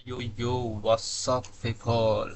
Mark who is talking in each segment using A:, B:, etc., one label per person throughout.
A: Yo, yo, what's up, people?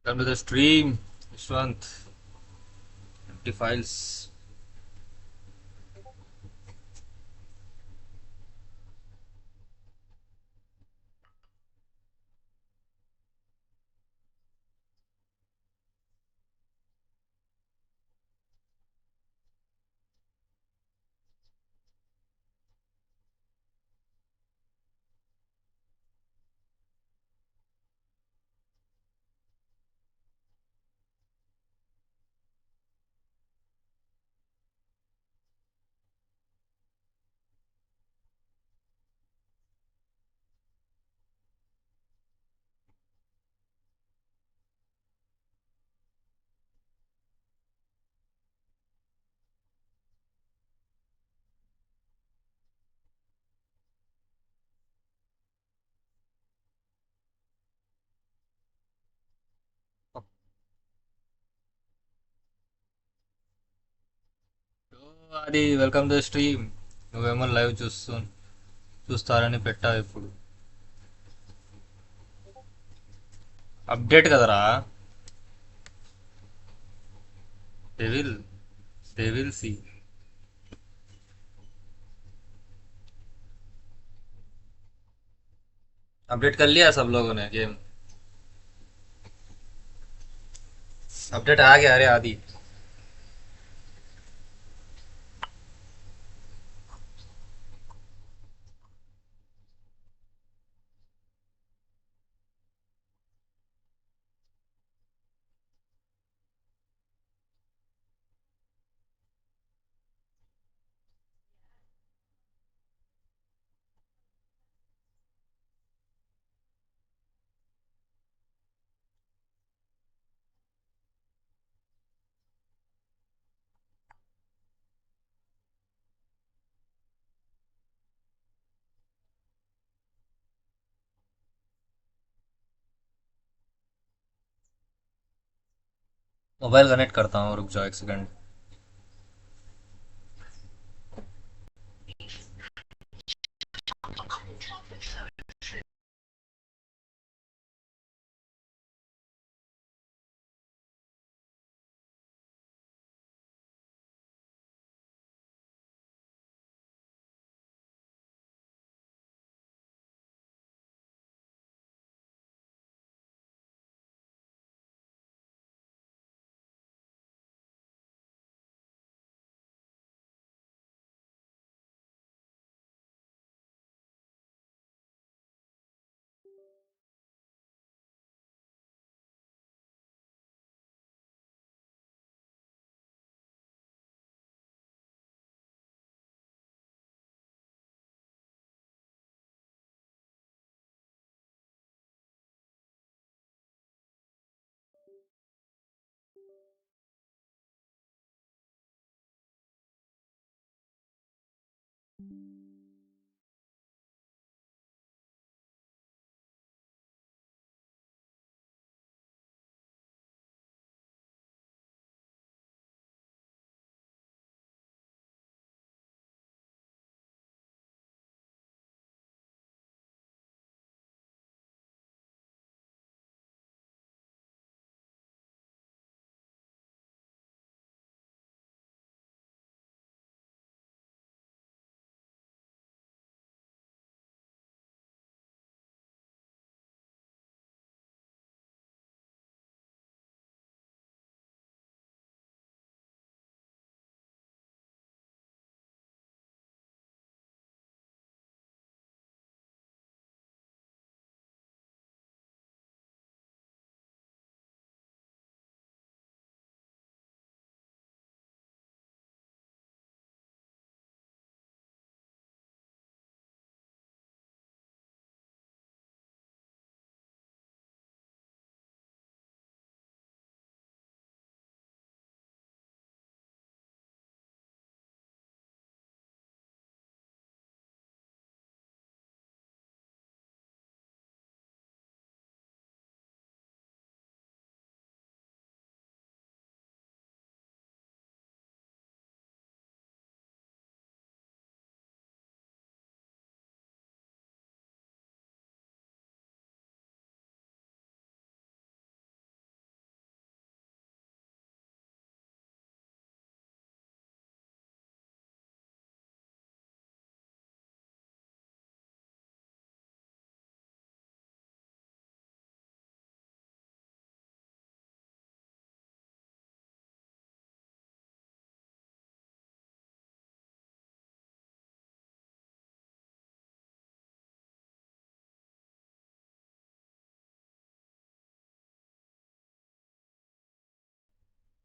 A: Come to the stream, Vishwant. Empty files. అది welcome to the stream. నువ్వేమో live చూస్తారని పెట్టావు ఇప్పుడు. Update కదరా. They will they will see. Update कर लिया सब लोगों ने गेम. अपडेट आ गया अरे आदि. मोबाइल कनेक्ट करता हूँ, रुक जाओ एक सेकंड.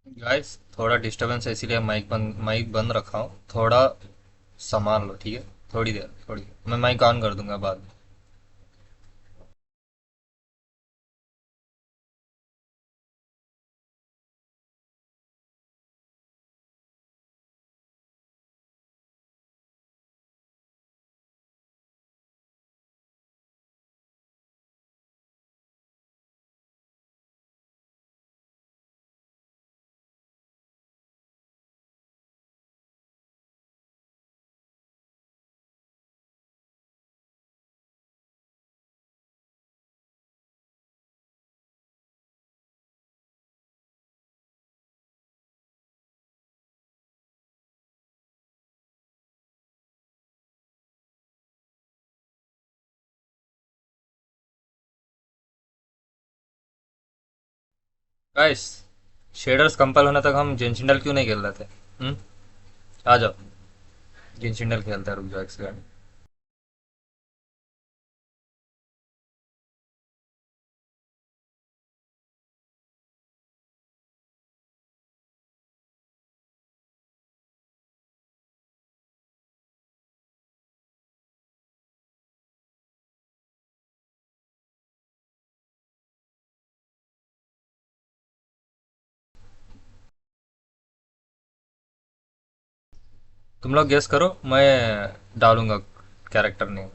A: गाइस थोड़ा डिस्टरबेंस है इसीलिए माइक बंद रखा हूँ। थोड़ा संभाल लो, ठीक है? थोड़ी देर मैं माइक ऑन कर दूंगा बाद में। गाइस शेडर्स कंपाइल होने तक हम जेनशिंडल क्यों नहीं खेल रहे थे? हम्म, आ जाओ। जेनशिंडल खेलते हैं, रुक जाओ एक सेकंड। तुम लोग गेस करो, मैं डालूंगा कैरेक्टर नेम।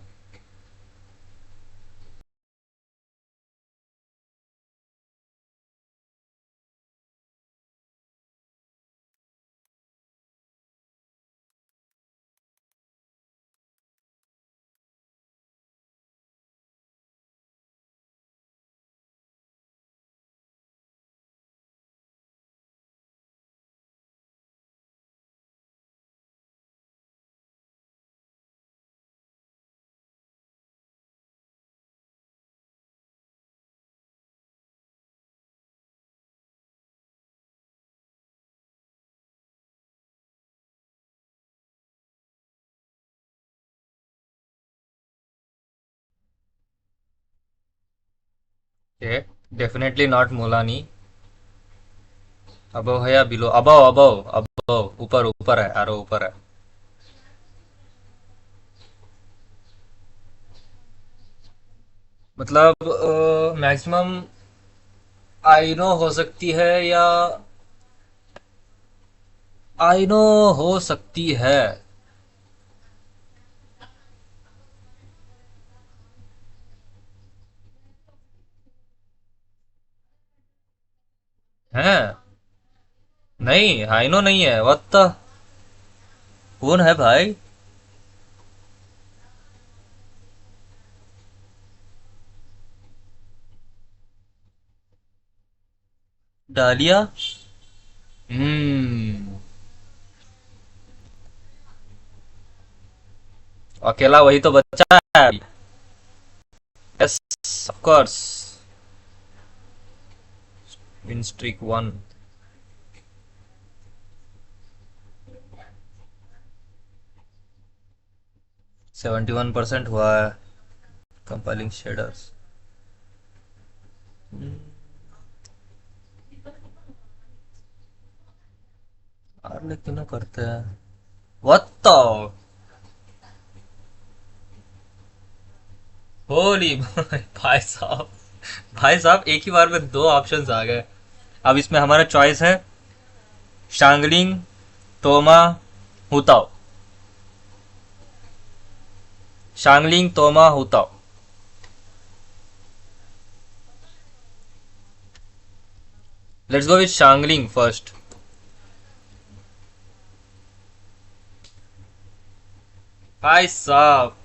A: ये डेफिनेटली नॉट मोलानी। अबव है या बिलो? अबव अबव अबव, ऊपर ऊपर है, आरो ऊपर है। मतलब मैक्सिमम आइनो हो सकती है, या आइनो हो सकती है। हैं? नहीं, आइनो नहीं है। What the? कौन है भाई? डालिया? हम्म। अकेला वही तो बच्चा है। Yes, of course. Win streak one. 71% हुआ है। Compiling shaders. और लेकिन करते हैं। What the? होली भाई साहब! भाई साहब, एक ही बार में दो ऑप्शंस आ गए। अब इसमें हमारा चॉइस है Xiangling, Thoma, Hu Tao. Xiangling, Thoma, Hu Tao. Let's go with Xiangling first. भाई साहब!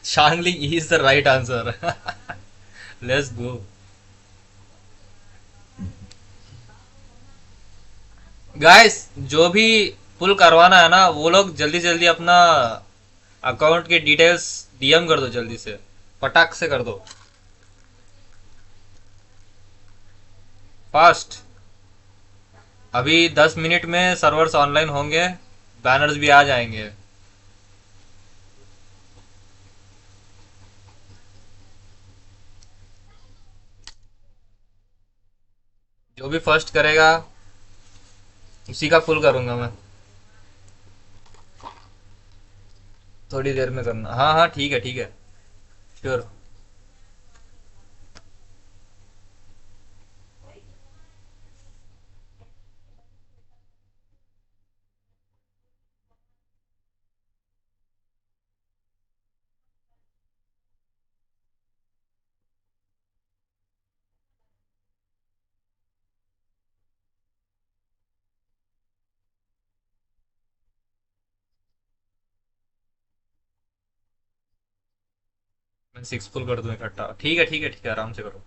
A: Xiangling is the right answer. Let's go. Guys, जो भी पुल करवाना है ना, वो लोग जल्दी जल्दी अपना अकाउंट के डिटेल्स डीएम कर दो, जल्दी से पटाख से कर दो। फास्ट। अभी 10 मिनट में सर्वर्स ऑनलाइन होंगे, बैनर्स भी आ जाएंगे। जो भी फर्स्ट करेगा उसी का फुल करूंगा मैं। थोड़ी देर में करना, हाँ हाँ ठीक है ठीक है। श्योर। मैं सिक्स फुल कर दूं इकट्ठा, ठीक है ठीक है ठीक है, आराम से करो।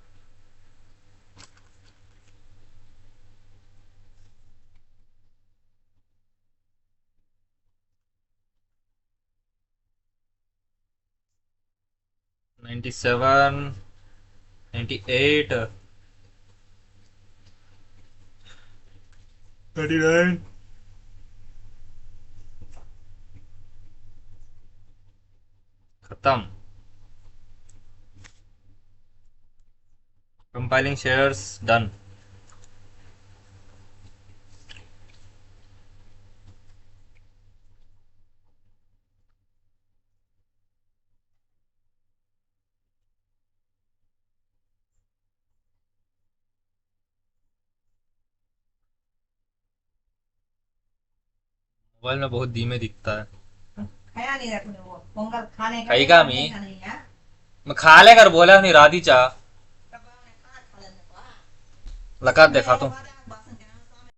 A: 97, 98, 39। खत्म। Compiling shares done. मोबाइल में बहुत धीमे दिखता है।
B: खाया नहीं रखने वो पोंगल खाने का
A: खाई
B: नहीं
A: का मी,
B: बनने का नहीं है।
A: मैं खा ले कर बोला नहीं, राधी चा
B: तब ने खा लेने को
A: लगा
B: मैं
A: देखा
B: ये
A: तो।
B: बात बासन के नाम सामने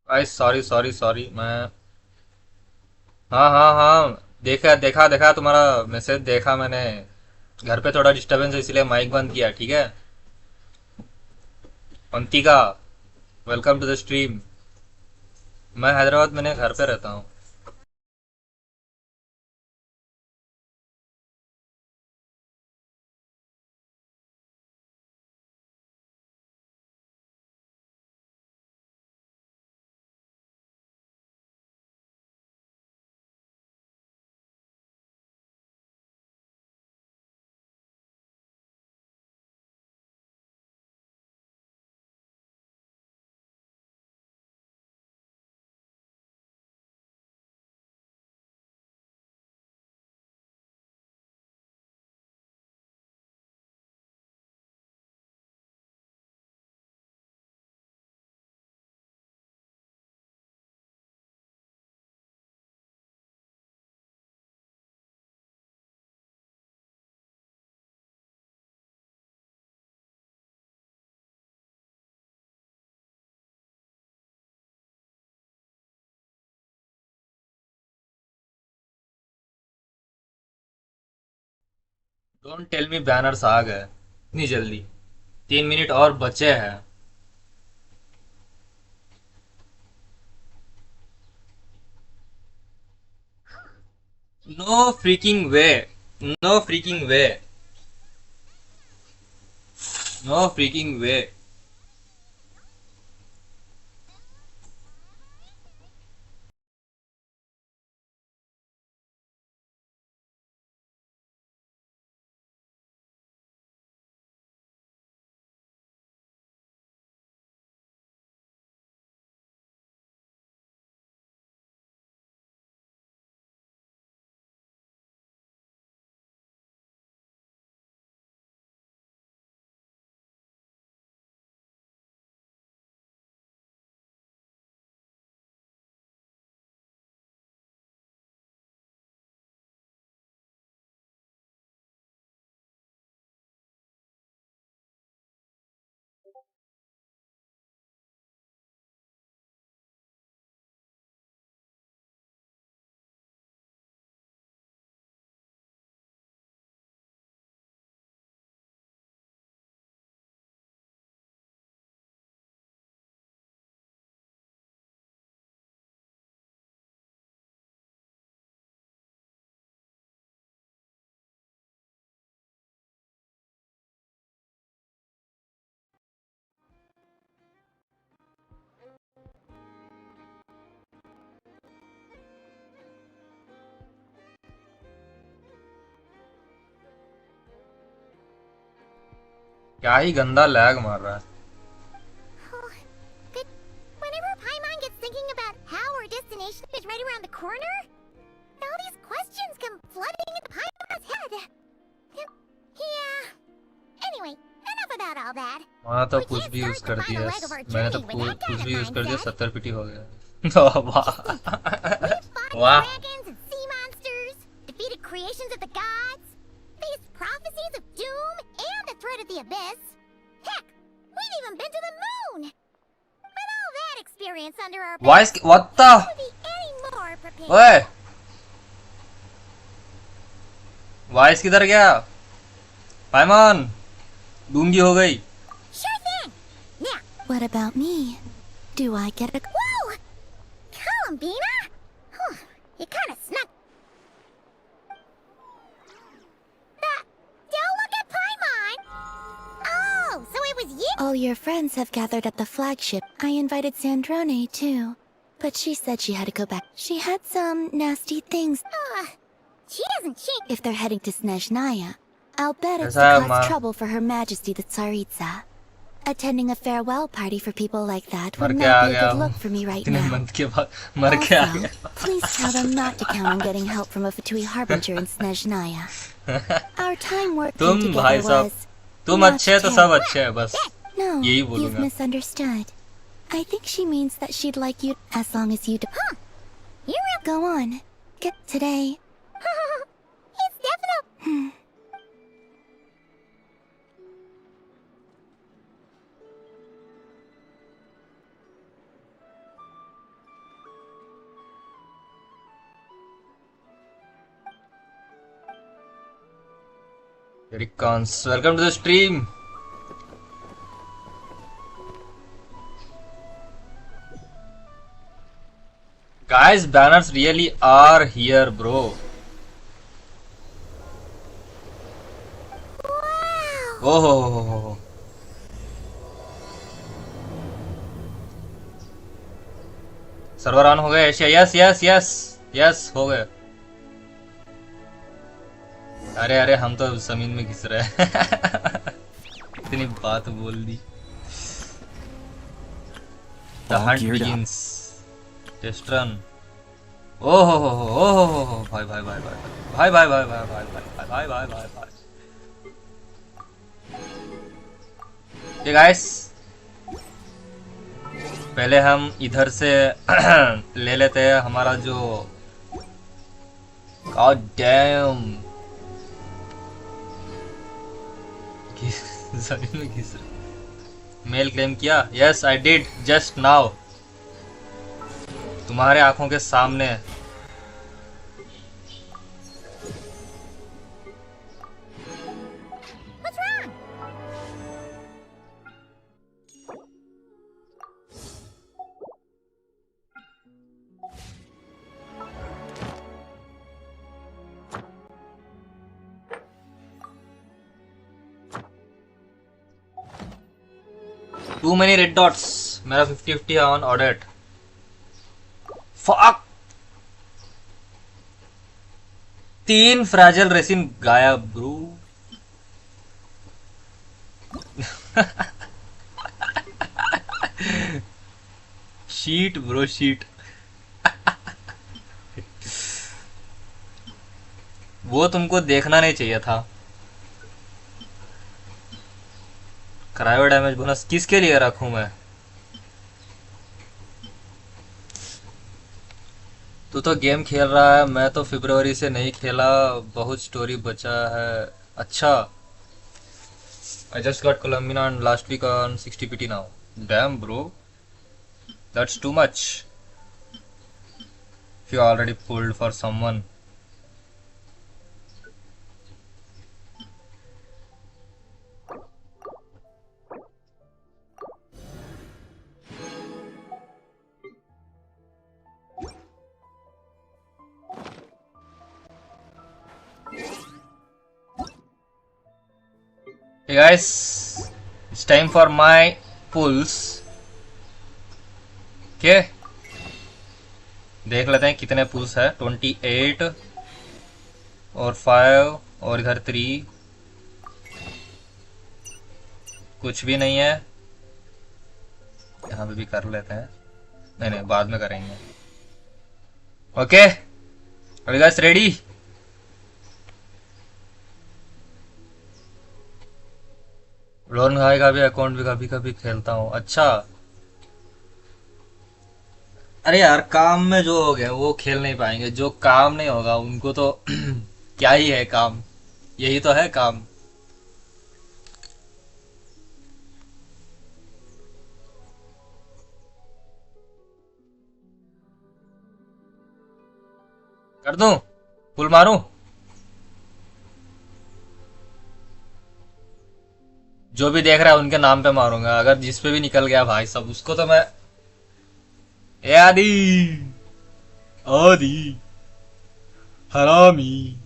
A: आई सॉरी सॉरी सॉरी मैं, हाँ हाँ हाँ, देखा देखा देखा तुम्हारा मैसेज देखा मैंने। घर पे थोड़ा डिस्टरबेंस है इसलिए माइक बंद किया, ठीक है। Antika, welcome to the stream. मैं हैदराबाद में नहीं, घर पे रहता हूँ। डोंट टेल मी बैनर्स आ गए इतनी जल्दी, 3 मिनट और बचे हैं। No freaking way, no freaking way, no freaking way. क्या ही गंदा लैग मार रहा है।
C: Oh, good. Whenever Paimon gets thinking about how our destination is right around the corner, all these questions come flooding into Paimon's head. Yeah. Anyway, enough about all that.
A: मैंने तो
C: We
A: कुछ
C: can't
A: भी use
C: start
A: कर
C: the
A: दिया,
C: final leg of our
A: मैंने तो
C: journey with that
A: कुछ
C: kind
A: भी
C: of
A: यूज कर दिया,
C: mindset.
A: 70 पिटी हो गया। वाह
C: We've fought
A: वाह।
C: dragons and sea monsters, defeated creations of the gods, faced prophecies of doom and the threat of the abyss. Heck, we've even been to the moon. With all that experience under our
A: voice
C: belts,
A: what the
C: would be any more prepared.
A: ओए, voice किधर गया? पाइमन गूंगी हो गई।
C: Sure thing. Now, what about me? Do I get a... Whoa! Columbina? Whew, you kind of snuck... Don't look at Paimon! Oh, so it was you? All your friends have gathered at the flagship. I invited Sandrone, too. But she said she had to go back. She had some nasty things. She doesn't cheat. If they're heading to Snezhnaya, I'll bet it's to
A: ऐसा
C: cause trouble for Her Majesty the Tsaritsa. Attending a farewell party for people like that
A: मर
C: would
A: के आ
C: not be a
A: गया
C: good
A: हूँ
C: look for me right
A: इतने
C: now.
A: Month के बाद, मर के आ
C: Also,
A: गया।
C: please tell them not to count on getting help from a Fatui Harbinger in Snezhnaya. Our time working
A: तुम
C: together
A: भाई साहब,
C: was
A: तुम
C: not
A: अच्छे हैं तो सब
C: terrible.
A: अच्छे हैं, बस
C: No,
A: यही
C: you've
A: बोलूंगा।
C: misunderstood. I think she means that she'd like you as long as you do. Huh. You will go on. Get today. It's definitely.
A: Eric Cons, welcome to the stream. Guys, banners really are here, bro.
C: Wow.
A: Oh, server on हो गया Asia. Yes yes yes yes हो गए। अरे अरे, हम तो जमीन में घिस रहे हैं। इतनी बात बोल दी। The hunt begins. Test run. ओहो भाई भाई भाई भाई भाई भाई भाई भाई भाई भाई भाई भाई भाई। ये गाइस, पहले हम इधर से ले लेते हैं हमारा जो God damn जमीन में घिस रहे। मेल क्लेम किया? Yes I did just now, तुम्हारे आंखों के सामने।
C: What's wrong?
A: Too many red dots. मेरा 50-50 है on audit. Fuck, 3 fragile resin गायब ब्रो। Shit bro shit. वो तुमको देखना नहीं चाहिए था। क्रायो डैमेज बोनस किसके लिए रखूं मैं? तू तो गेम खेल रहा है, मैं तो फरवरी से नहीं खेला, बहुत स्टोरी बचा है। अच्छा, I just got Columbina and last week on 60 pity now. Damn bro, that's too much if you already pulled for someone. Hey guys, it's time for my pulls. Okay, देख लेते हैं कितने पुल्स है। 28 और 5 और इधर 3। कुछ भी नहीं है। यहाँ पे भी कर लेते हैं। नहीं नहीं, बाद में करेंगे। Okay, are you guys ready? लोन भाई का भी अकाउंट भी कभी कभी खेलता हूँ। अच्छा, अरे यार काम में जो हो गए वो खेल नहीं पाएंगे। जो काम नहीं होगा उनको तो क्या ही है काम, यही तो है काम। कर दूं, फुल मारूं? जो भी देख रहा है उनके नाम पे मारूंगा। अगर जिस पे भी निकल गया भाई सब, उसको तो मैं। ए आदि, आदि हरामी।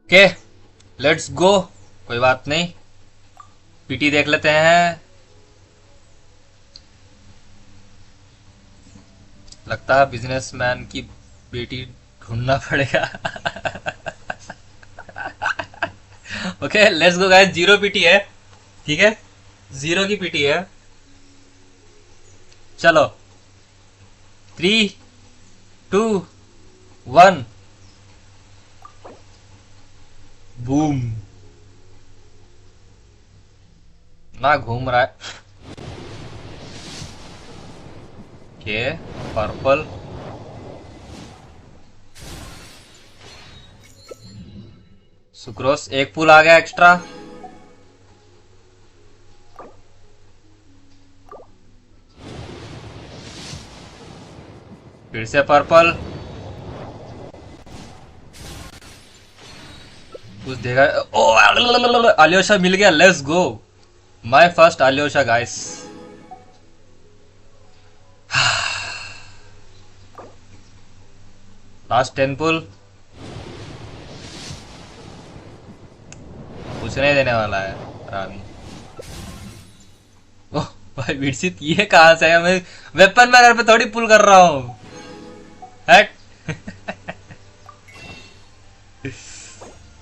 A: Okay, let's go. कोई बात नहीं, पीटी देख लेते हैं। लगता है बिजनेसमैन की बेटी ढूंढना पड़ेगा। Okay let's go guys, zero PT है। ठीक है, जीरो की पीटी है। चलो, 3, 2, 1, बूम। ना घूम रहा है। Okay, purple. सुक्रोस, एक पुल आ गया एक्स्ट्रा। फिर से पर्पल। कुछ देखा? ओ आलियोशा मिल गया, let's go. My first Alyosha guys. Last 10 pull. कुछ नहीं देने वाला है रामी। ओह भाई विरसित, ये कहां से है? मैं वेपन में घर पे थोड़ी पुल कर रहा हूँ। हट।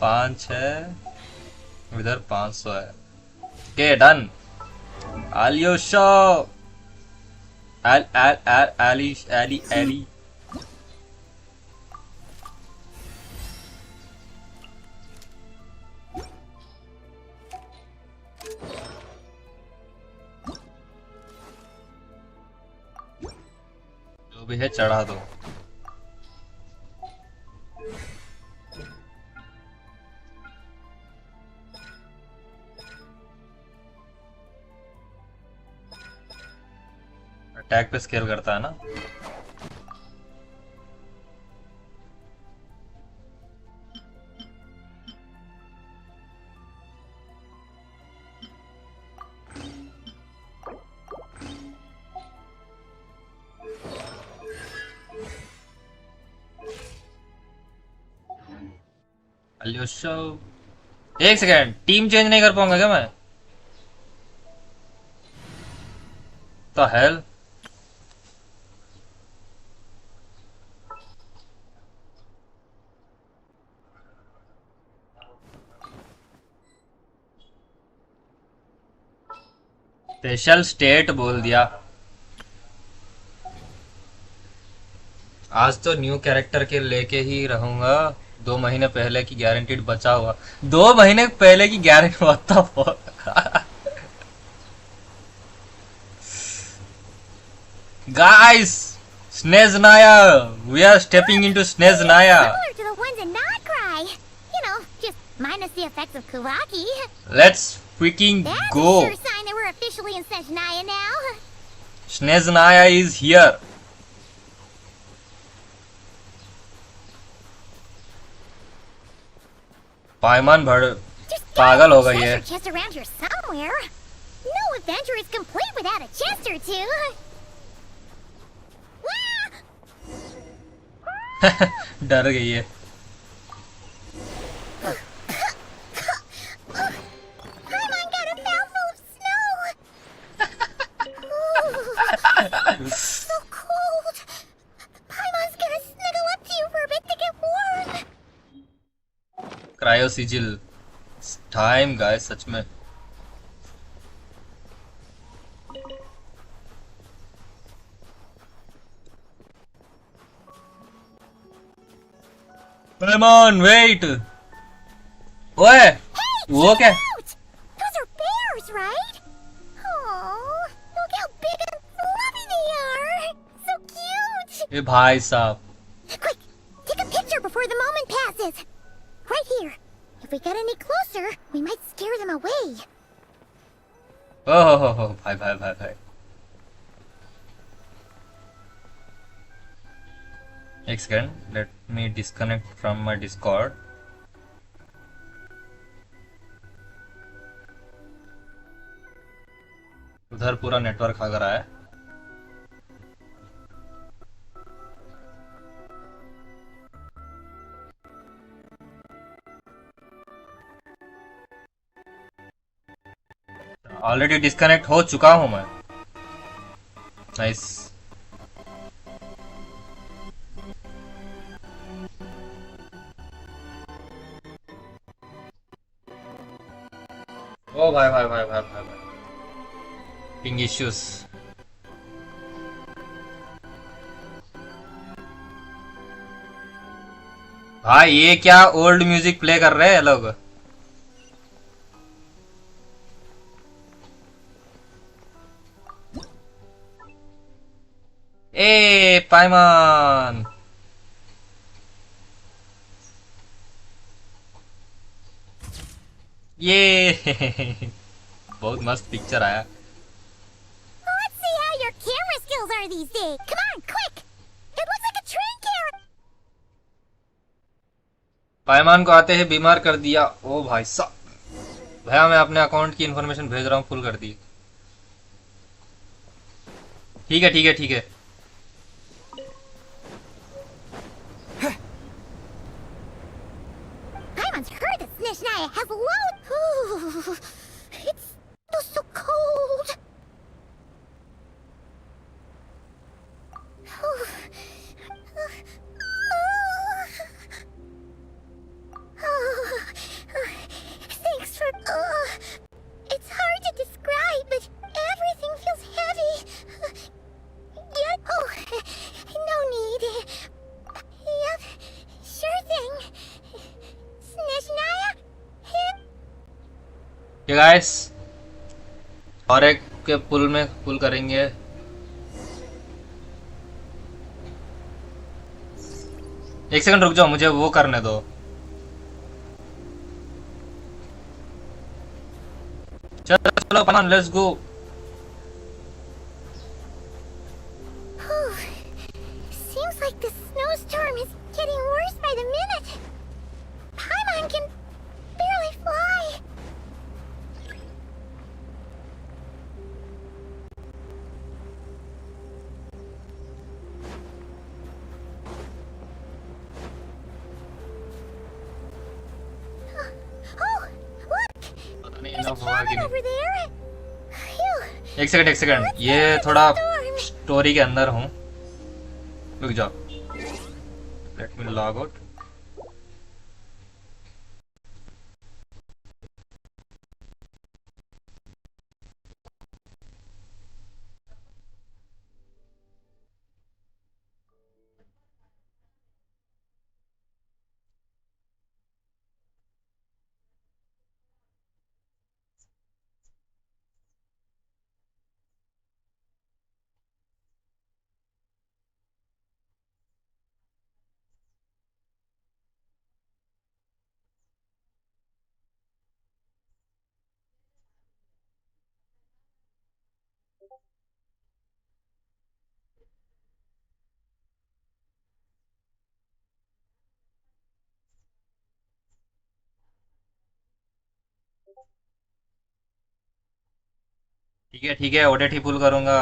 A: 5 है, इधर 500 है। Okay done. आलियोशा, एली एली एली। जो भी है चढ़ा दो। अटैक पे स्केल करता है ना। आलियोशा, एक सेकेंड, टीम चेंज नहीं कर पाऊंगा क्या मैं? तो हेल। स्पेशल स्टेट बोल दिया। आज तो न्यू कैरेक्टर के लेके ही रहूंगा। 2 महीने पहले की गारंटीड बचा हुआ। 2 महीने पहले की गारंटी बता। Guys, Snezhnaya, we are stepping into Snezhnaya.
C: Similar to the ones in Not Cry. You know, just minus the effects of Kuraki.
A: Let's freaking
C: That's a
A: go.
C: sure sign that we're officially in Snezhnaya now.
A: Snezhnaya is here. पायमान भड़ पागल हो गई है।
C: Treasure chest around here somewhere. No adventure is complete without a chest or two.
A: डर गई है।
C: Paimon got a mouthful of snow. Ooh, so cold. Paimon's gonna snuggle up to you for a bit to get warm.
A: Cryo sigil time guys सच में। मेहमान wait. ओए वो क्या?
C: Out! Those are bears, right? Oh, look how big and fluffy they are. So cute.
A: ए भाई साहब।
C: Quick, take a picture before the moment passes. Right here. If we get any closer, we might scare them away.
A: ओह हो भाई भाई भाई भाई। एक second let me disconnect from my Discord. उधर पूरा नेटवर्क आ रहा है। ऑलरेडी डिस्कनेक्ट हो चुका हूं मैं। नाइस। ओ भाई भाई भाई भाई भाई भाई। Ping issues. भाई ये क्या ओल्ड म्यूजिक प्ले कर रहे हैं लोग। ए पाइमान। ये बहुत मस्त पिक्चर आया।
C: Let's see how your camera skills are these days. Come on, quick. It looks like a train carriage.
A: पाइमान को आते ही बीमार कर दिया। ओ भाई साहब। भैया मैं अपने अकाउंट की इन्फॉर्मेशन भेज रहा हूँ फुल कर दी। ठीक है ठीक है ठीक है।
C: Paimon's heard that Snezhnaya has loads. Ooh, it's still so cold. Ooh. Thanks for. It's hard to describe, but everything feels heavy. Yeah. Oh, no need. Yep, sure thing. Snezhnaya?
A: ये guys और एक के पुल में पुल करेंगे। एक second रुक जाओ मुझे वो करने दो। चलो चलो Paimon let's go.
C: Seems like the snowstorm is getting worse by the minute. Paimon can barely fly. Oh, look!
A: पता नहीं
C: There's a
A: enough होगा कि
C: cabin
A: नहीं।
C: over there. Phew.
A: एक सेकंड ये थोड़ा स्टोरी के अंदर हूँ। रुक जाओ लेट मी लॉग आउट। ठीक है ऑडिट ही पुल करूंगा।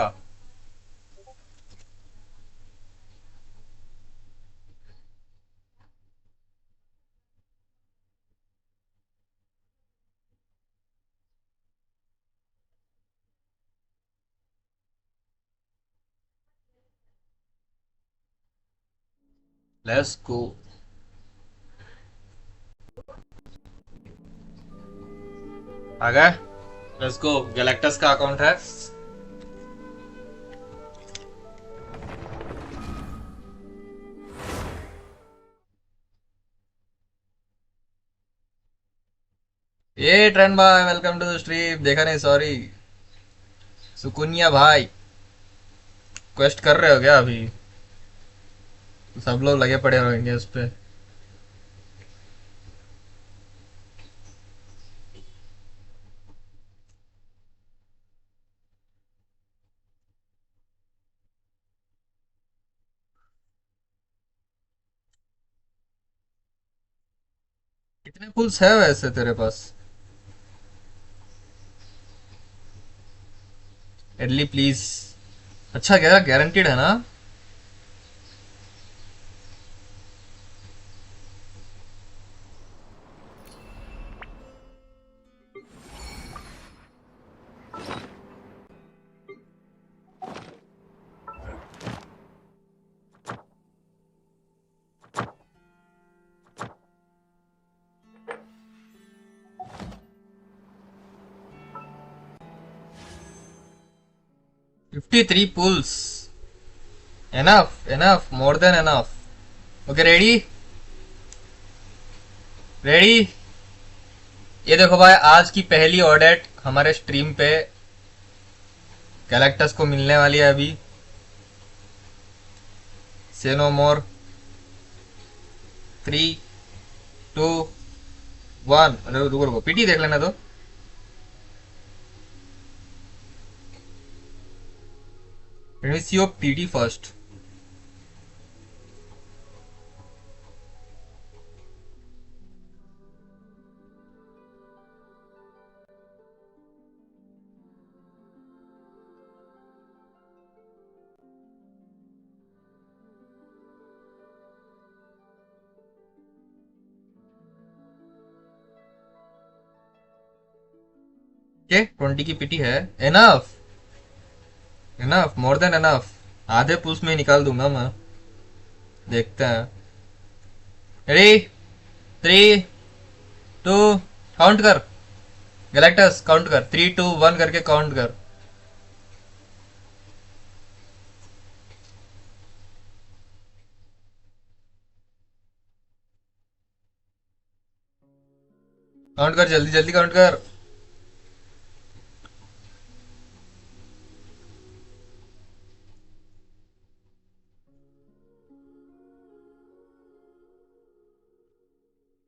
A: Let's go. आ गए। Let's go. गैलेक्टस का अकाउंट है। ये ट्रेंड भाई, वेलकम टू द स्ट्रीम। देखा नहीं, सॉरी। सुकुनिया भाई, क्वेस्ट कर रहे हो क्या अभी? तो सब लोग लगे पड़े रहेंगे उस पे। कितने पुल्स है वैसे तेरे पास? एडली प्लीज। अच्छा, क्या गारंटीड है ना? 53 pulls. Enough enough, more than enough. Okay, ready ready. ये देखो भाई, आज की पहली ऑडेट हमारे स्ट्रीम पे गैलेक्टस को मिलने वाली है अभी। से नो मोर। 3, 2, 1। रुको रुको, पीटी देख लेना तो। Let me see your PT first. Okay, 20 की पीटी है। Enough enough, more than enough. आधे पुल्स में ही निकाल दूंगा मैं। देखते हैं। रेडी, 3, 2, काउंट कर। गैलेक्टस काउंट कर, 3, 2, 1 करके काउंट कर। काउंट कर, जल्दी जल्दी काउंट कर।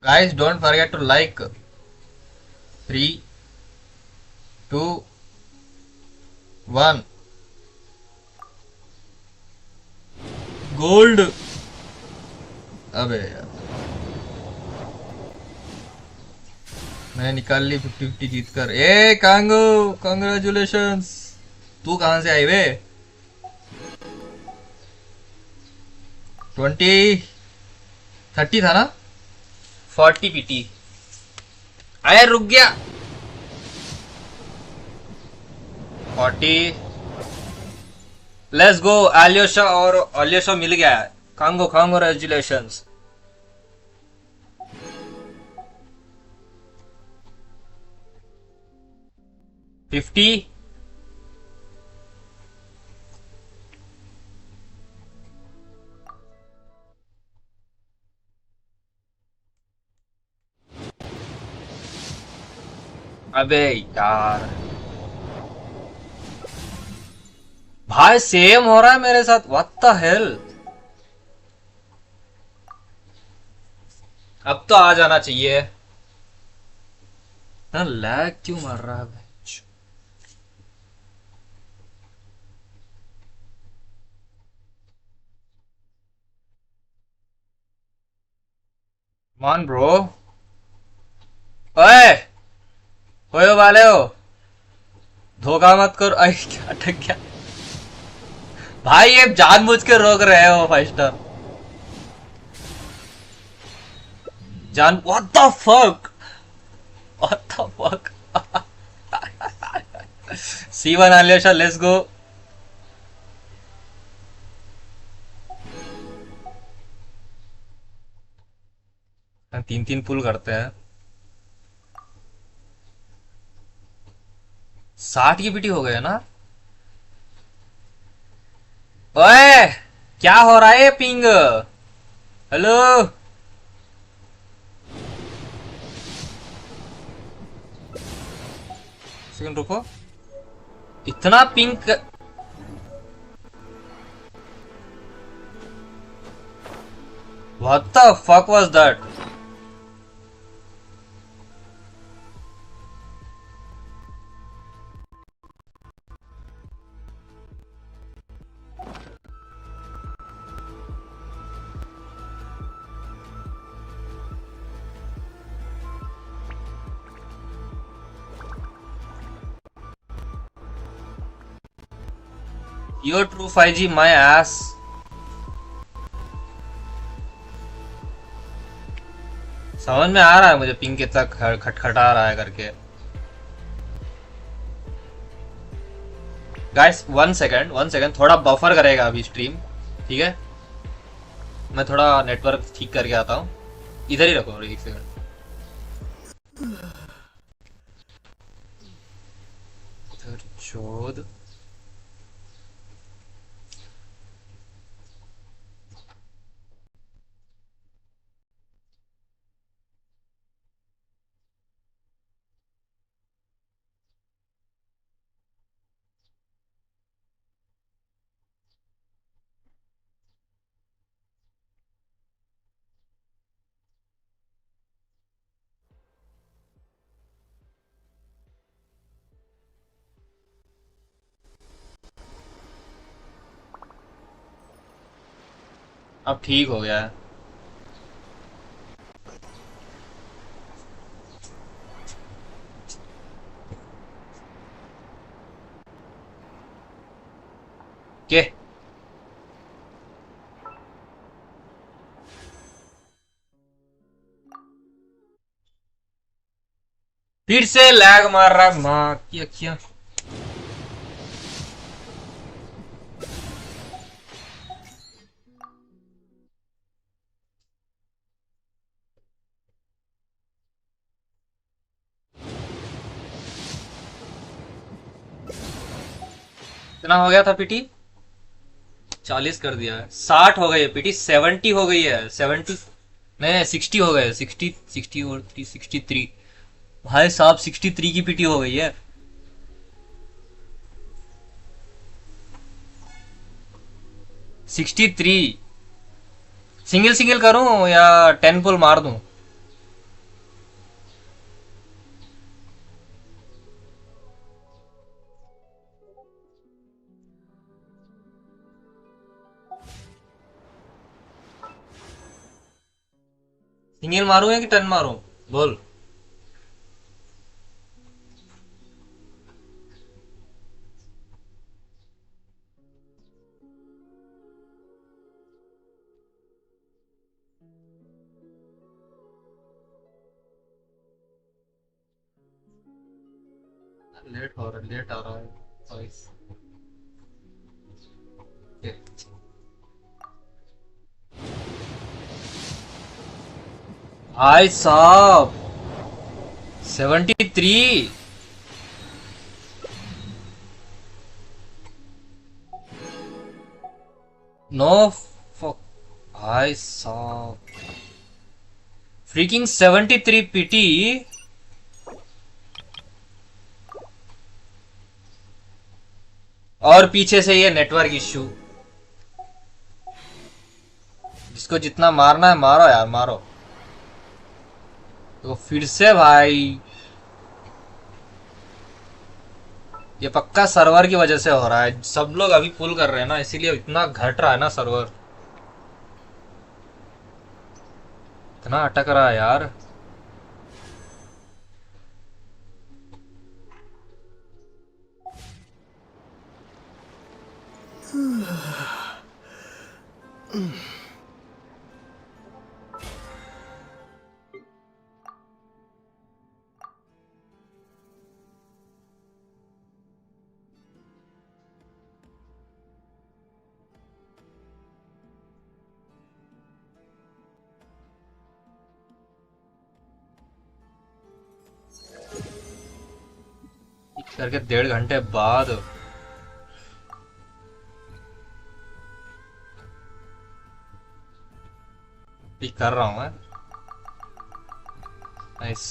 A: Guys don't forget to like. 3, 2, 1। Gold. अबे यार, मैंने निकाल ली 50-50 जीत कर। ए कांगो, कॉन्ग्रेचुलेशंस। तू कहां से आई वे? 20, 30 था ना? 40 पीटी। अरे रुक गया। 40। Let's go Alyosha. और आलियोशा मिल गया है। कांगो, कॉन्ग्रेचुलेशंस। 50। अबे यार, भाई सेम हो रहा है मेरे साथ। What the hell. अब तो आ जाना चाहिए ना। लैग क्यों मार रहा है? मान ब्रो। ओए, ओए वाले हो, धोखा मत करो। अटक गया भाई। ये जानबूझ के रोक रहे हो 5 स्टार। जान। What the fuck, what the fuck. C1 Alia, let's go. 3-3 पुल करते हैं। 60 की पीटी हो गए ना। ओए, क्या हो रहा है पिंग? हेलो। सेकंड रुको। इतना pink. What the fuck was that? Your true 5G my S. समझ में आ रहा है मुझे पिंग कितना खटखटा रहा है करके। गाइस 1 सेकंड 1 सेकंड, थोड़ा बफर करेगा अभी स्ट्रीम। ठीक है, मैं थोड़ा नेटवर्क ठीक करके आता हूँ। इधर ही रखो 1 सेकंड। इधर चोद। अब ठीक हो गया है। के फिर से लैग मार रहा है, माँ क्या क्या। इतना हो गया था पीटी। 40 कर दिया है, 60 हो गई है पीटी, 70 हो गई है, 70। नहीं 60 हो गए, 60 60 और 63। भाई साहब 63 की पीटी हो गई है। 63। सिंगल सिंगल करूं या 10 पुल मार दूं? सिंगल मारूं या कि 10 मारूं? बोल। लेट आ रहा है वॉइस। भाई साहब 73। नो भाई साहब फ्रीकिंग 73 पीटी। और पीछे से ये नेटवर्क इश्यू। जिसको जितना मारना है मारो यार, मारो। तो फिर से भाई ये पक्का सर्वर की वजह से हो रहा है, सब लोग अभी पुल कर रहे हैं ना, इसीलिए इतना घट रहा है ना सर्वर। इतना अटक रहा है यार। करके 1.5 घंटे बाद पिक कर रहा हूँ मैं। नाइस।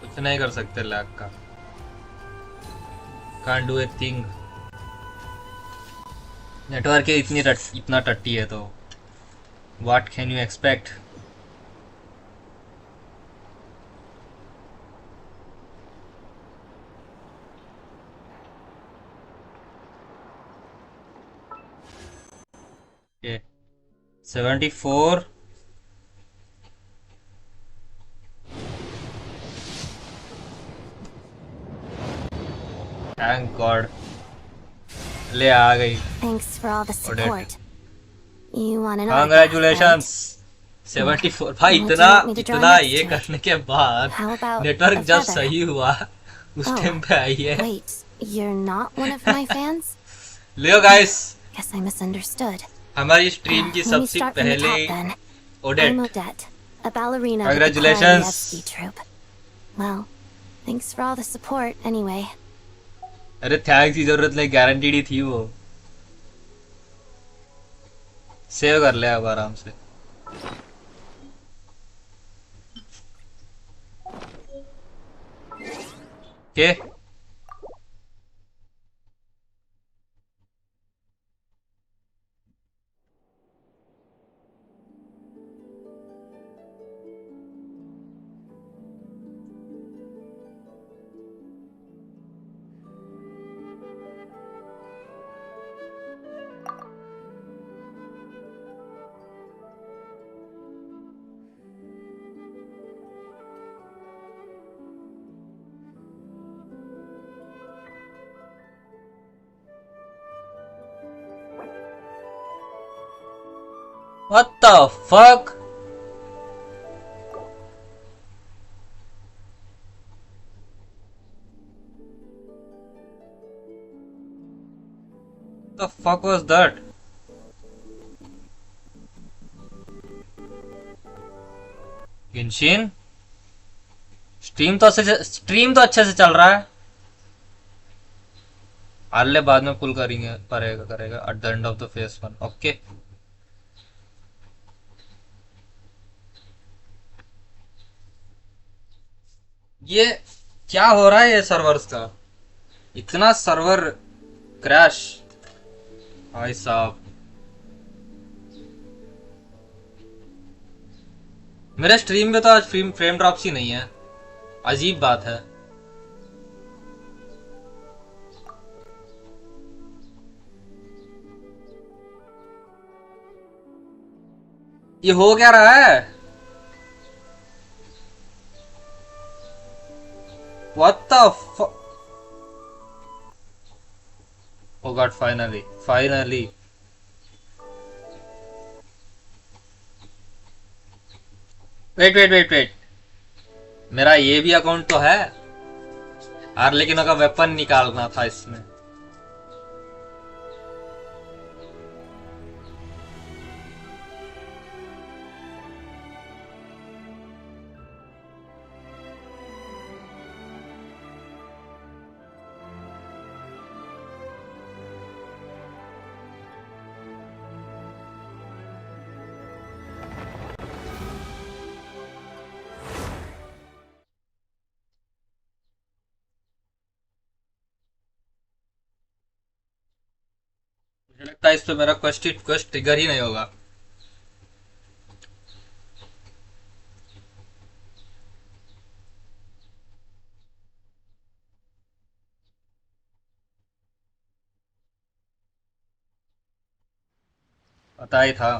A: कुछ नहीं कर सकते लैग का। Can't do a thing. Network इतना टट्टी है तो व्हाट कैन यू एक्सपेक्ट। ये 74। Thank God. ले आ गई।
C: Thanks for all the support. You want another
A: congratulations.
C: right?
A: 74 भाई।
C: What do you want me to draw
A: इतना
C: next
A: ये
C: to it?
A: करने के बाद
C: How about
A: नेटवर्क
C: a
A: जब
C: feather?
A: सही हुआ उस टाइम पे आई है।
C: Wait, you're not one of my fans?
A: Leo guys,
C: Guess I misunderstood.
A: हमारी स्ट्रीम की
C: Let me
A: सबसे
C: start from the
A: पहले
C: top then. I'm
A: ओडेट।
C: Odette, a ballerina with the
A: Congratulations.
C: Korayevsky troupe. Well, thanks for all the support anyway.
A: अरे thanks की जरूरत नहीं, guaranteed ही थी वो। सेव कर ले अब आराम से। के What the fuck? The fuck was that? Genshin stream तो अच्छे से चल रहा है। आले बाद में पुल करेंगे, करेगा at the end of the phase 1। Okay ये क्या हो रहा है ये सर्वर्स का, इतना सर्वर क्रैश भाई साहब। मेरे स्ट्रीम में तो आज फ्रेम ड्रॉप्स ही नहीं है, अजीब बात है। ये हो क्या रहा है? What the fuck? Oh god, finally. Wait. मेरा ये भी अकाउंट तो है यार, लेकिन अगर वेपन निकालना था इसमें। मुझे लगता है इस पे मेरा क्वेस्ट ट्रिगर ही नहीं होगा। पता ही था।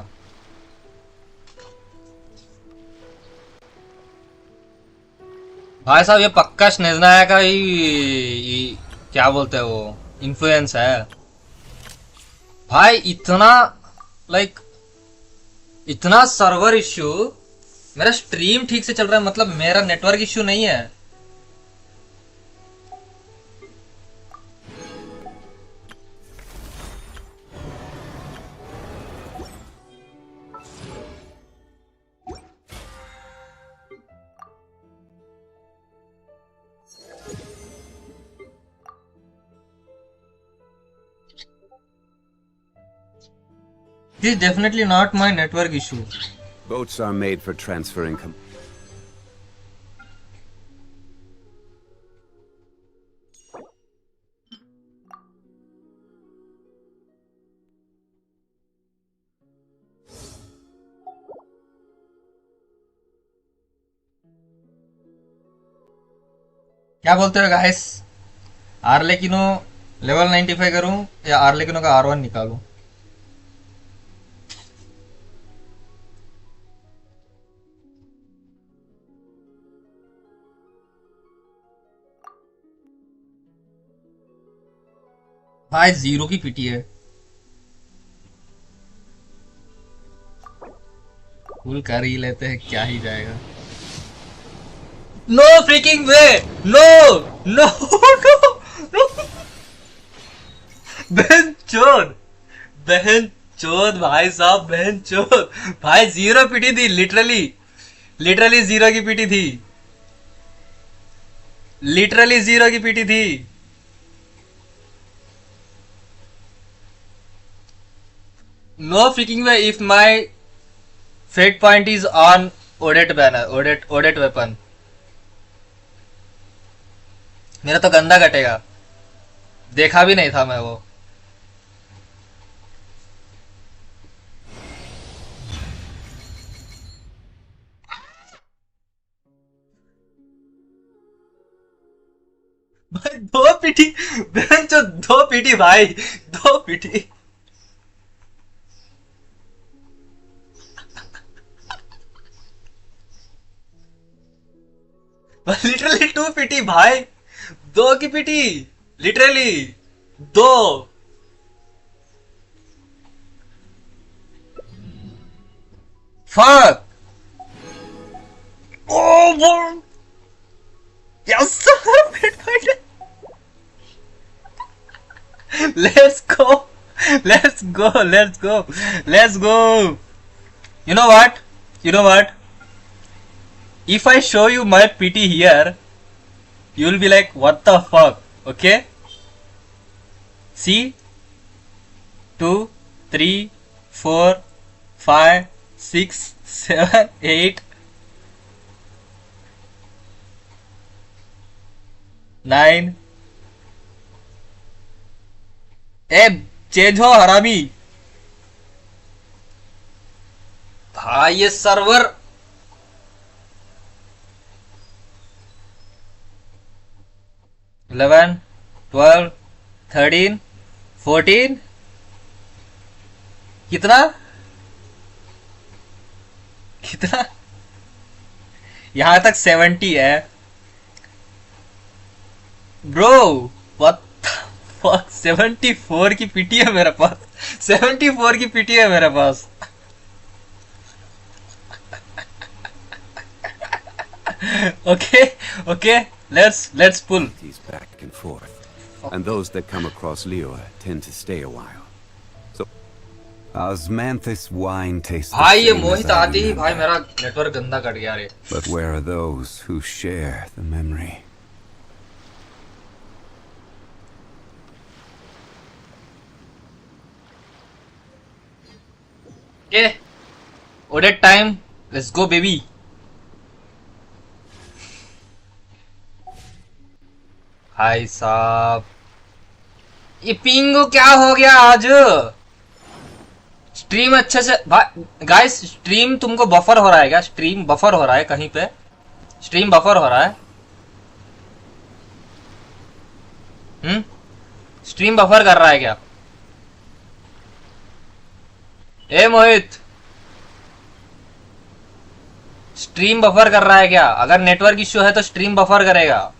A: भाई साहब ये पक्का स्नेजनाया का ही क्या बोलते हैं वो इन्फ्लुएंस है भाई। इतना लाइक इतना सर्वर इश्यू मेरा स्ट्रीम ठीक से चल रहा है, मतलब मेरा नेटवर्क इश्यू नहीं है। This is definitely not my network issue.
D: Boats are made for transferring
A: क्या बोलते हो गाइस? आर्लेकिनो लेवल 95 करूं या आर्लेकिनो का R1 निकालूं? भाई 0 की पीटी है। फुल कर ही लेते हैं, क्या ही जाएगा। No freaking way, no no no no, बहन चोद, बहन चोद भाई साहब, बहन चोद भाई। 0 पीटी थी, लिटरली लिटरली 0 की पीटी थी, लिटरली 0 की पीटी थी। No freaking way if my fate point is on Odette banner, Odette Odette weapon. मेरा तो गंदा कटेगा, देखा भी नहीं था मैं वो। भाई 2 पीटी, बहन चो 2 पीटी भाई, 2 पीटी। लिटरली 2 पीटी भाई, 2 की PT, literally 2। Fuck, O yes, let's go, let's go, let's go, let's go. You know what, you know what, if I show you my PT here, you will be like what the fuck. Okay, see, 2 3 4 5 6 7 8 9। A change हो हरामी भाई, ये server eleven 12 13 14 कितना कितना, यहां तक 70 है bro. What the fuck, 74 की पीटी है मेरे पास, 74 की पीटी है मेरे पास। Okay okay, let's pull.
D: He's back and forth, and those that come across Leo tend to stay a while. So, osmanthus wine tastes the
A: भाई ये
D: same as
A: मोहित
D: I
A: आते ही भाई
D: remember.
A: मेरा नेटवर्क गंदा cut गया रे।
D: But where are those who share the memory?
A: Okay, ओडेट time, let's go baby. भाई साहब ये पिंगो क्या हो गया आज? स्ट्रीम अच्छे से गाइस, स्ट्रीम तुमको बफर हो रहा है क्या? स्ट्रीम बफर हो रहा है कहीं पे? स्ट्रीम बफर हो रहा है? स्ट्रीम बफर कर रहा है क्या? ए मोहित, स्ट्रीम बफर कर रहा है क्या? अगर नेटवर्क इश्यू है तो स्ट्रीम बफर करेगा।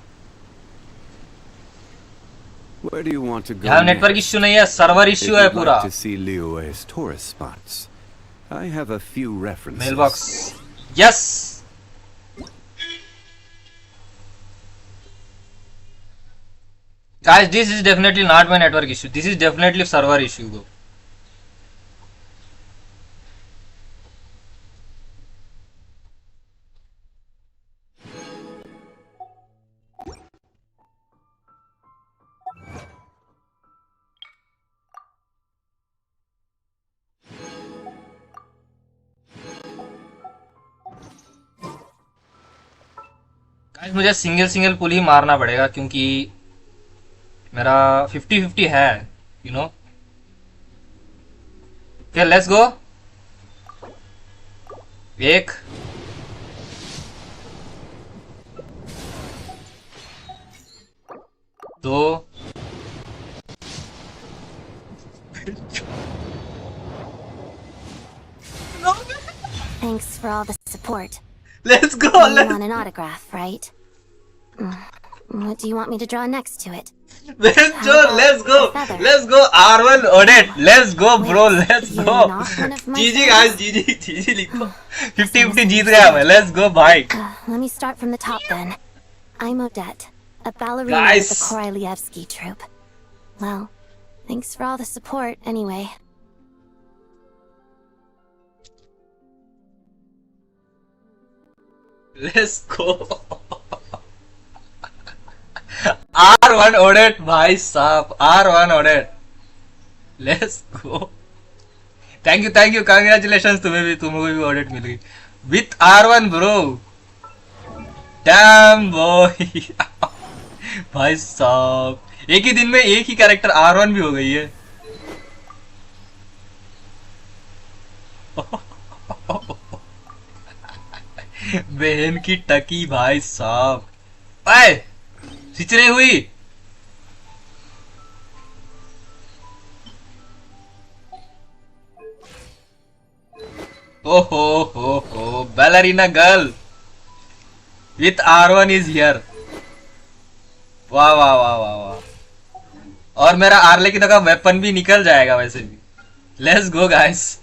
D: Where do you want to go?
A: यहाँ नेटवर्क इश्यू नहीं है, सर्वर
D: If
A: इश्यू है
D: you'd
A: पूरा।
D: like to see Liyue's tourist spots, I have a few references.
A: Mailbox yes guys, this is definitely not my network issue, this is definitely server issue though. Guys मुझे single single पुल ही मारना पड़ेगा क्योंकि मेरा 50-50 है, you know. Okay let's go. एक दो
C: Thanks for all the support.
A: Let's go.
C: You want an autograph, right? What do you want me to draw next to it?
A: let's go R1 audit, let's go bro, let's
C: You're
A: go।
C: not one of my
A: जीजी
C: friends?
A: Guys, जीजी लिखो। 50-50 जीत गया मैं, let's go भाई।
C: Let me start from the top then. I'm Odette, a ballerina
A: Guys.
C: with the Korolyevsky troupe. Well, thanks for all the support anyway.
A: Let's go। R1 audit भाई साहब, R1 audit, let's go। Thank you congratulation, तुम्हें भी audit मिल गई with R1 bro. Dam boy. भाई साहब एक ही दिन में एक ही कैरेक्टर R1 भी हो गई है। बहन की टकी भाई साहब। आए स्विच नहीं हुई। हो ballerina girl with R1 is here. वाह वाह वाह वाह वाह। और मेरा आर्ले की तरह वेपन भी निकल जाएगा वैसे भी। Let's go guys.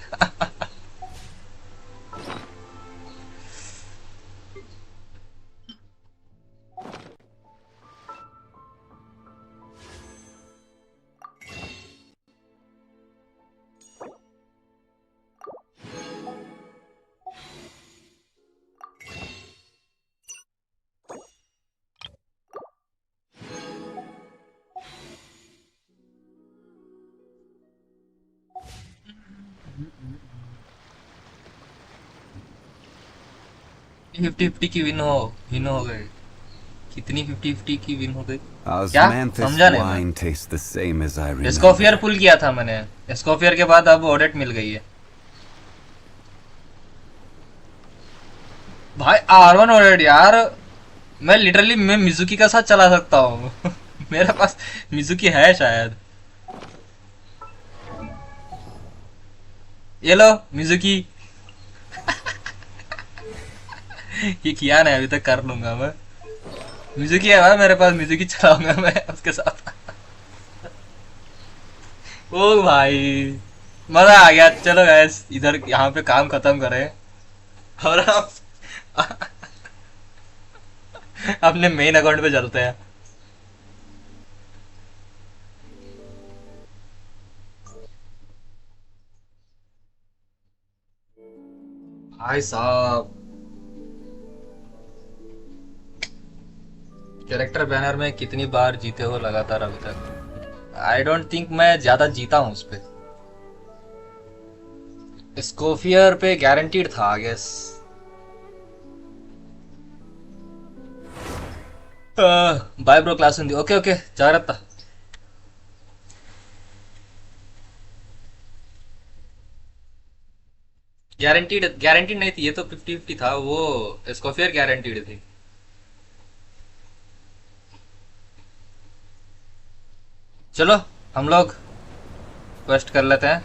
A: Fifty fifty की विन हो गए। कितनी 50-50 की विन हो गई क्या समझा नहीं
D: wine tastes the same as I
A: मैं।
D: remember.
A: स्कॉफियर पुल किया था मैंने, स्कॉफियर के बाद अब ऑडिट मिल गई है भाई। R1 ऑडिट यार, मैं लिटरली मैं मिजुकी का साथ चला सकता हूँ। मेरे पास मिजुकी है शायद। ये लो मिजुकी। ये किया नहीं अभी तक, कर लूंगा मैं। मिजुकी है भाई मेरे पास, मिजुकी चलाऊंगा मैं उसके साथ। ओ भाई मजा आ गया। चलो गैस इधर यहाँ पे काम खत्म करें और हम अपने मेन अकाउंट पे चलते हैं। भाई साहब कैरेक्टर बैनर में कितनी बार जीते हो लगातार अभी तक? आई डोंट थिंक मैं ज्यादा जीता हूं उस पे। स्कोफियर पे गारंटीड था I guess. Bye bro class Hindi. Okay okay जाग्रता। गारंटीड नहीं थी ये तो 50-50 था, वो स्कोफियर गारंटीड थी। चलो हम लोग क्वेस्ट कर लेते हैं।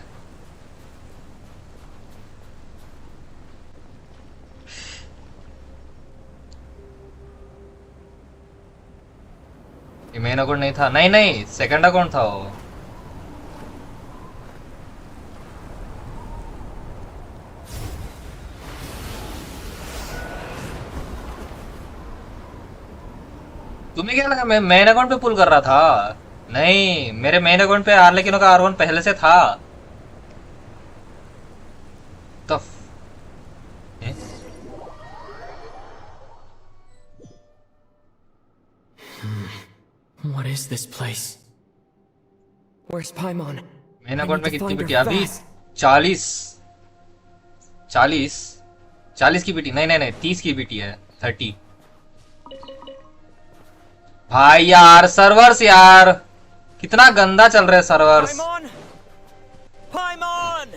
A: ये मेन अकाउंट नहीं था, नहीं सेकंड अकाउंट था वो। तुम्हें क्या लगा मैं मेन अकाउंट पे पुल कर रहा था? नहीं, मेरे मेन अकाउंट पे आर्लेकिनो का R1 पहले से था। तो
E: What is this place? Where's Paimon?
A: Main
E: I
A: account
E: need
A: में
E: to
A: कितनी
E: find her
A: बिटी अभी?
E: fast.
A: 40। 40। 40 की बिटी नहीं नहीं नहीं 30 की बिटी है। 30। भाई यार सर्वर्स यार, कितना गंदा चल रहा है servers.
E: Paimon! Paimon!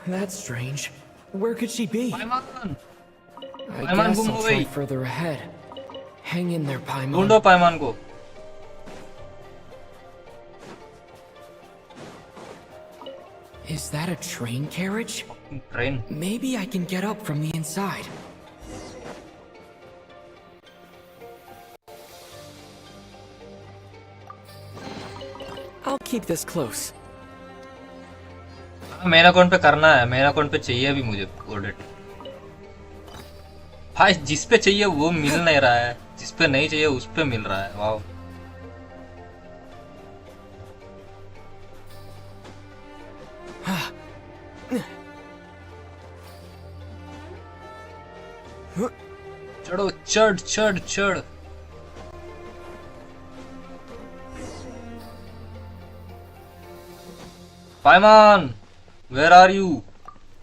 E: That's strange. Where could she be?
A: पाइमान,
E: I
A: पाइमान
E: guess
A: गुम
E: I'll
A: हो
E: try
A: गई।
E: further ahead. Hang in there,
A: ढूंढो
E: Paimon.
A: पाइमान को।
E: Is that a train carriage?
A: Train.
E: Maybe I can get up from the inside. I'll keep this close.
A: Main account पे करना है, main account पे चाहिए भी मुझे ऑडिट। भाई जिस पे चाहिए वो मिल नहीं रहा है, जिस पे नहीं चाहिए उस पे मिल रहा है। वाह। चढ़ो, चढ़ चढ़ चढ़। Paimon, where are you?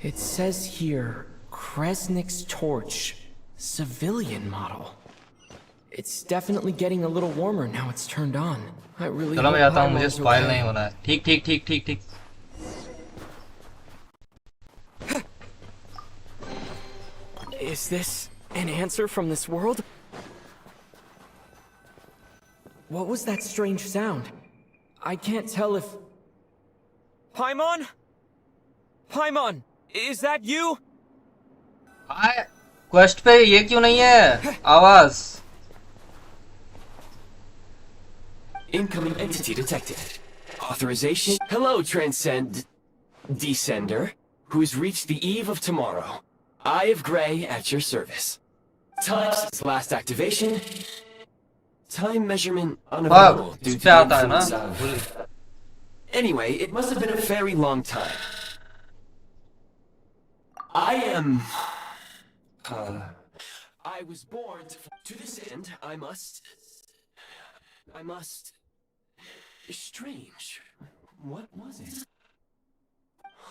E: It says here, Kresnik's torch, civilian model. It's definitely getting a little warmer now it's turned on. I really
A: चलो
E: hope
A: मैं जाता हूँ, मुझे
E: Paimon's
A: स्पॉइल नहीं
E: okay.
A: होना है। ठीक ठीक ठीक ठीक ठीक।
E: Is this an answer from this world? What was that strange sound? I can't tell if... Paimon? Paimon, is that you?
A: Hi, quest पे ये क्यों नहीं है आवाज?
F: Incoming entity detected. Authorization. Hello, Descender, who's reached the eve of tomorrow. Eye of Grey at your service. Time since last activation. Time measurement unavailable due
A: इस
F: to
A: पे
F: the
A: आता है ना?
F: influence of... Anyway, it must have been a very long time. I am... I was born to this end, I must... Strange. What was it?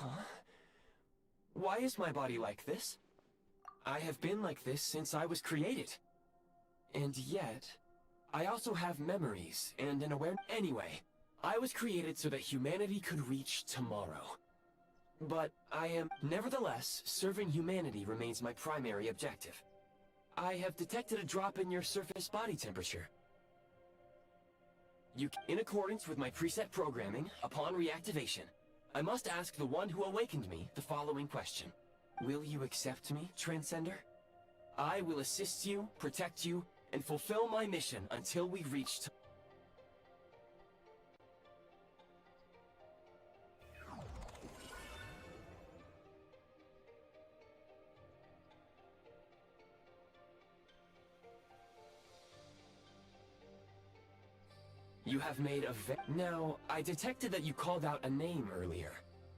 F: Huh? Why is my body like this? I have been like this since I was created. And yet, I also have memories and an awareness. Anyway, I was created so that humanity could reach tomorrow. But I am... Nevertheless, serving humanity remains my primary objective. I have detected a drop in your surface body temperature. In accordance with my preset programming, upon reactivation, I must ask the one who awakened me the following question. Will you accept me, Transcender? I will assist you, protect you, and fulfill my mission until we reach... You have made a Now, I detected that you called out a name earlier.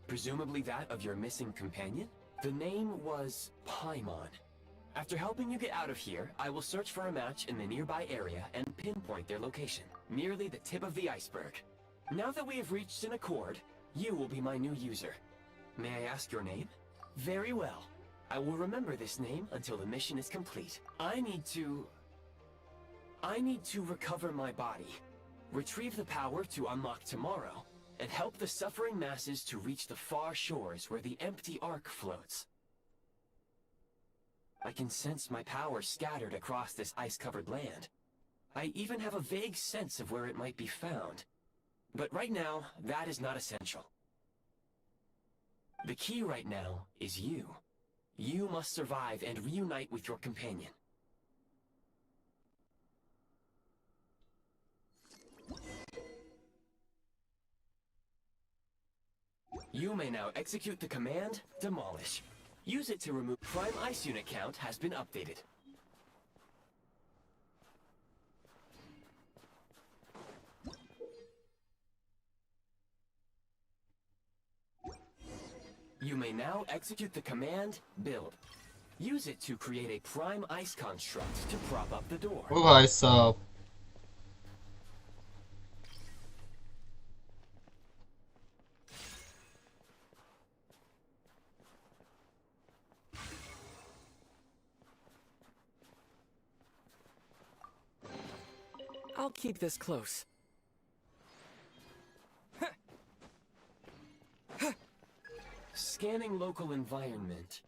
F: Presumably that of your missing companion? The name was Paimon. After helping you get out of here, I will search for a match in the nearby area and pinpoint their location. Merely the tip of the iceberg. Now that we have reached an accord, you will be my new user. May I ask your name? Very well. I will remember this name until the mission is complete. I need to recover my body. Retrieve the power to unlock tomorrow, and help the suffering masses to reach the far shores where the empty ark floats. I can sense my power scattered across this ice-covered land. I even have a vague sense of where it might be found. But right now, that is not essential. The key right now is you. You must survive and reunite with your companion. You may now execute the command Demolish. Use it to remove Prime Ice Unit count has been updated. You may now execute the command Build. Use it to create a Prime Ice construct to prop up the door.
A: ओ भाई साहब,
E: I'll keep this close.
F: Scanning local environment.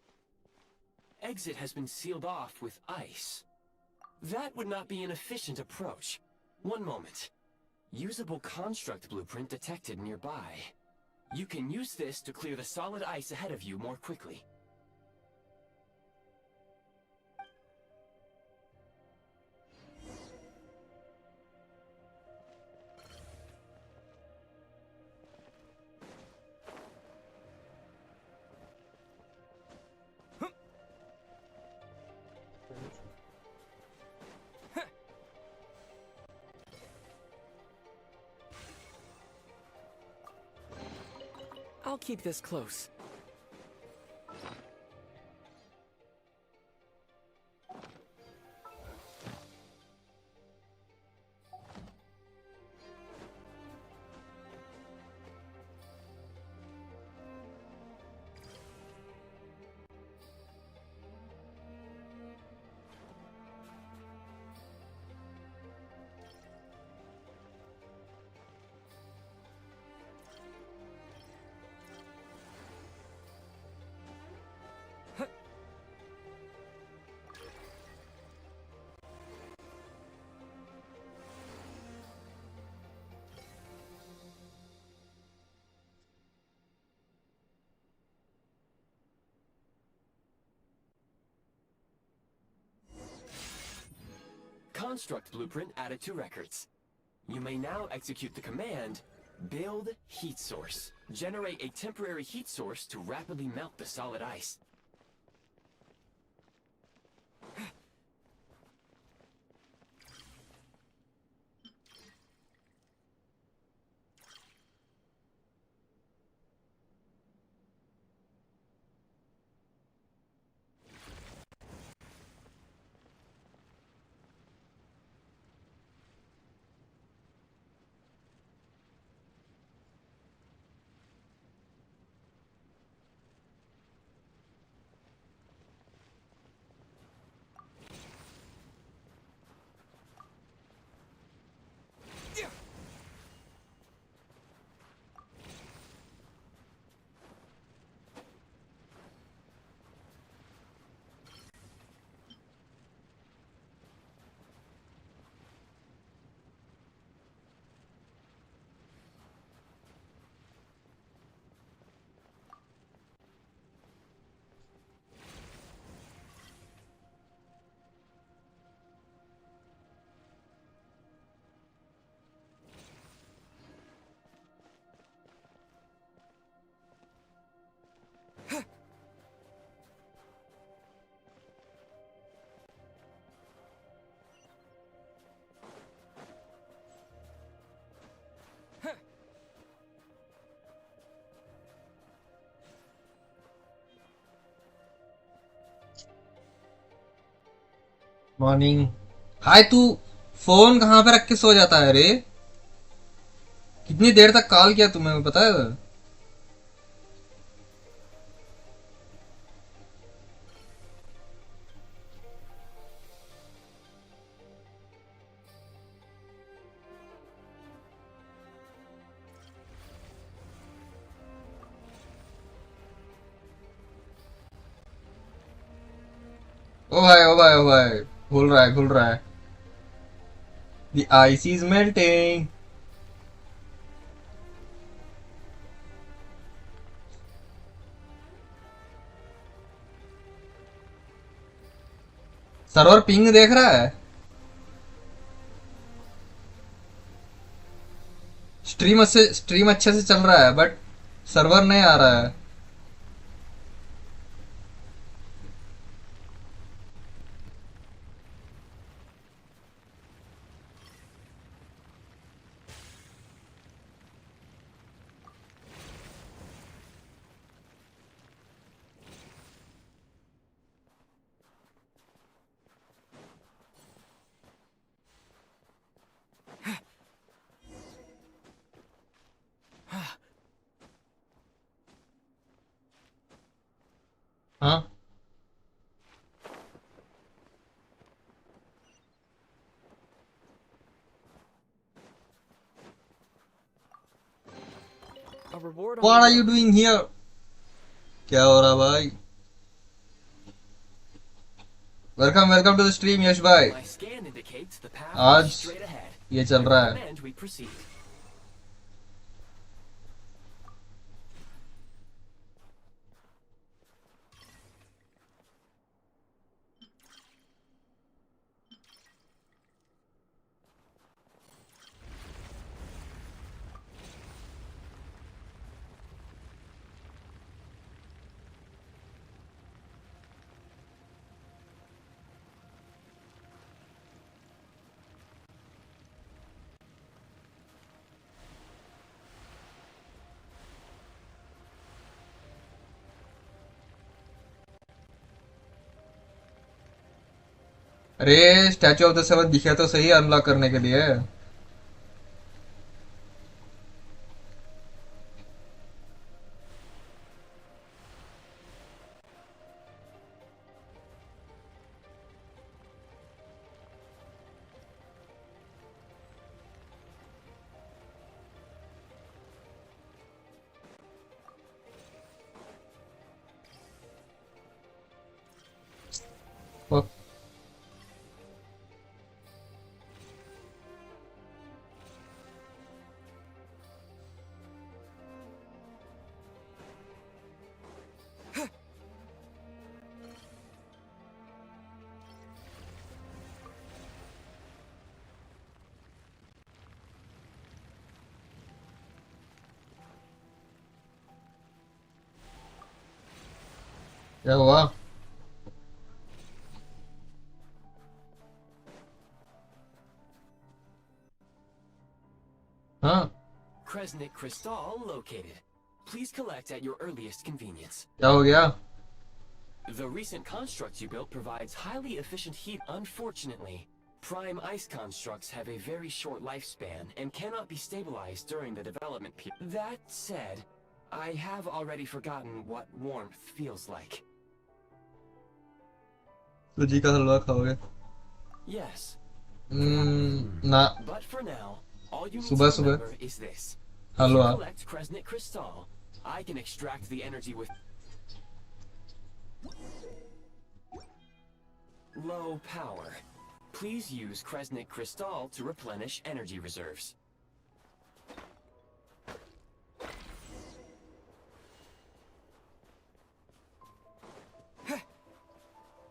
F: Exit has been sealed off with ice. That would not be an efficient approach. One moment. Usable construct blueprint detected nearby. You can use this to clear the solid ice ahead of you more quickly.
E: I'll keep this close.
F: Construct blueprint added to records. You may now execute the command Build Heat Source. Generate a temporary heat source to rapidly melt the solid ice.
A: Morning. Hi, तू phone कहाँ पे रख के सो जाता है रे? कितनी देर तक कॉल किया तुम्हें पता है? ओ भाई ओ भाई ओ भाई, घुल रहा है घुल रहा है। The ice is melting. Server ping देख रहा है? स्ट्रीम अच्छे से चल रहा है बट सर्वर नहीं आ रहा है। हाँ,
E: A reward on the
A: what are you
E: road.
A: doing here? क्या हो रहा भाई? Welcome welcome to the stream Yash भाई।
F: My scan indicates the path is
A: आज
F: straight ahead.
A: ये चल
F: I
A: रहा है।
F: recommend we proceed.
A: अरे स्टैचू ऑफ द सेवन दिखे तो सही अनलॉक करने के लिए। ओ, क्या हुआ? हाँ,
F: Kresnik Crystal located. Please collect at your earliest convenience.
A: क्या हो गया?
F: The recent construct you built provides highly efficient heat. Unfortunately, prime ice constructs have a very short lifespan and cannot be stabilized during the development period. That said, I have already forgotten what warmth feels like.
A: सूजी का हलवा खाओगे?
F: Yes,
A: ना,
F: but for now, all you need
A: सुबह
F: to
A: सुबह
F: remember is this. If you
A: halwa.
F: collect Kresnik Crystal, I can extract the energy with low power. Please use Kresnik Crystal to replenish energy reserves.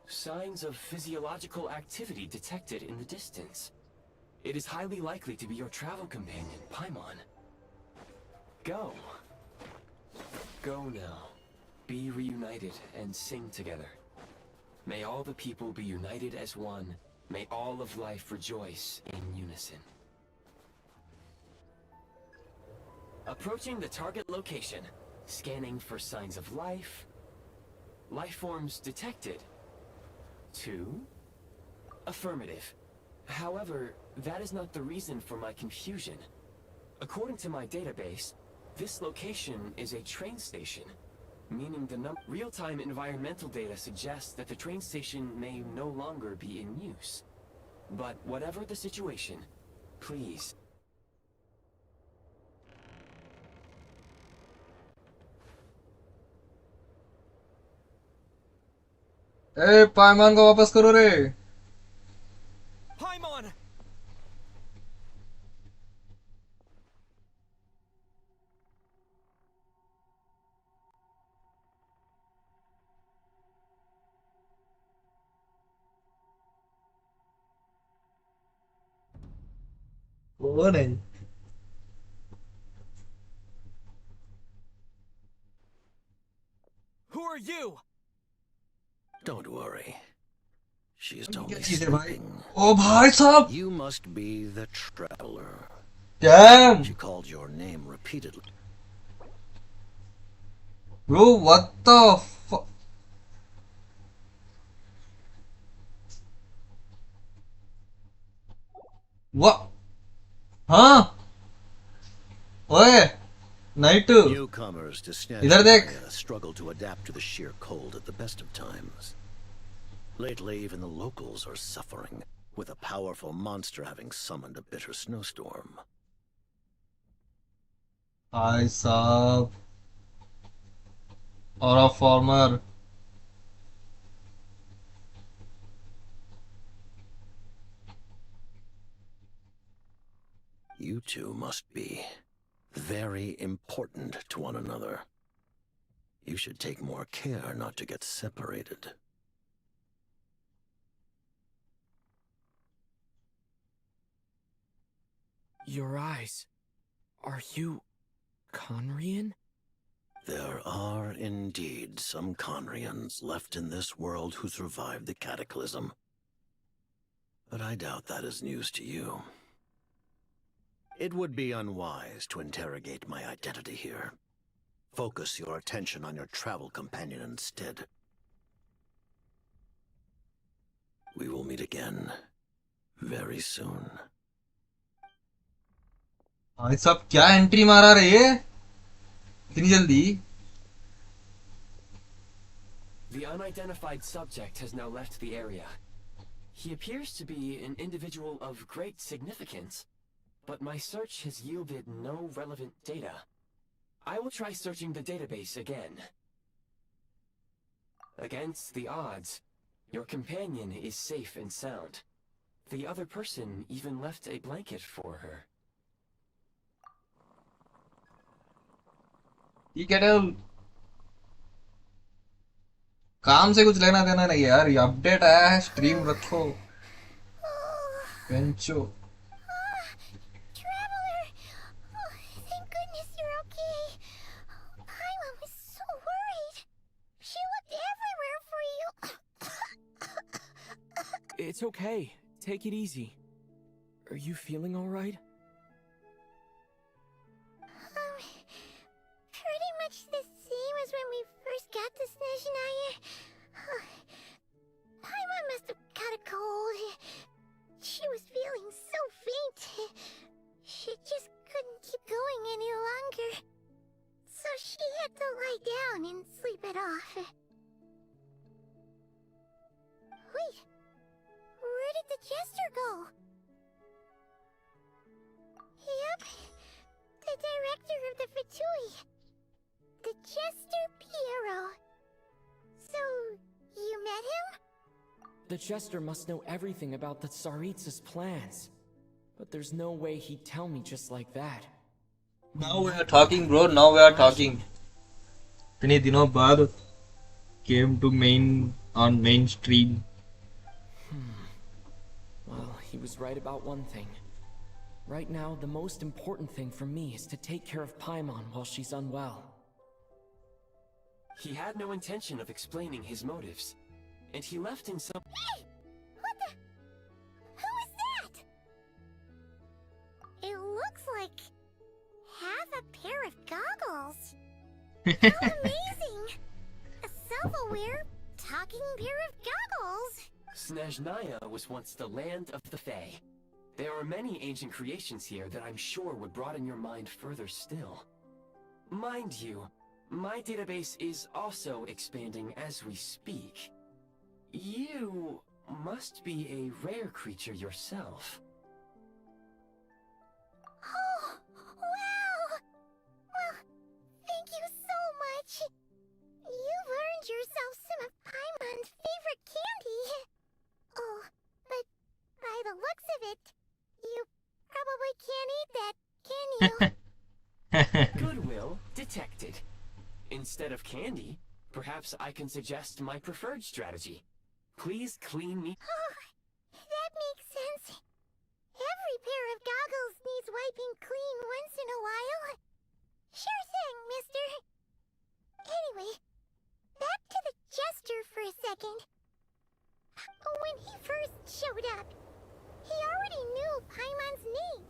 F: Signs of physiological activity detected in the distance. It is highly likely to be your travel companion, Paimon. Go. Go now. Be reunited and sing together. May all the people be united as one. May all of life rejoice in unison. Approaching the target location. Scanning for signs of life. Life forms detected. 2. Affirmative. However, that is not the reason for my confusion. According to my database, this location is a train station, meaning the real-time environmental data suggests that the train station may no longer be in use. But whatever the situation, please.
A: ए पायमान को वापस करो रे।
E: Paimon!
A: वो नहीं।
G: Don't worry. She's
A: क्या
G: only
A: चीज है भाई?
G: sleeping.
A: ओ भाई साहब!
G: You must be the traveler.
A: Damn!
G: She called your name repeatedly.
A: Bro, what the fuck? What? हाँ? ओए! नाइट!
G: Newcomers to
A: इधर देख!
G: Snezhnaya struggle to adapt to the sheer cold at the best of times. Lately, even the locals are suffering, with a powerful monster having summoned a bitter snowstorm.
A: भाई साहब! और a farmer.
G: You two must be very important to one another. You should take more care not to get separated.
E: Your eyes. Are you Conrian?
G: There are indeed some Conrians left in this world who survived the cataclysm. But I doubt that is news to you. It would be unwise to interrogate my identity here. Focus your attention on your travel companion instead. We will meet again very soon.
A: भाई साहब क्या entry मारा रे ये? इतनी जल्दी?
F: The unidentified subject has now left the area. He appears to be an individual of great significance, but my search has yielded no relevant data. I will try searching the database again. Against the odds, your companion is safe and sound. The other person even left a blanket for her.
A: ठीक है डल. काम से कुछ लेना देना नहीं है यार. ये अपडेट आया है, स्ट्रीम रखो. बेंचो.
C: Traveler! Oh, thank goodness you're okay. Paimon was so worried. She looked everywhere for you.
E: It's okay. Take it easy. Are you feeling alright?
C: Pretty much the same as when we first got to Snezhnaya. Paimon must have caught a cold. She was feeling so faint. She just couldn't keep going any longer. So she had to lie down and sleep it off. Wait, where did the jester go? Yep, the director of the Fatui. The Jester Piero. So, you met him?
E: The Jester must know everything about the Tsaritsa's plans. But there's no way he'd tell me just like that.
A: Now we are talking, bro. Now we are talking. इतने दिनों बाद came to mainstream.
E: Well, he was right about one thing. Right now, the most important thing for me is to take care of Paimon while she's unwell.
F: He had no intention of explaining his motives, and he left in some...
C: Hey! What the... Who is that? It looks like... half a pair of goggles. How amazing! A self-aware, talking pair of goggles.
F: Snezhnaya was once the land of the Fae. There are many ancient creations here that I'm sure would broaden your mind further still. Mind you, my database is also expanding as we speak. You must be a rare creature yourself.
C: Oh, wow! Well, thank you so much. You've earned yourself some of Paimon's favorite candy. Oh, but by the looks of it, you probably can't eat that, can you?
F: Goodwill detected. Instead of candy, perhaps I can suggest my preferred strategy. Please clean me.
C: Oh, that makes sense. Every pair of goggles needs wiping clean once in a while. Sure thing, mister. Anyway, back to the jester for a second. He already knew Paimon's name.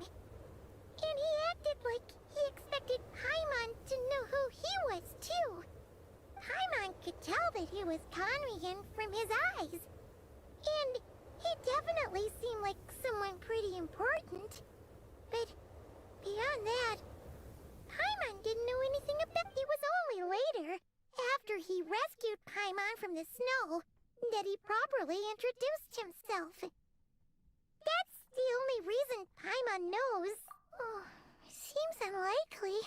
C: And he acted like he expected Paimon to know who he was, too. Paimon could tell that he was Conrian from his eyes. And he definitely seemed like someone pretty important. But beyond that, Paimon didn't know anything about it. It was only later, after he rescued Paimon from the snow, that he properly introduced himself. That's the only reason Paimon knows. Oh, seems unlikely.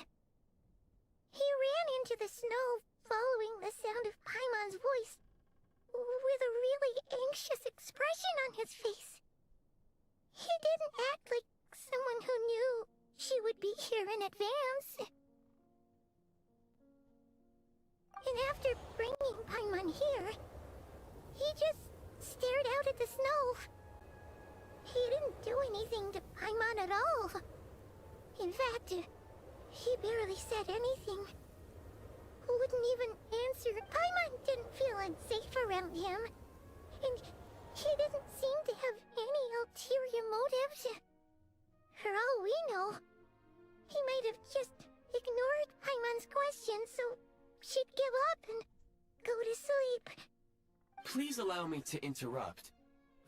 C: He ran into the snow following the sound of Paimon's voice, with a really anxious expression on his face. He didn't act like someone who knew she would be here in advance. And after bringing Paimon here, he just stared out at the snow. He didn't do anything to Paimon at all. In fact, he barely said anything. Wouldn't even answer. Paimon didn't feel unsafe around him. And he didn't seem to have any ulterior motives. For all we know, he might have just ignored Paimon's questions so she'd give up and go to sleep.
F: Please allow me to interrupt.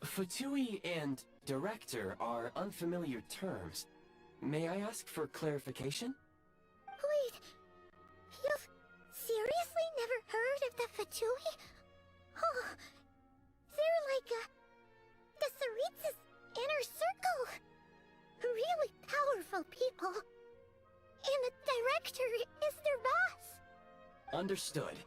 F: Fatui and director are unfamiliar terms. May I ask for clarification?
C: Wait, you've seriously never heard of the Fatui? Oh, they're like the Tsaritsa's inner circle. Really powerful people. And the director is their boss.
F: Understood.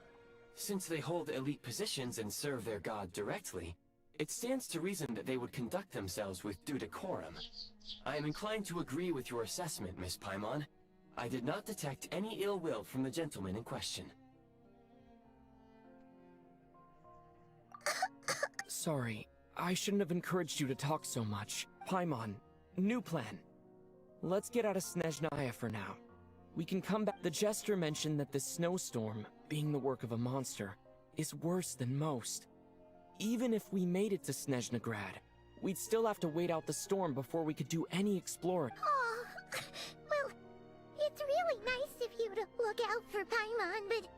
F: Since they hold elite positions and serve their god directly, it stands to reason that they would conduct themselves with due decorum. I am inclined to agree with your assessment, Miss Paimon. I did not detect any ill will from the gentleman in question.
E: Sorry, I shouldn't have encouraged you to talk so much. Paimon, new plan. Let's get out of Snezhnaya for now. We can come back. The Jester mentioned that the snowstorm, being the work of a monster, is worse than most. Even if we made it to Snezhnagrad, we'd still have to wait out the storm before we could do any exploring.
C: Oh, well, it's really nice of you to look out for Paimon, but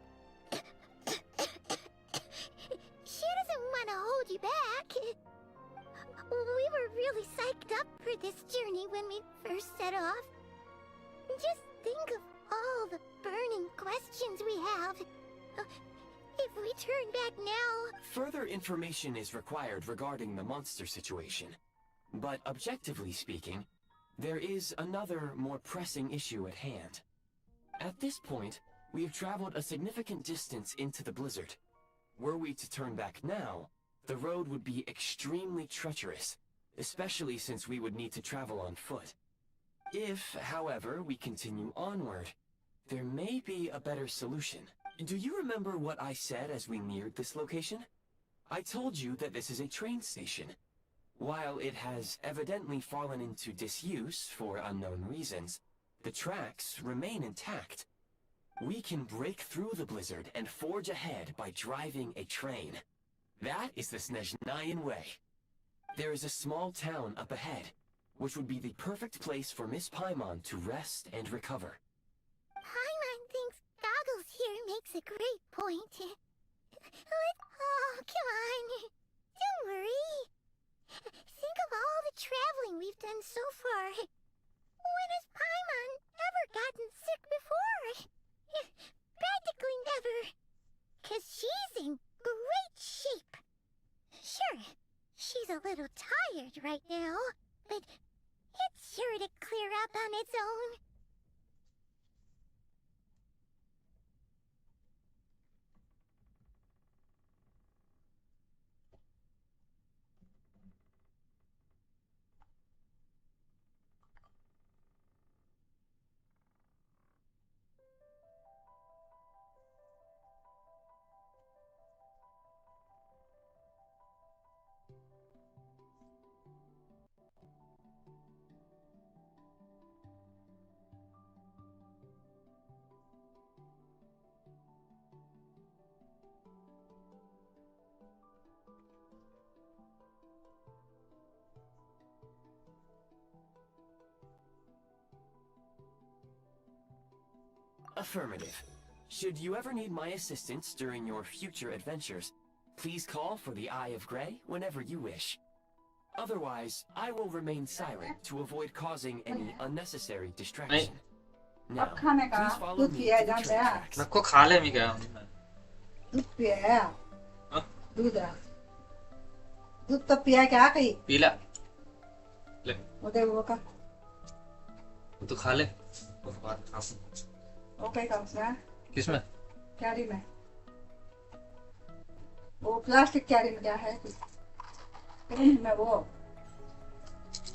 C: she doesn't want to hold you back. We were really psyched up for this journey when we first set off. Just think of all the burning questions we have. If we turn back now...
F: Further information is required regarding the monster situation. But objectively speaking, there is another, more pressing issue at hand. At this point, we have traveled a significant distance into the blizzard. Were we to turn back now, the road would be extremely treacherous, especially since we would need to travel on foot. If, however, we continue onward, there may be a better solution. Do you remember what I said as we neared this location? I told you that this is a train station. While it has evidently fallen into disuse for unknown reasons, the tracks remain intact. We can break through the blizzard and forge ahead by driving a train. That is the Snezhnayan way. There is a small town up ahead, which would be the perfect place for Miss Paimon to rest and recover.
C: Paimon thinks Goggles here makes a great point. Oh, come on. Don't worry. Think of all the traveling we've done so far. When has Paimon ever gotten sick before? Practically never. 'Cause she's in great shape. Sure, she's a little tired right now, but it's sure to clear up on its own.
F: Affirmative. Should you ever need my assistance during your future adventures, please call for the Eye of Grey whenever you wish. Otherwise, I will remain silent to avoid causing any unnecessary distraction. Now,
B: अब खाने का
F: please follow
B: दूध
F: me
B: पिया
F: to the
B: जाता
F: train
B: है
F: tracks.
A: नको खा ले मी क्या
B: दूध पिया है
A: हाँ?
B: दूध है दूध तो पिया क्या कहीं
A: पी ला ले
B: उधर वो का
A: तू खा ले
B: ओके कम से
A: किसमें
B: कैरी में वो प्लास्टिक कैरी में क्या है ग्रीन में वो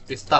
A: पिस्ता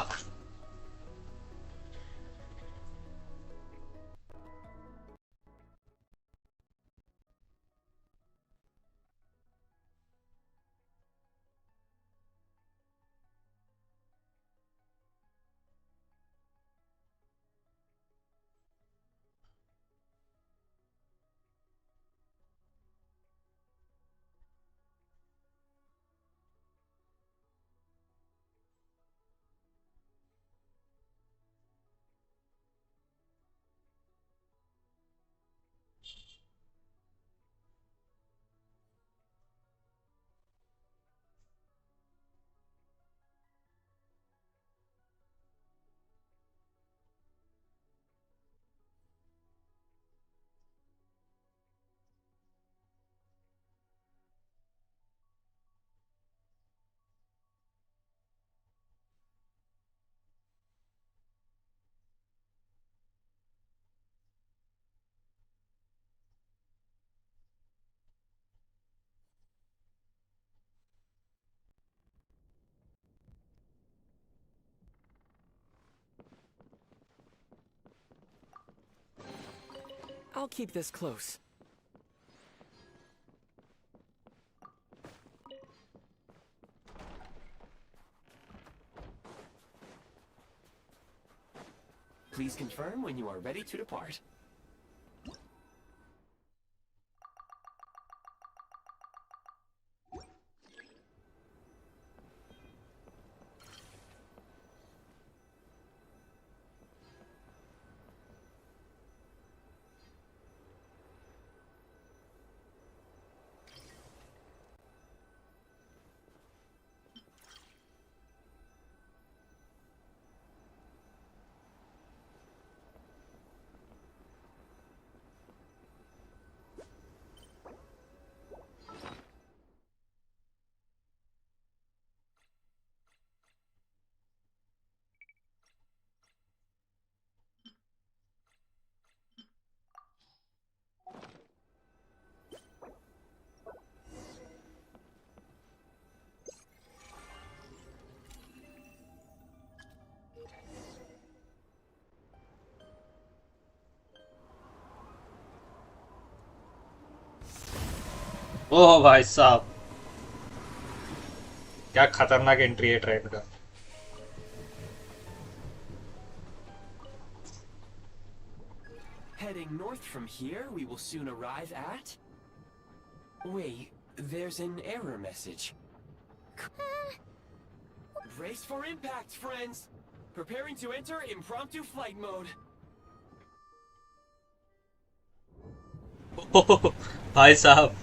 E: I'll keep this close.
F: Please confirm when you are ready to depart.
A: ओह भाई साहब क्या खतरनाक एंट्री है ट्रेन का
F: Heading north from here, we will soon arrive at... Wait, there's an error message. Brace for impact, friends! Preparing to enter impromptu flight mode.
A: ओह भाई साहब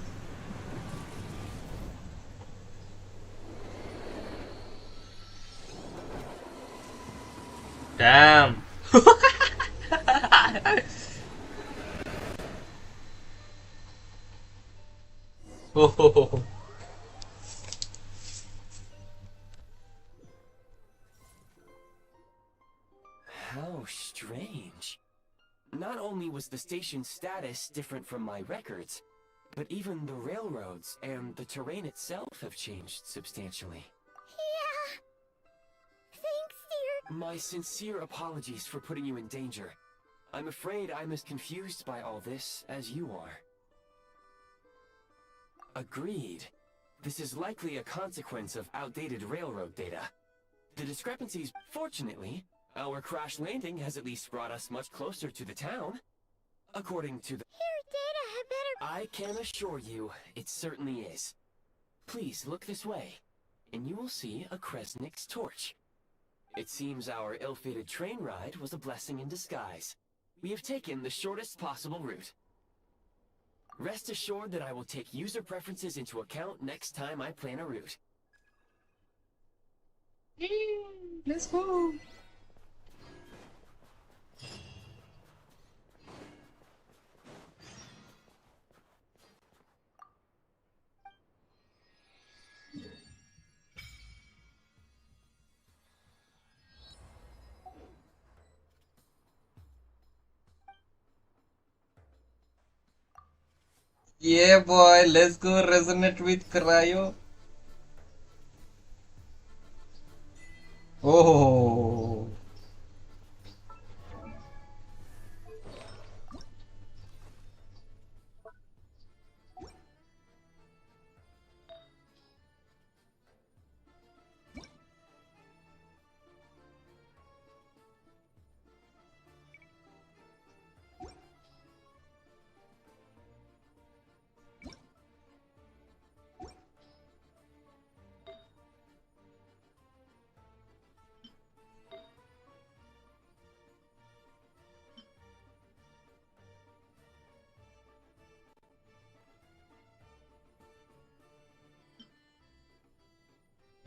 A: dam oh
F: How strange. Not only was the station's status different from my records, but even the railroads and the terrain itself have changed substantially.
C: Yeah. Thanks, dear.
F: My sincere apologies for putting you in danger. I'm afraid I'm as confused by all this as you are. Agreed. This is likely a consequence of outdated railroad data. The discrepancies, fortunately, our crash landing has at least brought us much closer to the town. According to the...
C: Your data had better...
F: I can assure you, it certainly is. Please look this way, and you will see a Kresnik's torch. It seems our ill-fated train ride was a blessing in disguise. We have taken the shortest possible route. Rest assured that I will take user preferences into account next time I plan a route.
B: Let's go.
A: Yeah, boy, let's go resonate with Cryo. Oh,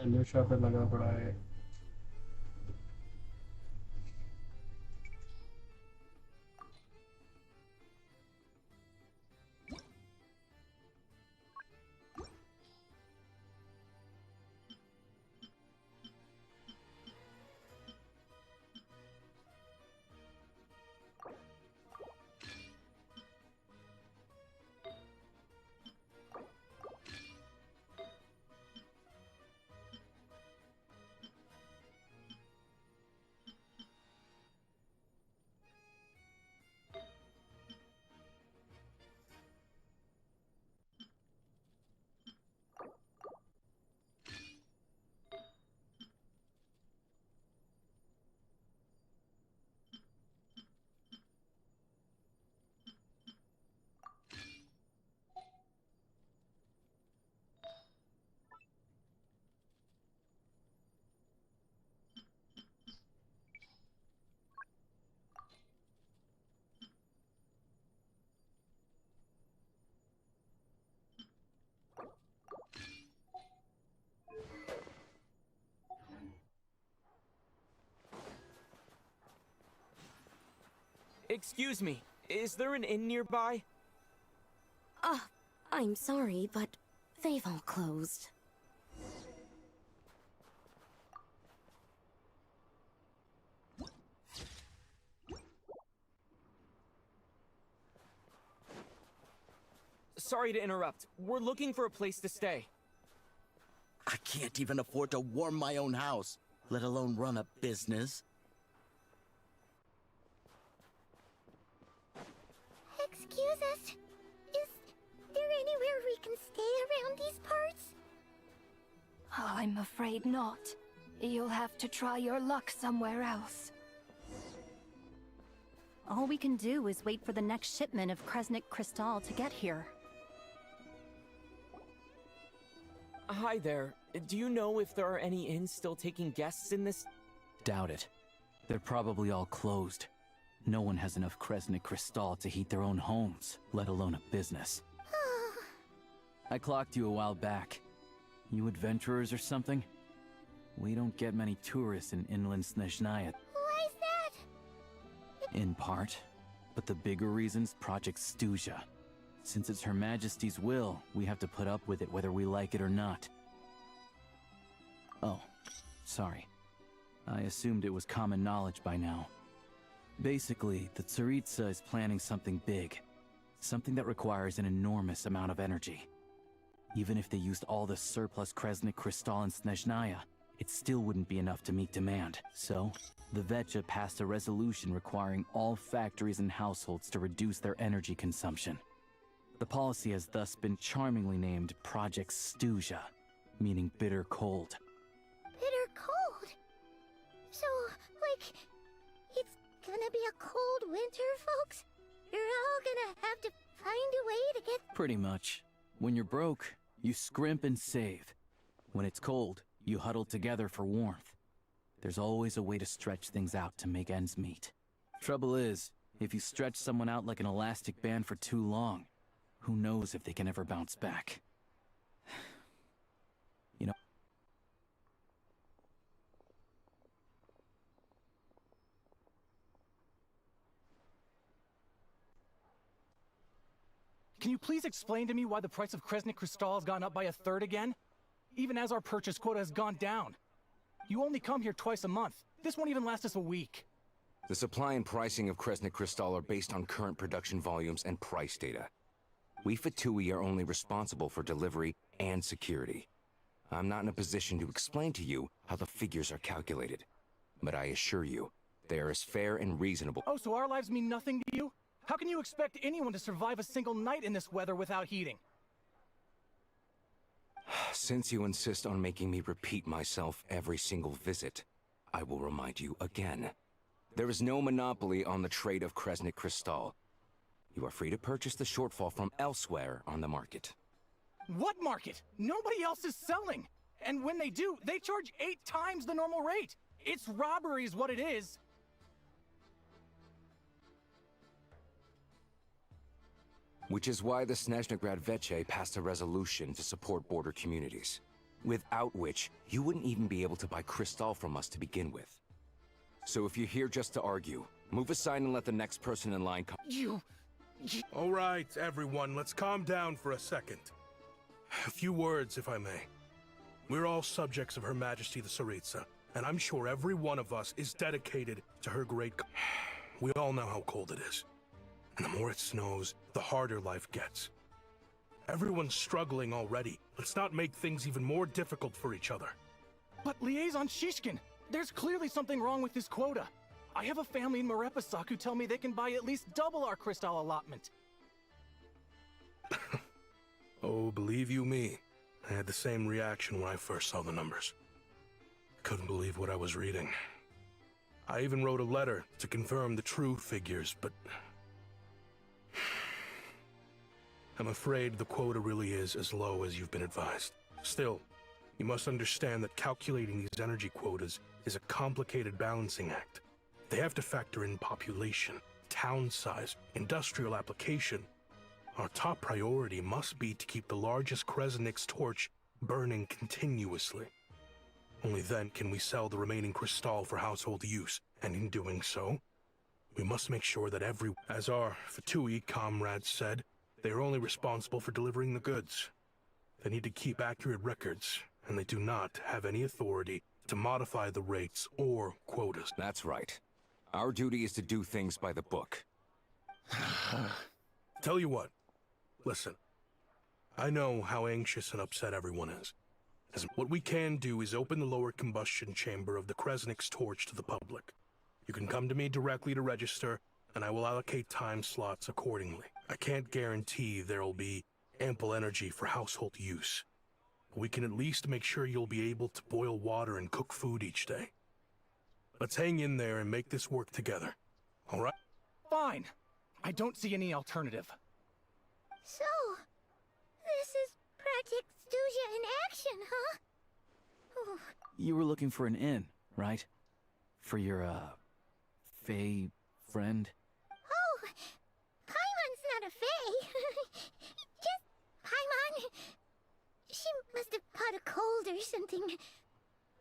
A: एल्यूशा पे लगा पड़ा है.
E: Excuse me, is there an inn nearby?
C: I'm sorry, but they've all closed.
E: Sorry to interrupt. We're looking for a place to stay.
H: I can't even afford to warm my own house, let alone run a business.
C: Excuse us. Is there anywhere we can stay around these parts?
I: I'm afraid not. You'll have to try your luck somewhere else.
J: All we can do is wait for the next shipment of Kresnik Crystal to get here.
E: Hi there. Do you know if there are any inns still taking guests in this?
K: Doubt it. They're probably all closed. No one has enough Kresnik Crystal to heat their own homes, let alone a business. I clocked you a while back. You adventurers or something? We don't get many tourists in inland Snezhnaya.
C: Why is that?
K: In part. But the bigger reason's Project Snezhnaya. Since it's Her Majesty's will, we have to put up with it whether we like it or not. Oh, sorry. I assumed it was common knowledge by now. Basically, the Tsaritsa is planning something big. Something that requires an enormous amount of energy. Even if they used all the surplus Kresnik Crystal in Snezhnaya, it still wouldn't be enough to meet demand. So, the Vetja passed a resolution requiring all factories and households to reduce their energy consumption. The policy has thus been charmingly named Project Snezhnaya, meaning bitter cold.
C: Bitter cold? So, like, it's gonna be a cold winter, folks? You're all gonna have to find a way to get...
K: Pretty much. When you're broke, you scrimp and save. When it's cold, you huddle together for warmth. There's always a way to stretch things out to make ends meet. Trouble is, If you stretch someone out like an elastic band for too long, who knows if they can ever bounce back. You know...
L: Can you please explain to me why the price of Kresnik Crystal has gone up by 1/3 again? Even as our purchase quota has gone down. You only come here twice a month. This won't even last us a week.
M: The supply and pricing of Kresnik Crystal are based on current production volumes and price data. We Fatui are only responsible for delivery and security. I'm not in a position to explain to you how the figures are calculated, but I assure you, they are as fair and reasonable.
L: Oh, so our lives mean nothing to you? How can you expect anyone to survive a single night in this weather without heating?
M: Since you insist on making me repeat myself every single visit, I will remind you again. There is no monopoly on the trade of Kresnik Crystal. You are free to purchase the shortfall from elsewhere on the market.
L: What market? Nobody else is selling! And when they do, they charge 8 times the normal rate! It's robbery is what it is!
M: Which is why the Snezhnaya Veche passed a resolution to support border communities, without which you wouldn't even be able to buy Crystal from us to begin with. So if you're here just to argue, move aside and let the next person in line come.
N: All right, everyone, let's calm down for a second. A few words, if I may. We're all subjects of Her Majesty the Tsaritsa, and I'm sure every one of us is dedicated to her great... We all know how cold it is. And the more it snows, the harder life gets. Everyone's struggling already. Let's not make things even more difficult for each other.
L: But Liaison Shishkin, there's clearly something wrong with this quota. I have a family in Marepasak who tell me they can buy at least double our Crystal allotment.
N: Oh, believe you me, I had the same reaction when I first saw the numbers. Couldn't believe what I was reading. I even wrote a letter to confirm the true figures, but... I'm afraid the quota really is as low as you've been advised. Still, you must understand that calculating these energy quotas is a complicated balancing act. They have to factor in population, town size, industrial application. Our top priority must be to keep the largest Kresnik's torch burning continuously. Only then can we sell the remaining Crystal for household use, and in doing so, we must make sure that as our Fatui comrades said, they are only responsible for delivering the goods. They need to keep accurate records, and they do not have any authority to modify the rates or quotas.
M: That's right. Our duty is to do things by the book.
N: Tell you what, listen. I know how anxious and upset everyone is. What we can do is open the lower combustion chamber of the Kresnik's torch to the public. You can come to me directly to register, and I will allocate time slots accordingly. I can't guarantee there'll be ample energy for household use. But we can at least make sure you'll be able to boil water and cook food each day. Let's hang in there and make this work together. All right?
L: Fine. I don't see any alternative.
C: So, this is Project Stuja in action, huh? Oh.
K: You were looking for an inn, right? For your, Fae friend?
C: Oh, Paimon's not a Fae. Just Paimon. She must have caught a cold or something.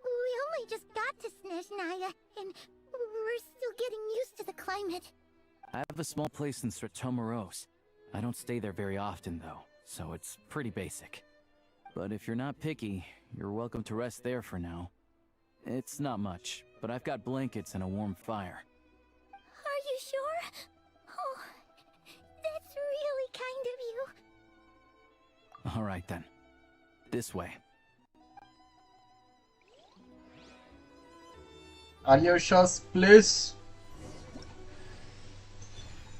C: We only just got to Snezhnaya, and we're still getting used to the climate.
K: I have a small place in Sratomaros. I don't stay there very often, though, so it's pretty basic. But if you're not picky, you're welcome to rest there for now. It's not much, but I've got blankets and a warm fire.
C: Are you sure? Oh, that's really kind of you.
K: All right, then. This way.
A: Alyosha's place.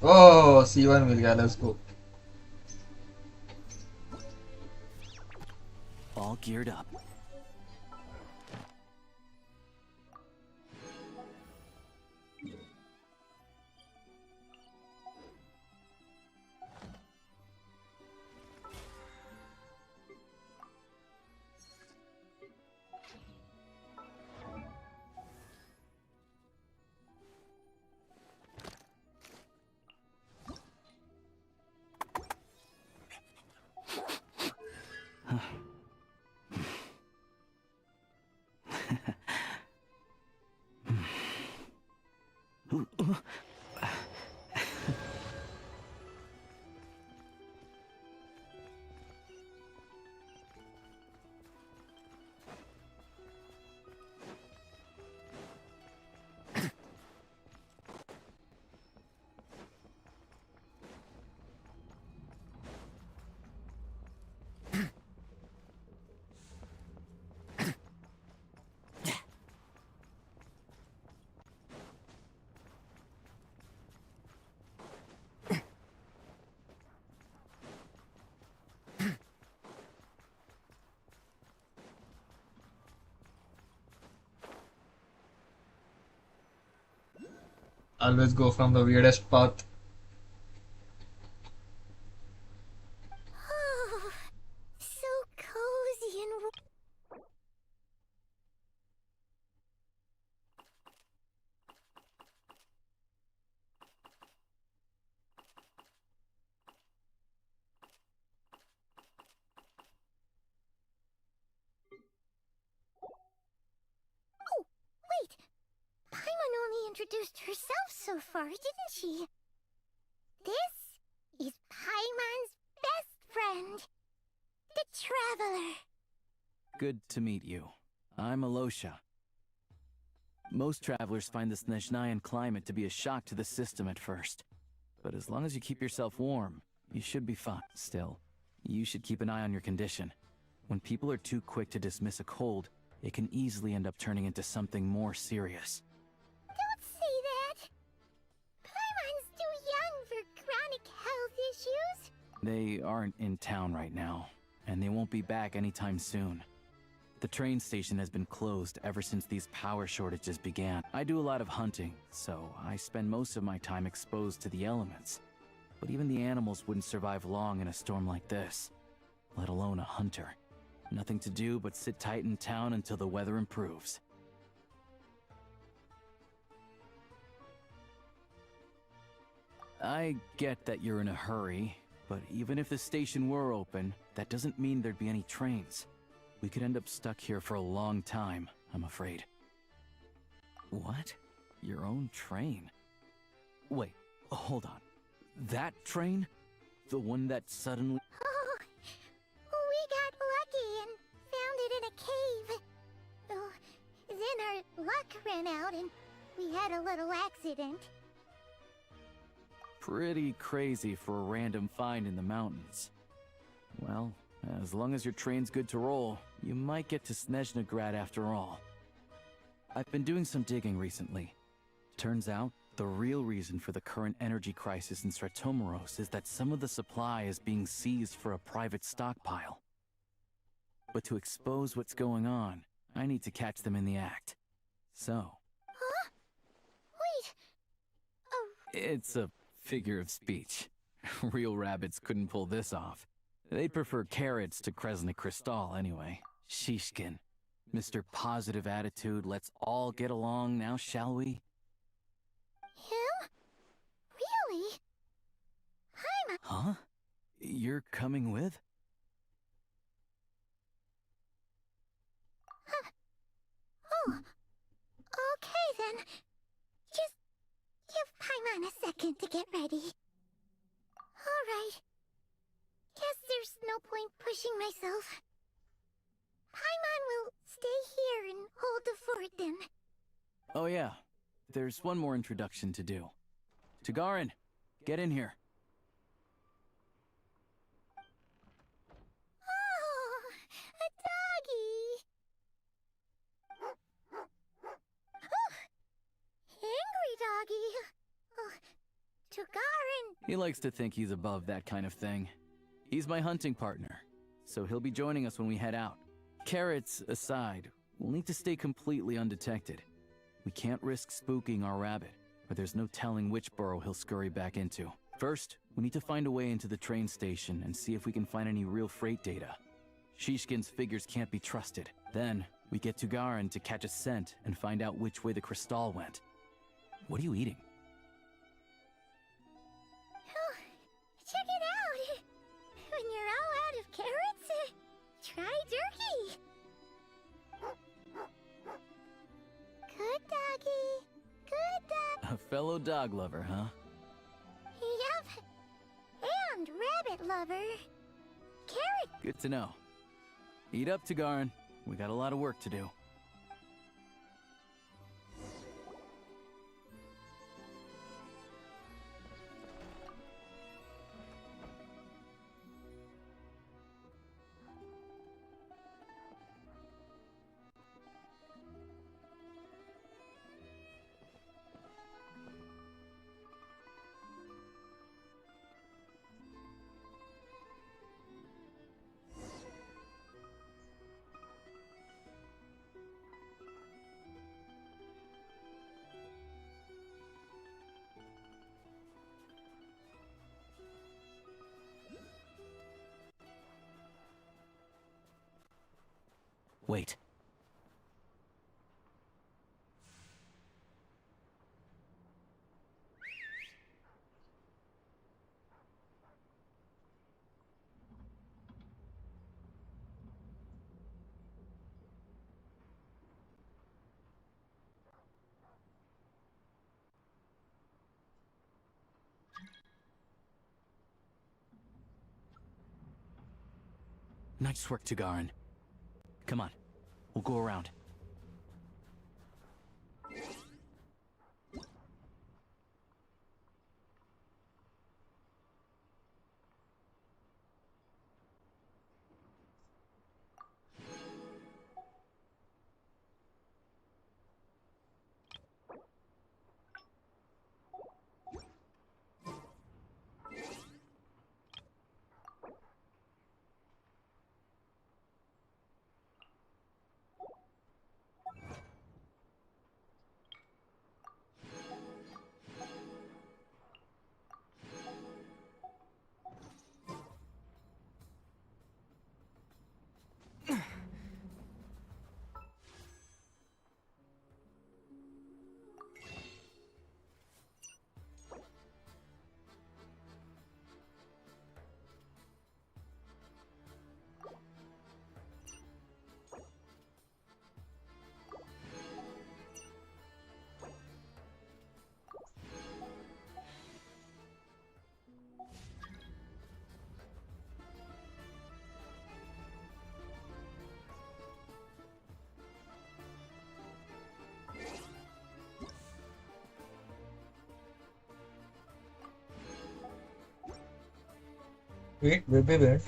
A: Oh, C1 मिल गया, let's go.
K: All geared up.
A: Always go from the weirdest path.
C: Oh, so cozy and Oh, wait! Paimon only introduced herself so far, didn't she? This is Paimon's best friend, the Traveler.
K: Good to meet you. I'm Alosha. Most travelers find the Snezhnayan climate to be a shock to the system at first. But as long as you keep yourself warm, you should be fine. Still, you should keep an eye on your condition. When people are too quick to dismiss a cold, it can easily end up turning into something more serious.
C: Don't say that! Paimon's too young for chronic health issues.
K: They aren't in town right now, and they won't be back anytime soon. The train station has been closed ever since these power shortages began. I do a lot of hunting, so I spend most of my time exposed to the elements. But even the animals wouldn't survive long in a storm like this, let alone a hunter. Nothing to do but sit tight in town until the weather improves. I get that you're in a hurry, but even if the station were open, that doesn't mean there'd be any trains. We could end up stuck here for a long time, I'm afraid. What? Your own train? Wait, hold on. That train? The one that suddenly...
C: Oh, we got lucky and found it in a cave. Oh, then our luck ran out and we had a little accident.
K: Pretty crazy for a random find in the mountains. Well, as long as your train's good to roll, you might get to Snezhnagrad after all. I've been doing some digging recently. Turns out, the real reason for the current energy crisis in Stratomaros is that some of the supply is being seized for a private stockpile. But to expose what's going on, I need to catch them in the act. So...
C: Huh? Wait! Oh...
K: It's a figure of speech. Real rabbits couldn't pull this off. They'd prefer carrots to Kresnik Crystal anyway. Shishkin. Mr. Positive Attitude, let's all get along now, shall we?
C: Him? Really? Paimon?
K: Huh? You're coming with?
C: Huh. Oh. Okay then. Just give Paimon a second to get ready. Alright. Guess there's no point pushing myself. Paimon will stay here and hold the fort then.
K: Oh yeah, there's one more introduction to do. Tagarin, get in here.
C: Oh, a doggy. Oh, angry doggy. Oh, Tagarin.
K: He likes to think he's above that kind of thing. He's my hunting partner, so he'll be joining us when we head out. Carrots aside, we'll need to stay completely undetected. We can't risk spooking our rabbit, but there's no telling which burrow he'll scurry back into. First, we need to find a way into the train station and see if we can find any real freight data. Shishkin's figures can't be trusted. Then, we get to Garin to catch a scent and find out which way the crystal went. What are you eating?
C: Oh, check it out. When you're all out of carrots, try jerky. Good doggy. Good dog.
K: A fellow dog lover, huh?
C: Yup. And rabbit lover. Carrot.
K: Good to know. Eat up, Tagarin. We got a lot of work to do. Wait. Nice work, Tagarin. Come on, we'll go around.
A: Wait, wait.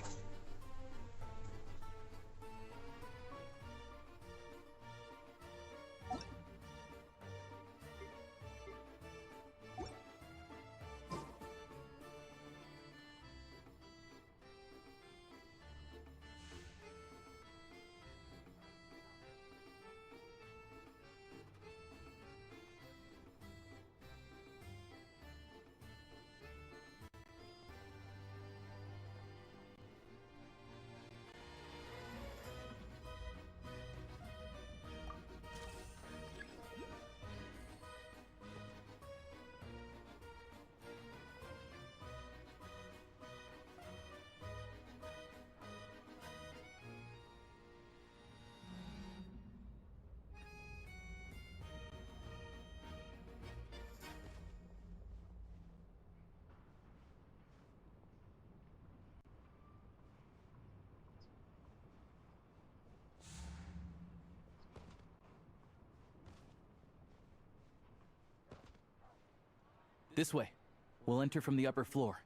K: This way. We'll enter from the upper floor.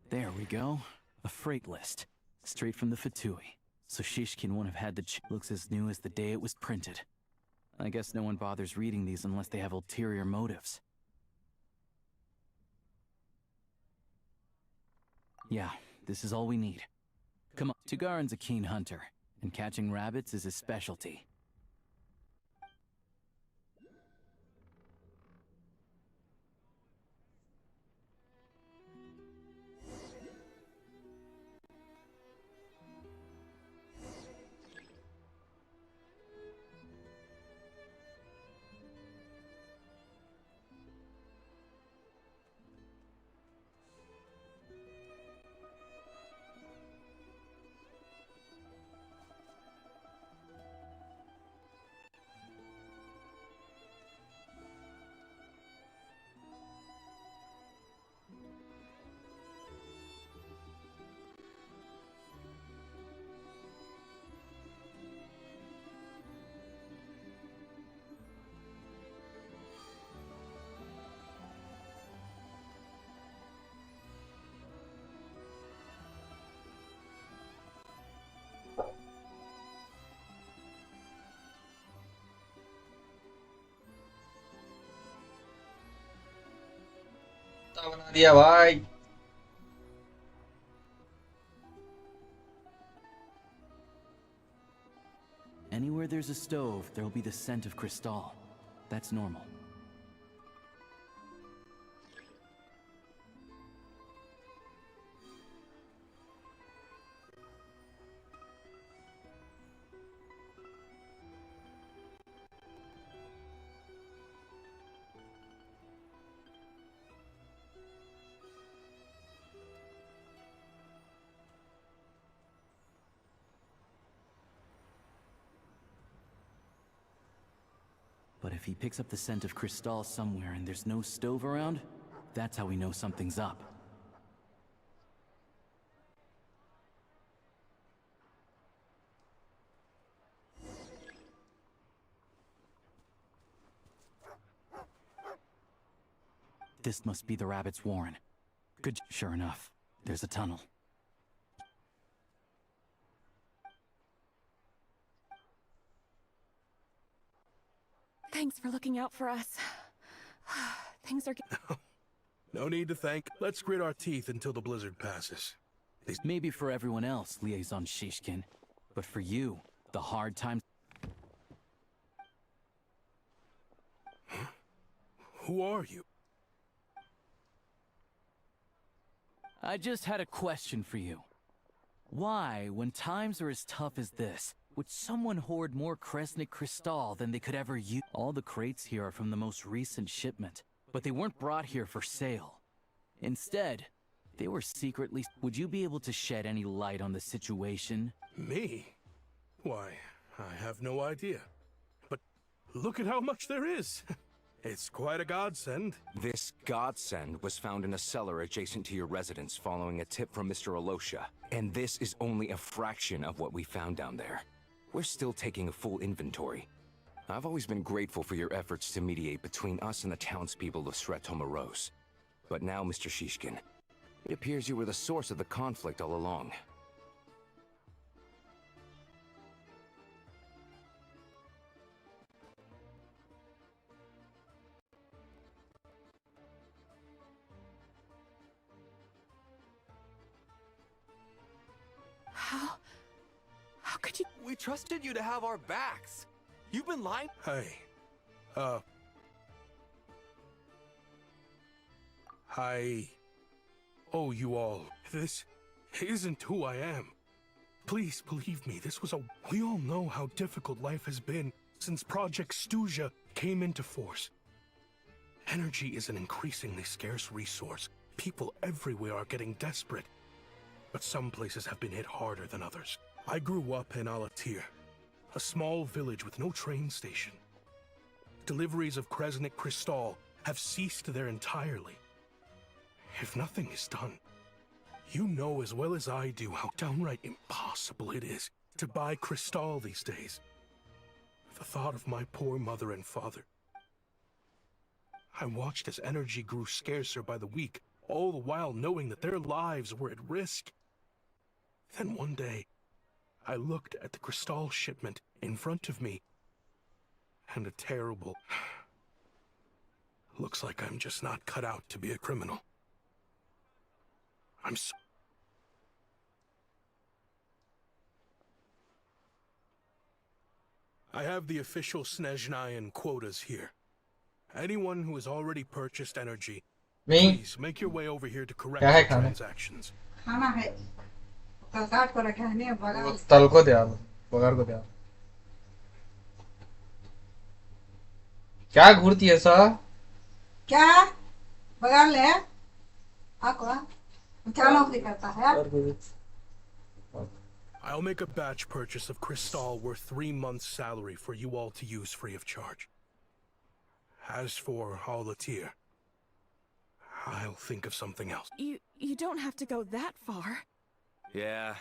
K: There we go. A freight list. Straight from the Fatui. So Shishkin won't have had the looks as new as the day it was printed. I guess no one bothers reading these unless they have ulterior motives. Yeah, this is all we need. Come on. Tugarin's a keen hunter, and catching rabbits is his specialty.
A: रास्ता बना दिया भाई।
K: Anywhere there's a stove, there'll be the scent of crystal. That's normal. But if he picks up the scent of crystal somewhere and there's no stove around, that's how we know something's up. This must be the rabbit's warren. Good. Sure enough, there's a tunnel.
O: Thanks for looking out for us. Things are...
N: No need to thank. Let's grit our teeth until the blizzard passes.
K: Maybe for everyone else, Liaison Shishkin. But for you, the hard times...
N: Huh? Who are you?
K: I just had a question for you. Why, when times are as tough as this, would someone hoard more Kresnik Crystal than they could ever use? All the crates here are from the most recent shipment, but they weren't brought here for sale. Instead, they were secretly... Would you be able to shed any light on the situation?
N: Me? Why, I have no idea. But look at how much there is. It's quite a godsend.
M: This godsend was found in a cellar adjacent to your residence following a tip from Mr. Alosha. And this is only a fraction of what we found down there. We're still taking a full inventory. I've always been grateful for your efforts to mediate between us and the townspeople of Sretomaros. But now, Mr. Shishkin, it appears you were the source of the conflict all along.
E: How could you? We trusted you to have our backs. You've been lying.
N: Hey, I owe you all. This isn't who I am. Please believe me, we all know how difficult life has been since Project Stuja came into force. Energy is an increasingly scarce resource. People everywhere are getting desperate. But some places have been hit harder than others. I grew up in Alatir, a small village with no train station. Deliveries of Kresnik Crystal have ceased there entirely. If nothing is done, you know as well as I do how downright impossible it is to buy Crystal these days. The thought of my poor mother and father. I watched as energy grew scarcer by the week, all the while knowing that their lives were at risk. Then one day, I looked at the Crystal shipment in front of me, and a terrible... Looks like I'm just not cut out to be a criminal. I have the official Snezhnayan quotas here. Anyone who has already purchased energy, please make your way over here to correct the transactions.
B: खाना है तो काट को रखा है नहीं बगा
A: तल को दे आप बगार को दे आप क्या घूरती है सा
B: क्या बगा ले आको क्या नौकरी करता है
N: I'll make a batch purchase of Crystal worth 3 months' salary for you all to use free of charge. As for Alatir, I'll think of something else.
O: You don't have to go that far.
P: Yeah,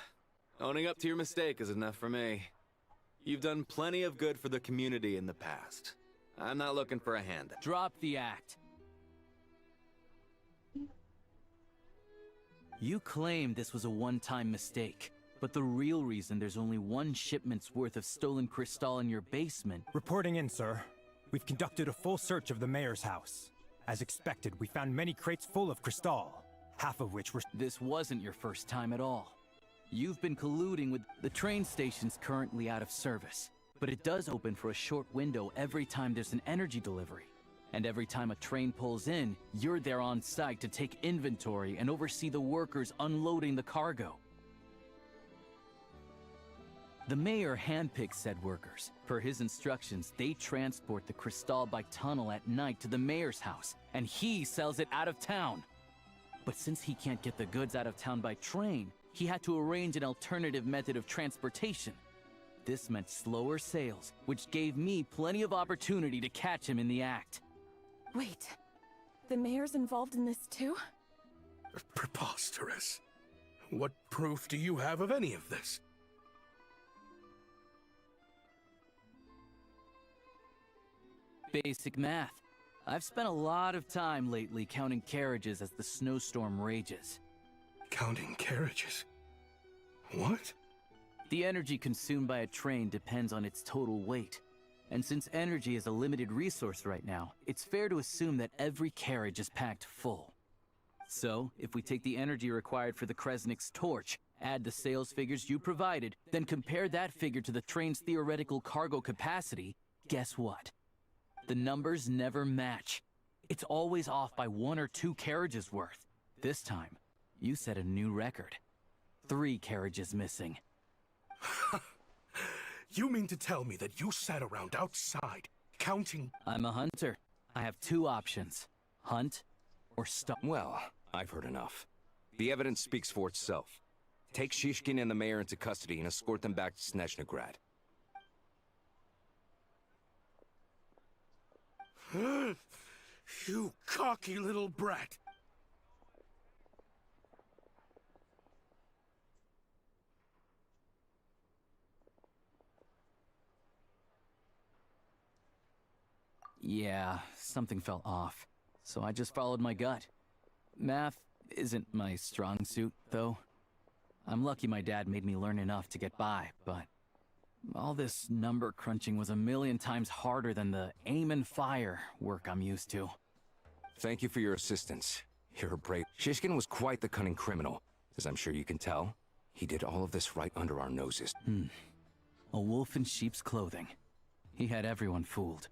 P: owning up to your mistake is enough for me. You've done plenty of good for the community in the past. I'm not looking for a handout.
K: Drop the act. You claim this was a one-time mistake, but the real reason there's only one shipment's worth of stolen crystal in your basement...
Q: Reporting in, sir. We've conducted a full search of the mayor's house. As expected, we found many crates full of crystal, half of which were...
K: This wasn't your first time at all. You've been colluding with... The train station's currently out of service, but it does open for a short window every time there's an energy delivery. And every time a train pulls in, you're there on site to take inventory and oversee the workers unloading the cargo. The mayor handpicks said workers. Per his instructions, they transport the crystal by tunnel at night to the mayor's house, and he sells it out of town. But since he can't get the goods out of town by train, he had to arrange an alternative method of transportation. This meant slower sales, which gave me plenty of opportunity to catch him in the act.
O: Wait, the mayor's involved in this too?
N: Preposterous. What proof do you have of any of this?
K: Basic math. I've spent a lot of time lately counting carriages as the snowstorm rages.
N: Counting carriages? What?
K: The energy consumed by a train depends on its total weight. And since energy is a limited resource right now, it's fair to assume that every carriage is packed full. So, if we take the energy required for the Kresnik's torch, add the sales figures you provided, then compare that figure to the train's theoretical cargo capacity, guess what? The numbers never match. It's always off by 1 or 2 carriages worth. This time, you set a new record. 3 carriages missing.
N: You mean to tell me that you sat around outside, counting...
K: I'm a hunter. I have 2 options. Hunt or stop.
M: Well, I've heard enough. The evidence speaks for itself. Take Shishkin and the mayor into custody and escort them back to Snezhnaya.
N: You cocky little brat!
K: Yeah, something felt off. So I just followed my gut. Math isn't my strong suit, though. I'm lucky my dad made me learn enough to get by, but... all this number crunching was a million times harder than the aim and fire work I'm used to.
M: Thank you for your assistance. You're brave. Shishkin was quite the cunning criminal, as I'm sure you can tell. He did all of this right under our noses.
K: A wolf in sheep's clothing. He had everyone fooled.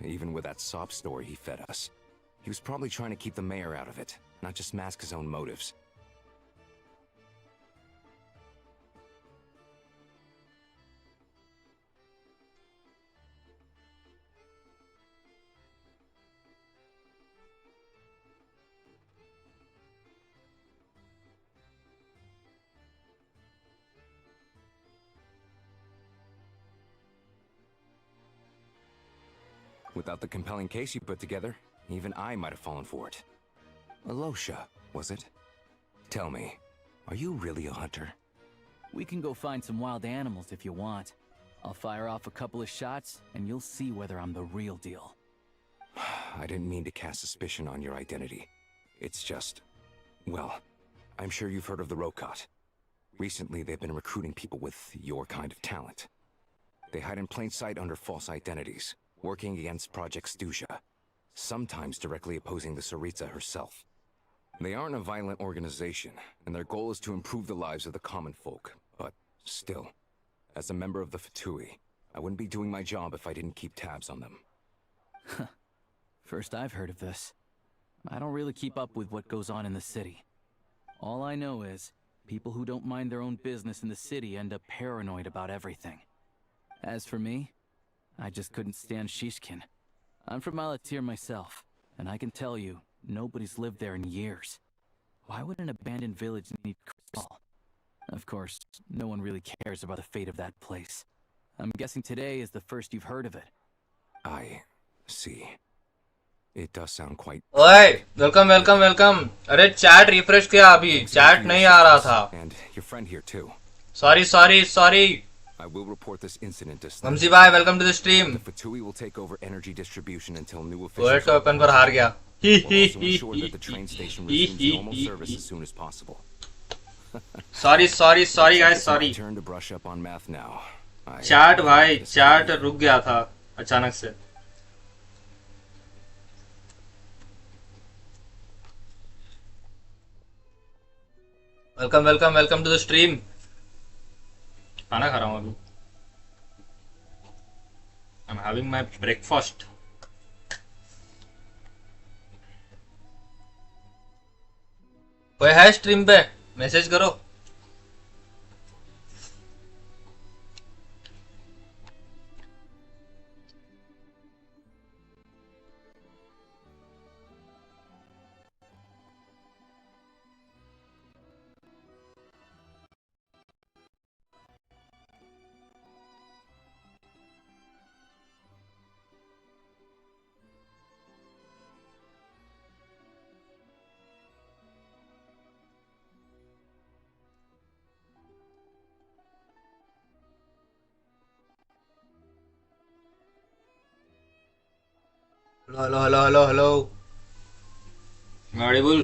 M: even with that sob story he fed us. He was probably trying to keep the mayor out of it, not just mask his own motives. Without the compelling case you put together, even I might have fallen for it. Alosha, was it? Tell me, are you really a hunter?
K: We can go find some wild animals if you want. I'll fire off a couple of shots, and you'll see whether I'm the real deal.
M: I didn't mean to cast suspicion on your identity. It's just... well, I'm sure you've heard of the Rokot. Recently, they've been recruiting people with your kind of talent. They hide in plain sight under false identities, working against Project Snezhnaya, sometimes directly opposing the Tsaritsa herself. They aren't a violent organization, and their goal is to improve the lives of the common folk. But still, as a member of the Fatui, I wouldn't be doing my job if I didn't keep tabs on them.
K: First I've heard of this. I don't really keep up with what goes on in the city. All I know is, people who don't mind their own business in the city end up paranoid about everything. As for me, I just couldn't stand Shishkin. I'm from Alatir myself, and I can tell you, nobody's lived there in years. Why would an abandoned village need crystal? Of course, no one really cares about the fate of that place. I'm guessing today is the first you've heard of it.
M: I see. It does sound quite...
A: ओए welcome welcome welcome. अरे chat refresh किया अभी, chat नहीं आ रहा था.
M: And your friend here too.
A: Sorry.
M: I will report this incident to
A: Vamsi bhai, welcome to the stream.
M: The Fatui will take over energy distribution until new
A: Poet
M: officials
A: open पर हार गया.
M: will also ensure that the train station resumes normal service as soon as possible.
A: Sorry guys, sorry.
M: My turn to brush up on math now.
A: Chat भाई, chat रुक गया था अचानक से. Welcome to the stream. खाना खा रहा हूँ अभी. I'm having my breakfast. कोई है स्ट्रीम पे? मैसेज करो. हेलो. ऑडिबल.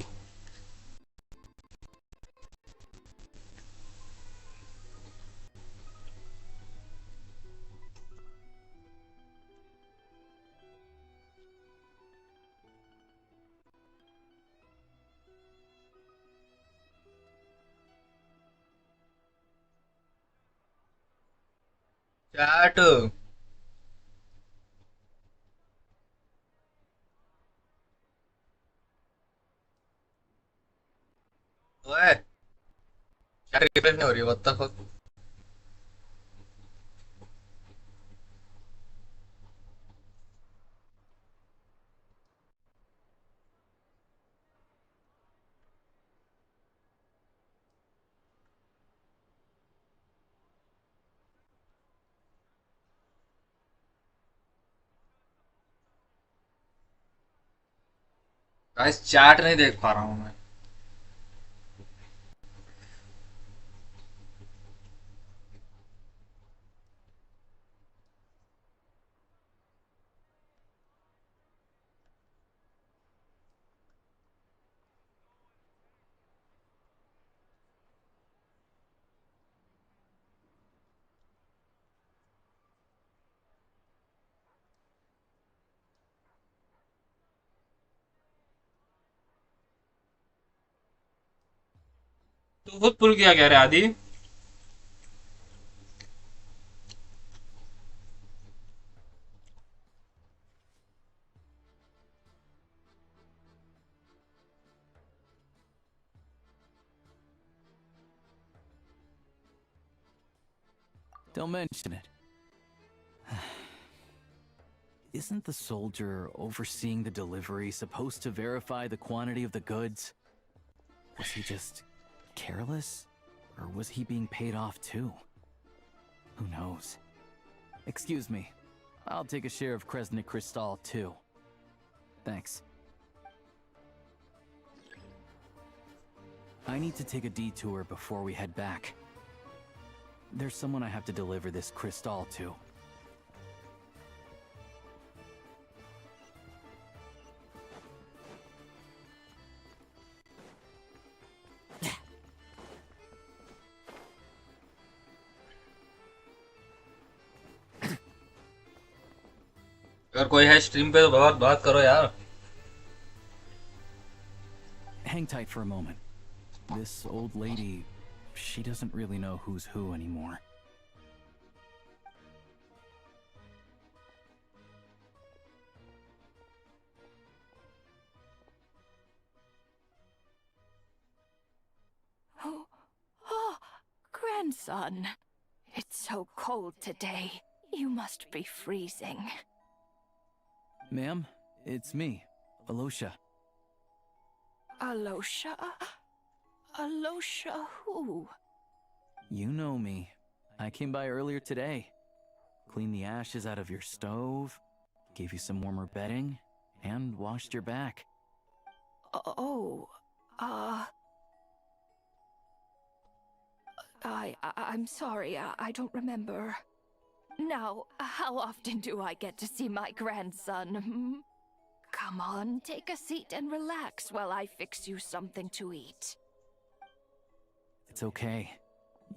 A: चैट ओए चैट रिफ्रेश नहीं हो रही. What the fuck. Guys chat नहीं देख पा रहा हूँ मैं. तू खुद पुल किया क्या रे आदि.
K: Don't mention it. Isn't the soldier overseeing the delivery supposed to verify the quantity of the goods? Was he just careless? Or was he being paid off too? Who knows? Excuse me. I'll take a share of Kresnik Kristall too. Thanks. I need to take a detour before we head back. There's someone I have to deliver this Kristall to.
A: अगर कोई है stream पे तो बहुत बात करो यार.
K: Hang tight for a moment. This old lady, she doesn't really know who's who anymore.
I: Oh, grandson. It's so cold today. You must be freezing.
K: Ma'am, it's me, Alosha.
I: Alosha? Alosha who?
K: You know me. I came by earlier today. Cleaned the ashes out of your stove, gave you some warmer bedding, and washed your back.
I: I'm sorry, I don't remember. Now, how often do I get to see my grandson? Come on, take a seat and relax while I fix you something to eat.
K: It's okay.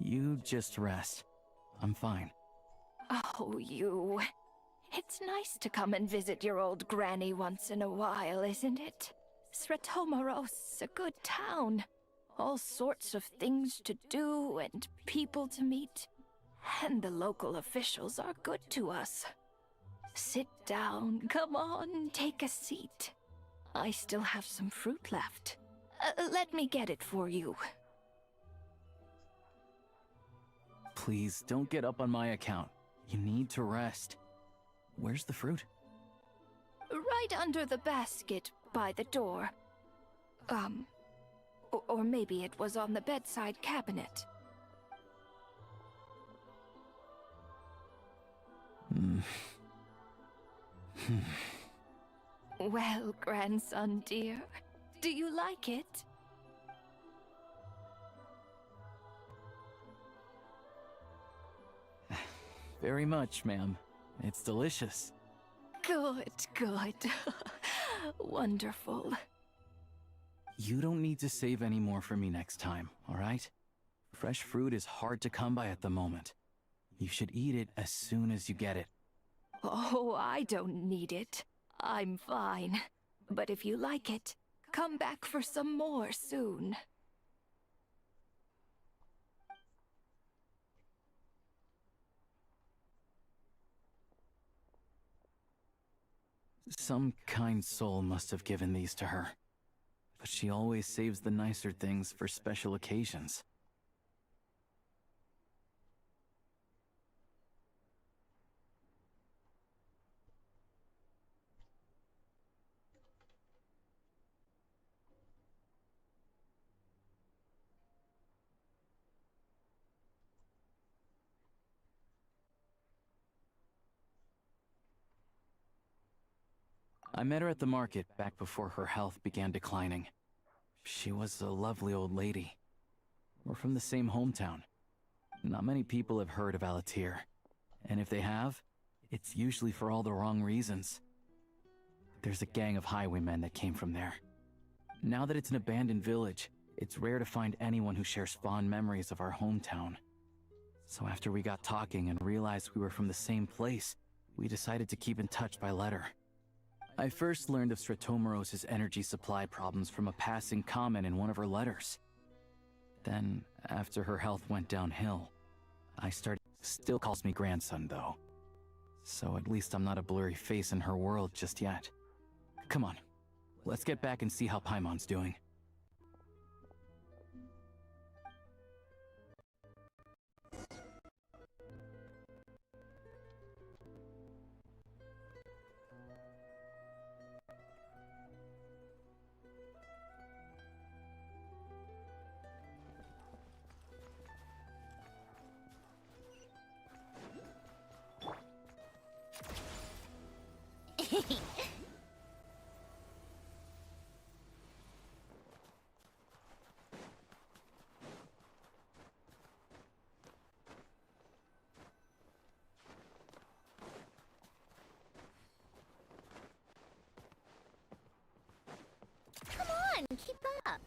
K: You just rest. I'm fine.
I: Oh, you. It's nice to come and visit your old granny once in a while, isn't it? Sretomaros, a good town. All sorts of things to do and people to meet. And the local officials are good to us. Sit down, come on, take a seat. I still have some fruit left. Let me get it for you.
K: Please, don't get up on my account. You need to rest. Where's the fruit?
I: Right under the basket by the door. Or maybe it was on the bedside cabinet. Well, grandson dear, do you like it?
K: Very much, ma'am. It's delicious.
I: Good, good. Wonderful.
K: You don't need to save any more for me next time, alright? Fresh fruit is hard to come by at the moment. You should eat it as soon as you get it.
I: Oh, I don't need it. I'm fine. But if you like it, come back for some more soon.
K: Some kind soul must have given these to her. But she always saves the nicer things for special occasions. I met her at the market back before her health began declining. She was a lovely old lady. We're from the same hometown. Not many people have heard of Alatir. And if they have, it's usually for all the wrong reasons. There's a gang of highwaymen that came from there. Now that it's an abandoned village, it's rare to find anyone who shares fond memories of our hometown. So after we got talking and realized we were from the same place, we decided to keep in touch by letter. I first learned of Sretomaros' energy supply problems from a passing comment in one of her letters. Then, after her health went downhill, I started... Still calls me grandson, though. So at least I'm not a blurry face in her world just yet. Come on, let's get back and see how Paimon's doing.
C: Come on, keep up.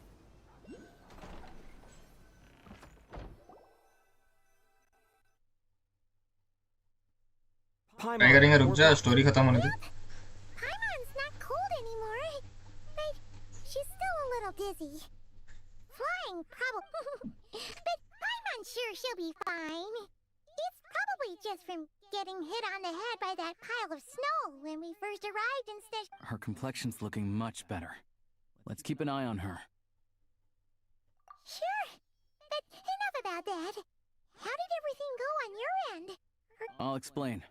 A: क्या करेंगे, रुक जा, story खत्म होने दे.
C: Paimon's not cold anymore, but she's still a little dizzy. Flying probably, but Paimon's sure she'll be fine. It's probably just from getting hit on the head by that pile of snow when we first arrived in Snezhnaya.
K: Her complexion's looking much better. Let's keep an eye on her.
C: Sure, but enough about that. How did everything go on your end?
K: I'll explain.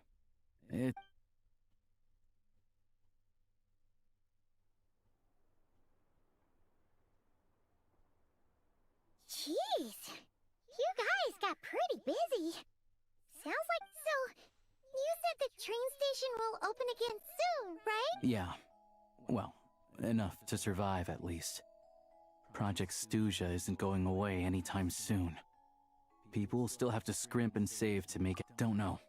C: Jeez, you guys got pretty busy. Sounds like so. You said the train station will open again soon, right?
K: Yeah. Well, enough to survive at least. Project Snezhnaya isn't going away anytime soon. People will still have to scrimp and save to make it. Don't know.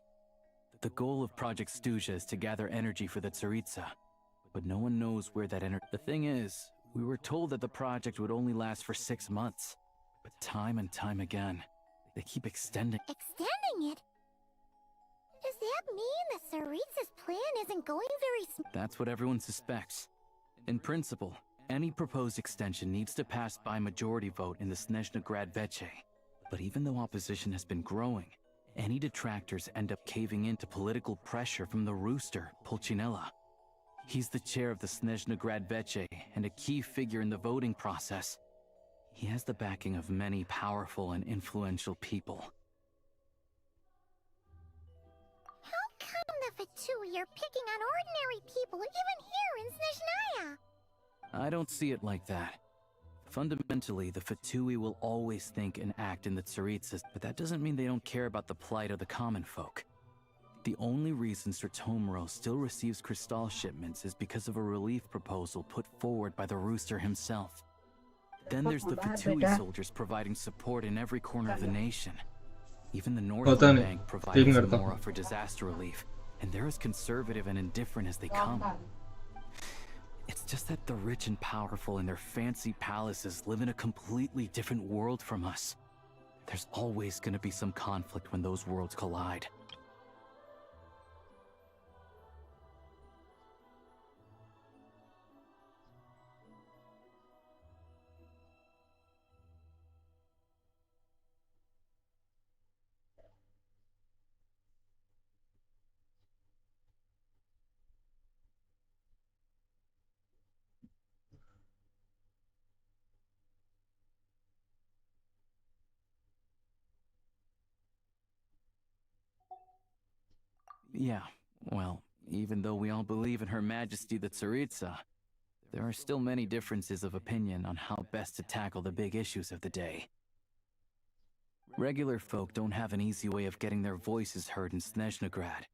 K: The goal of Project Snezhnaya is to gather energy for the Tsaritsa, but no one knows where that energy. The thing is, we were told that the project would only last for 6 months, but time and time again, they keep extending.
C: Extending it? Does that mean the Tsaritsa's plan isn't going very smooth?
K: That's what everyone suspects. In principle, any proposed extension needs to pass by majority vote in the Snezhnaya Veche. But even though opposition has been growing, any detractors end up caving into political pressure from the rooster, Pulcinella. He's the chair of the Snezhnaya Veche and a key figure in the voting process. He has the backing of many powerful and influential people.
C: How come the Fatui are picking on ordinary people even here in Snezhnaya?
K: I don't see it like that. Fundamentally, the Fatui will always think and act in the Tsaritsas, but that doesn't mean they don't care about the plight of the common folk. The only reason Sir Tomoro still receives crystal shipments is because of a relief proposal put forward by the rooster himself. Then there's the Fatui soldiers providing support in every corner of the nation. Even the Northern Bank provides Zamora for disaster relief, and they're as conservative and indifferent as they come. It's just that the rich and powerful in their fancy palaces live in a completely different world from us. There's always going to be some conflict when those worlds collide. Yeah, well, even though we all believe in Her Majesty the Tsaritsa, there are still many differences of opinion on how best to tackle the big issues of the day. Regular folk don't have an easy way of getting their voices heard in Snezhnaya,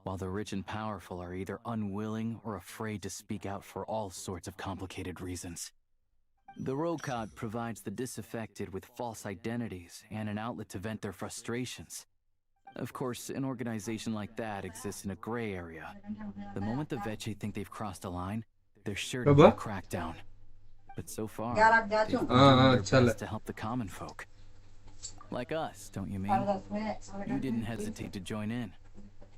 K: while the rich and powerful are either unwilling or afraid to speak out for all sorts of complicated reasons. The Rokad provides the disaffected with false identities and an outlet to vent their frustrations. Of course, an organization like that exists in a gray area. The moment the Veche think they've crossed a line, they're sure to do a crackdown. But so far, they've been doing their best to help the common folk. Like us, don't you mean? You didn't hesitate to join in.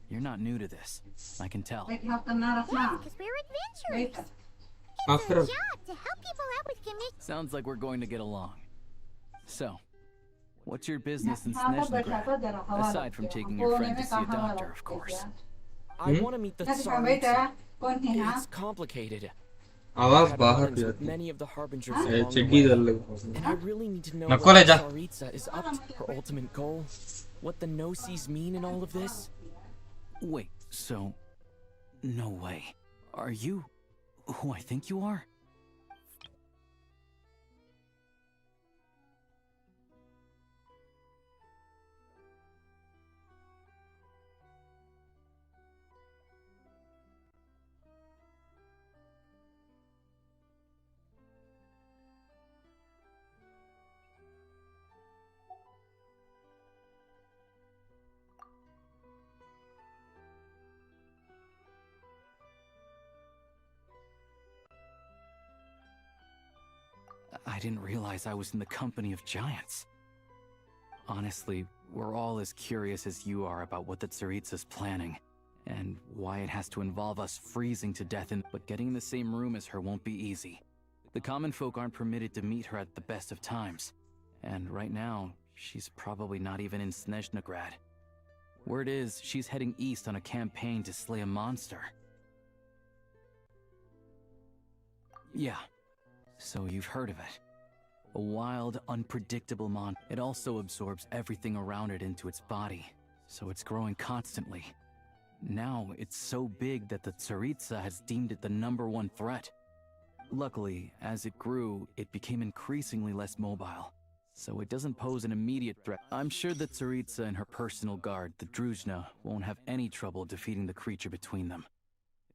K: You're not new to this. I can tell.
C: Yes, because we're adventurers. It's a job to help people out with commissions.
K: Sounds like we're going to get along. So, what's your business in Snezhnaya? Aside from taking your friend to see a doctor, of course.
E: I want to meet the Tsaritsa. It's complicated.
A: आवाज
E: I've
A: बाहर
E: had
A: भी
E: run-ins with
A: आती
E: many of the harbingers
A: है.
E: along the
A: चिट्ठी
E: way,
A: डाल ले.
E: and I really need to know
A: नको
E: what
A: ले
E: the
A: जा.
E: Tsaritsa is up to. Her ultimate goal, what the no-sees mean in all of this.
K: Wait, so... No way. Are you... who I think you are? I didn't realize I was in the company of giants. Honestly, we're all as curious as you are about what the Tsaritsa's planning, and why it has to involve us freezing to death but getting in the same room as her won't be easy. The common folk aren't permitted to meet her at the best of times, and right now, she's probably not even in Snezhnagrad. Word is, she's heading east on a campaign to slay a monster. Yeah, so you've heard of it. A wild, unpredictable monster. It also absorbs everything around it into its body, so it's growing constantly. Now, it's so big that the Tsaritsa has deemed it the #1 threat. Luckily, as it grew, it became increasingly less mobile, so it doesn't pose an immediate threat. I'm sure the Tsaritsa and her personal guard, the Druzhna, won't have any trouble defeating the creature between them.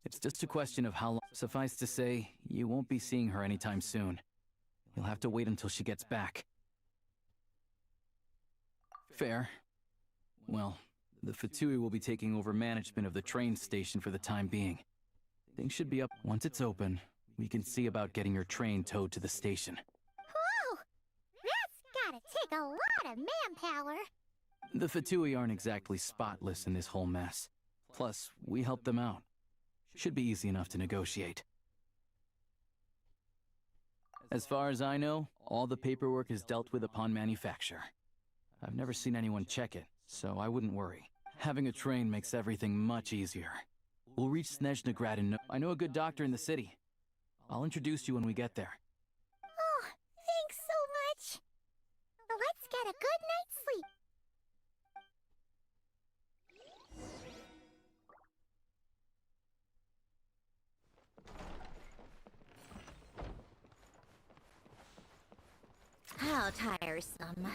K: It's just a question of how long. Suffice to say, you won't be seeing her anytime soon. You'll have to wait until she gets back. Fair. Well, the Fatui will be taking over management of the train station for the time being. Things should be up. Once it's open, we can see about getting your train towed to the station.
C: Whoa! That's gotta take a lot of manpower.
K: The Fatui aren't exactly spotless in this whole mess. Plus, we helped them out. Should be easy enough to negotiate. As far as I know, all the paperwork is dealt with upon manufacture. I've never seen anyone check it, so I wouldn't worry. Having a train makes everything much easier. We'll reach Snezhnagrad in I know a good doctor in the city. I'll introduce you when we get there.
C: Oh, thanks so much. Let's get a good night's sleep. How tiresome.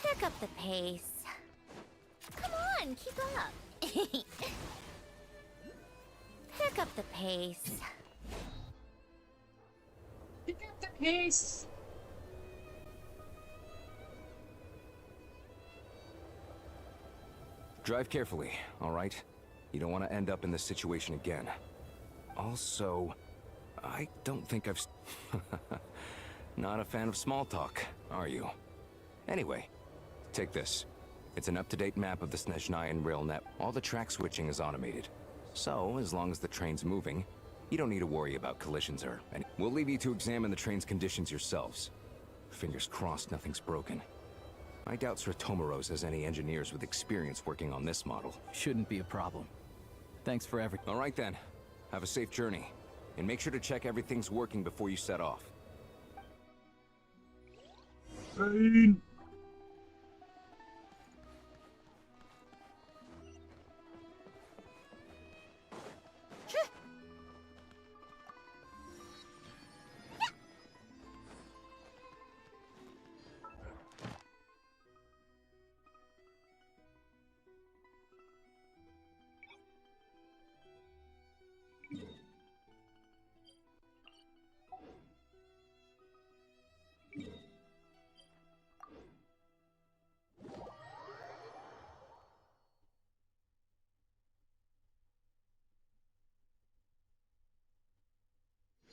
C: Pick up the pace. Come on, keep up. Pick up the pace.
B: Pick up the pace.
M: Drive carefully, all right? You don't want to end up in this situation again. Also, I don't think I've... Not a fan of small talk, are you? Anyway, take this. It's an up-to-date map of the Snezhnayan rail net. All the track switching is automated. So, as long as the train's moving, you don't need to worry about collisions or... We'll leave you to examine the train's conditions yourselves. Fingers crossed nothing's broken. I doubt Sratomaros has any engineers with experience working on this model.
K: Shouldn't be a problem. Thanks for everything.
M: All right then. Have a safe journey. And make sure to check everything's working before you set off.
B: Train.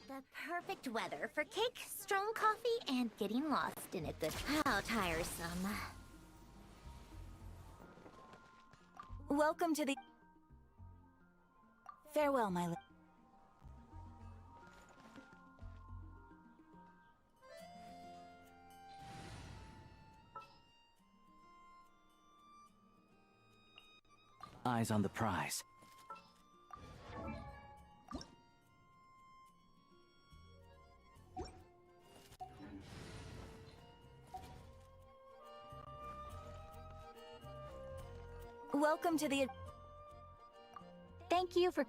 C: The perfect weather for cake, strong coffee, and getting lost in a good... How tiresome.
R: Welcome to the... Farewell, my lady.
K: Eyes on the prize.
R: Welcome to the...
J: Thank you for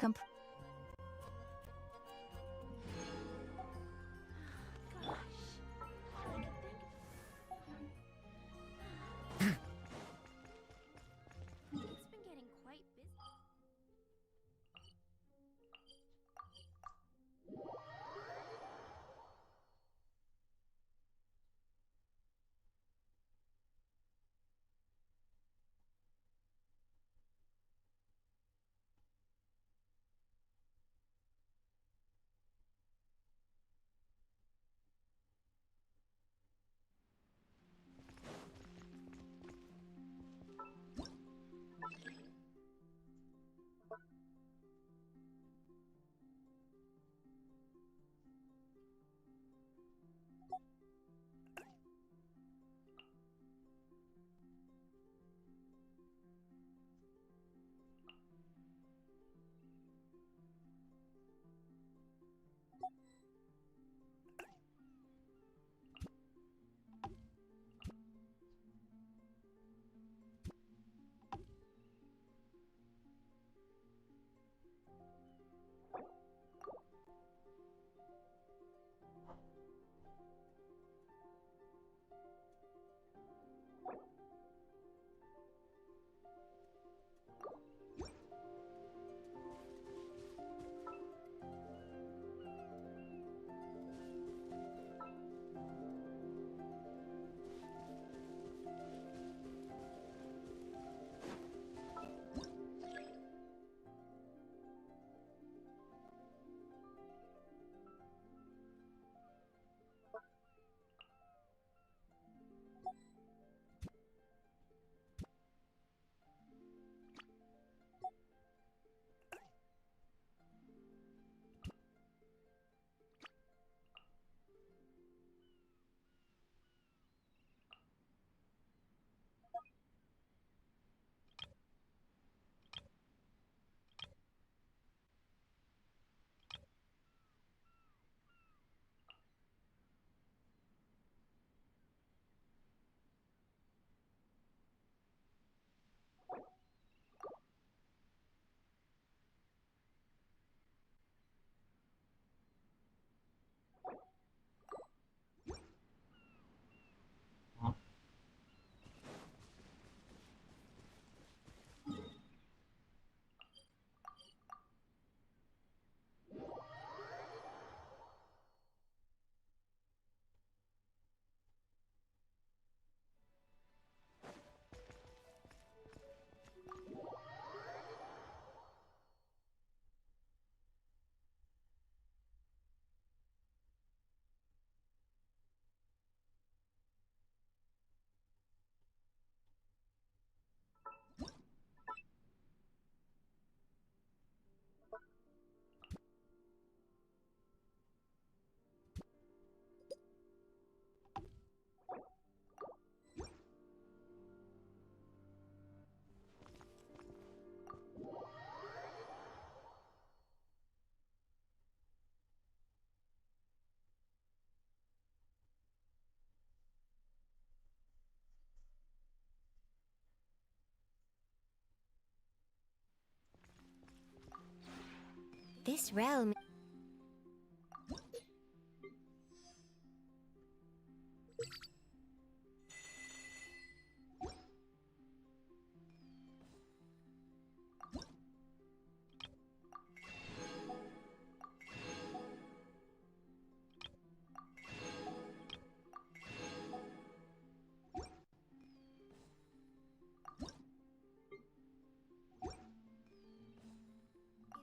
C: This realm...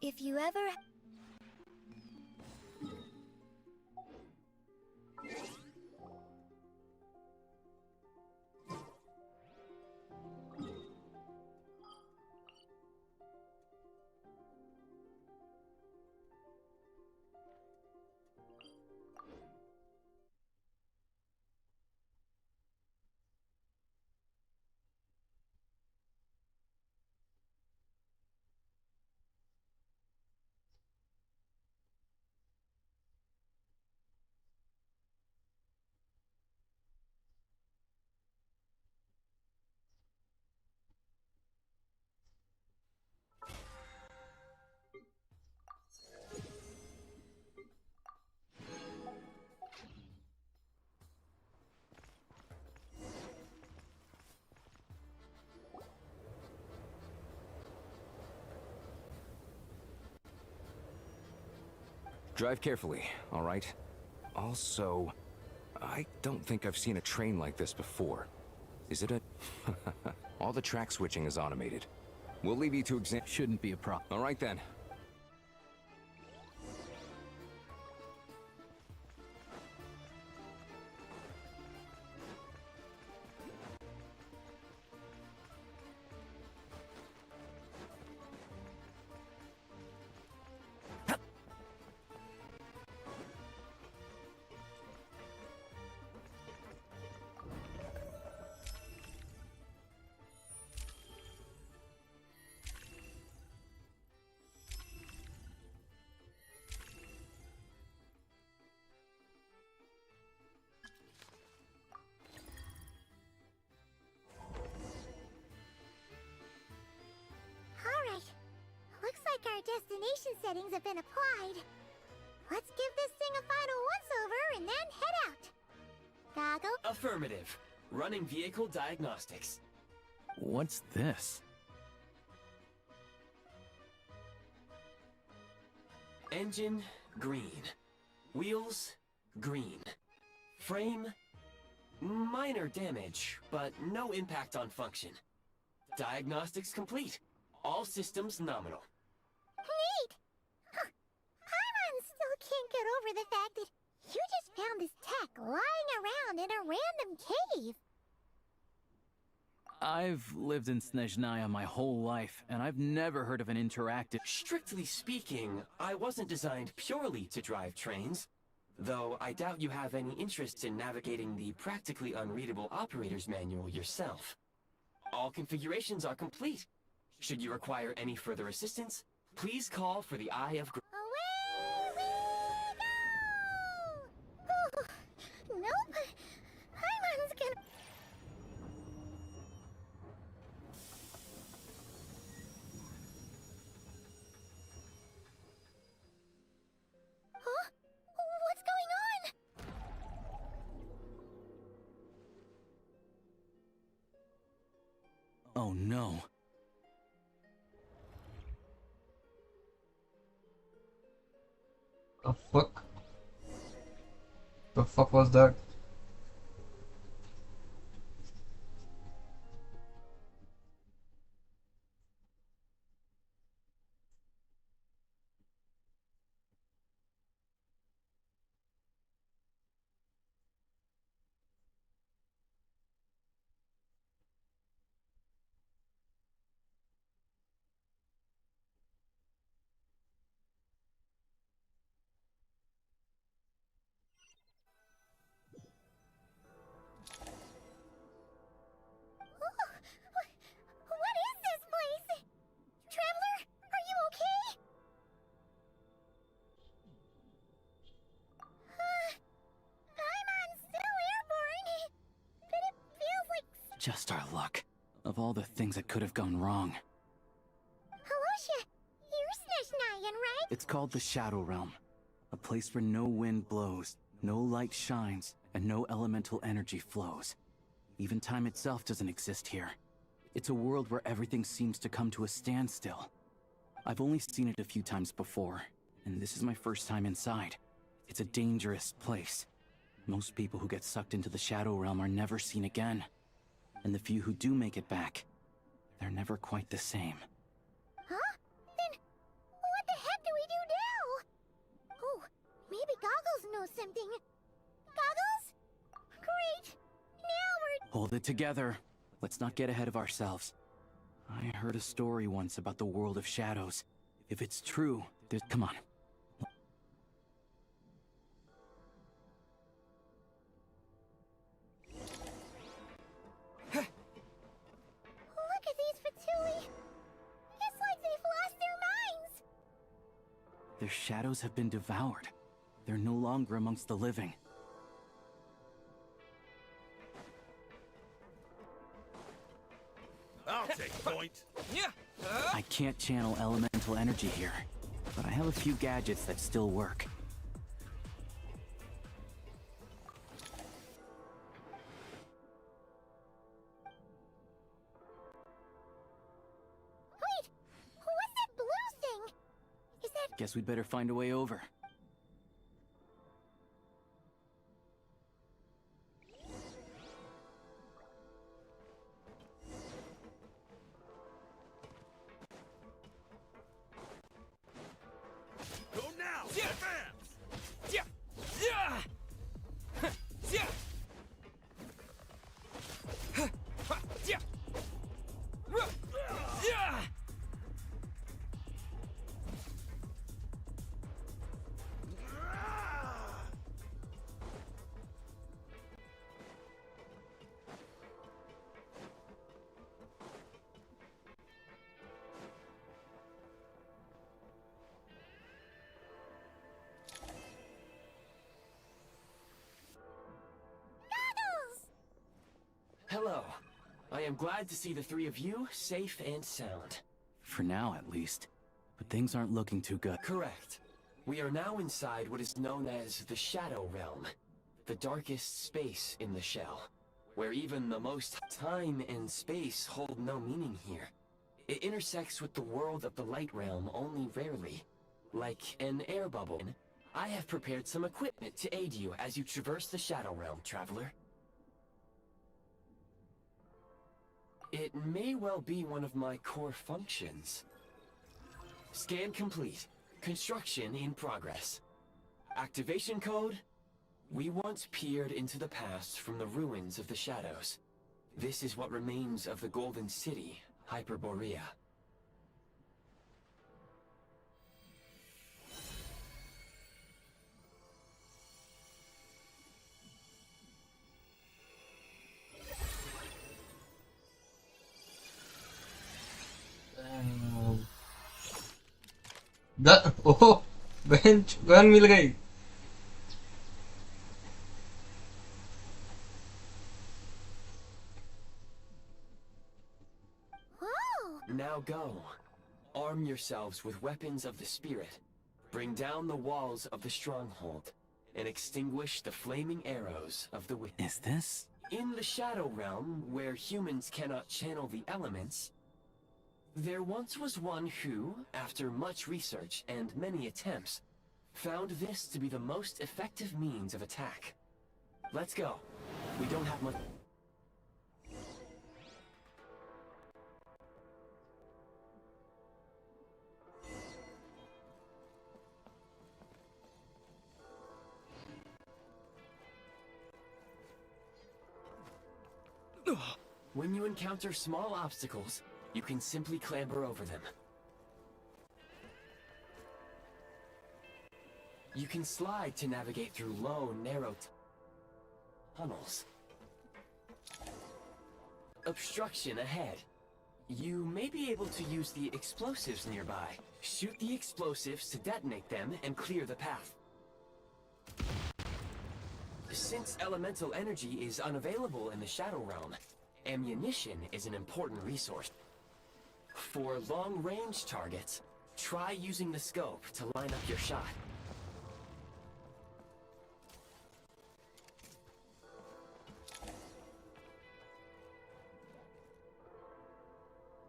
C: If you ever...
M: Drive carefully, all right? Also, I don't think I've seen a train like this before. Is it a... All the track switching is automated. We'll leave you to examine...
K: Shouldn't be a problem.
M: All right then.
C: Alright. Looks like our destination settings have been applied. Let's give this thing a final once-over and then head out. Goggle?
F: Affirmative. Running vehicle diagnostics.
K: What's this?
F: Engine, green. Wheels, green. Frame, minor damage, but no impact on function. Diagnostics complete. All systems nominal.
C: Neat! Huh. Paimon still can't get over the fact that you just found this tech lying around in a random cave.
K: I've lived in Snezhnaya my whole life, and I've never heard of an interactive...
F: Strictly speaking, I wasn't designed purely to drive trains. Though I doubt you have any interest in navigating the practically unreadable operator's manual yourself. All configurations are complete. Should you require any further assistance, please call for the Eye of...
C: Away we go! Ooh, nope. Paimon's gonna... Huh? What's going on?
K: Oh no.
A: The fuck? The fuck was that?
C: What is this place? Traveler, are you okay? Paimon's still airborne, but it feels like...
K: Just our luck. Of all the things that could have gone wrong.
C: Halosha, you're right?
K: It's called the Shadow Realm. A place where no wind blows, no light shines, and no elemental energy flows. Even time itself doesn't exist here. It's a world where everything seems to come to a standstill. I've only seen it a few times before, and this is my first time inside. It's a dangerous place. Most people who get sucked into the Shadow Realm are never seen again. And the few who do make it back, they're never quite the same.
C: Huh? Then what the heck do we do now? Oh, maybe Goggles knows something. Goggles? Great! Now we're...
K: Hold it together. Let's not get ahead of ourselves. I heard a story once about the world of shadows. If it's true, there's... Come on.
C: Look at these Fatui! It's like they've lost their minds!
K: Their shadows have been devoured. They're no longer amongst the living.
S: I'll take point.
K: I can't channel elemental energy here, but I have a few gadgets that still work.
C: Wait! What's that blue thing? Is that...
K: Guess we'd better find a way over.
S: Go now! Advance!
F: Hello. I am glad to see the three of you safe and sound.
K: For now, at least. But things aren't looking too good.
F: Correct. We are now inside what is known as the Shadow Realm, the darkest space in the shell, where even the most time and space hold no meaning here. It intersects with the world of the Light Realm only rarely, like an air bubble. I have prepared some equipment to aid you as you traverse the Shadow Realm, traveler. It may well be one of my core functions. Scan complete. Construction in progress. Activation code? We once peered into the past from the ruins of the shadows. This is what remains of the Golden City, Hyperborea.
A: Oh bench gun मिल गई.
F: Now go. Arm yourselves with weapons of the spirit. Bring down the walls of the stronghold and extinguish the flaming arrows of the wicked.
K: Is this?
F: In the Shadow Realm, where humans cannot channel the elements, there once was one who, after much research and many attempts, found this to be the most effective means of attack. Let's go. We don't have much... When you encounter small obstacles, you can simply clamber over them. You can slide to navigate through low, narrow tunnels. Obstruction ahead. You may be able to use the explosives nearby. Shoot the explosives to detonate them and clear the path. Since elemental energy is unavailable in the Shadow Realm, ammunition is an important resource. For long-range targets, Try using the scope to line up your shot.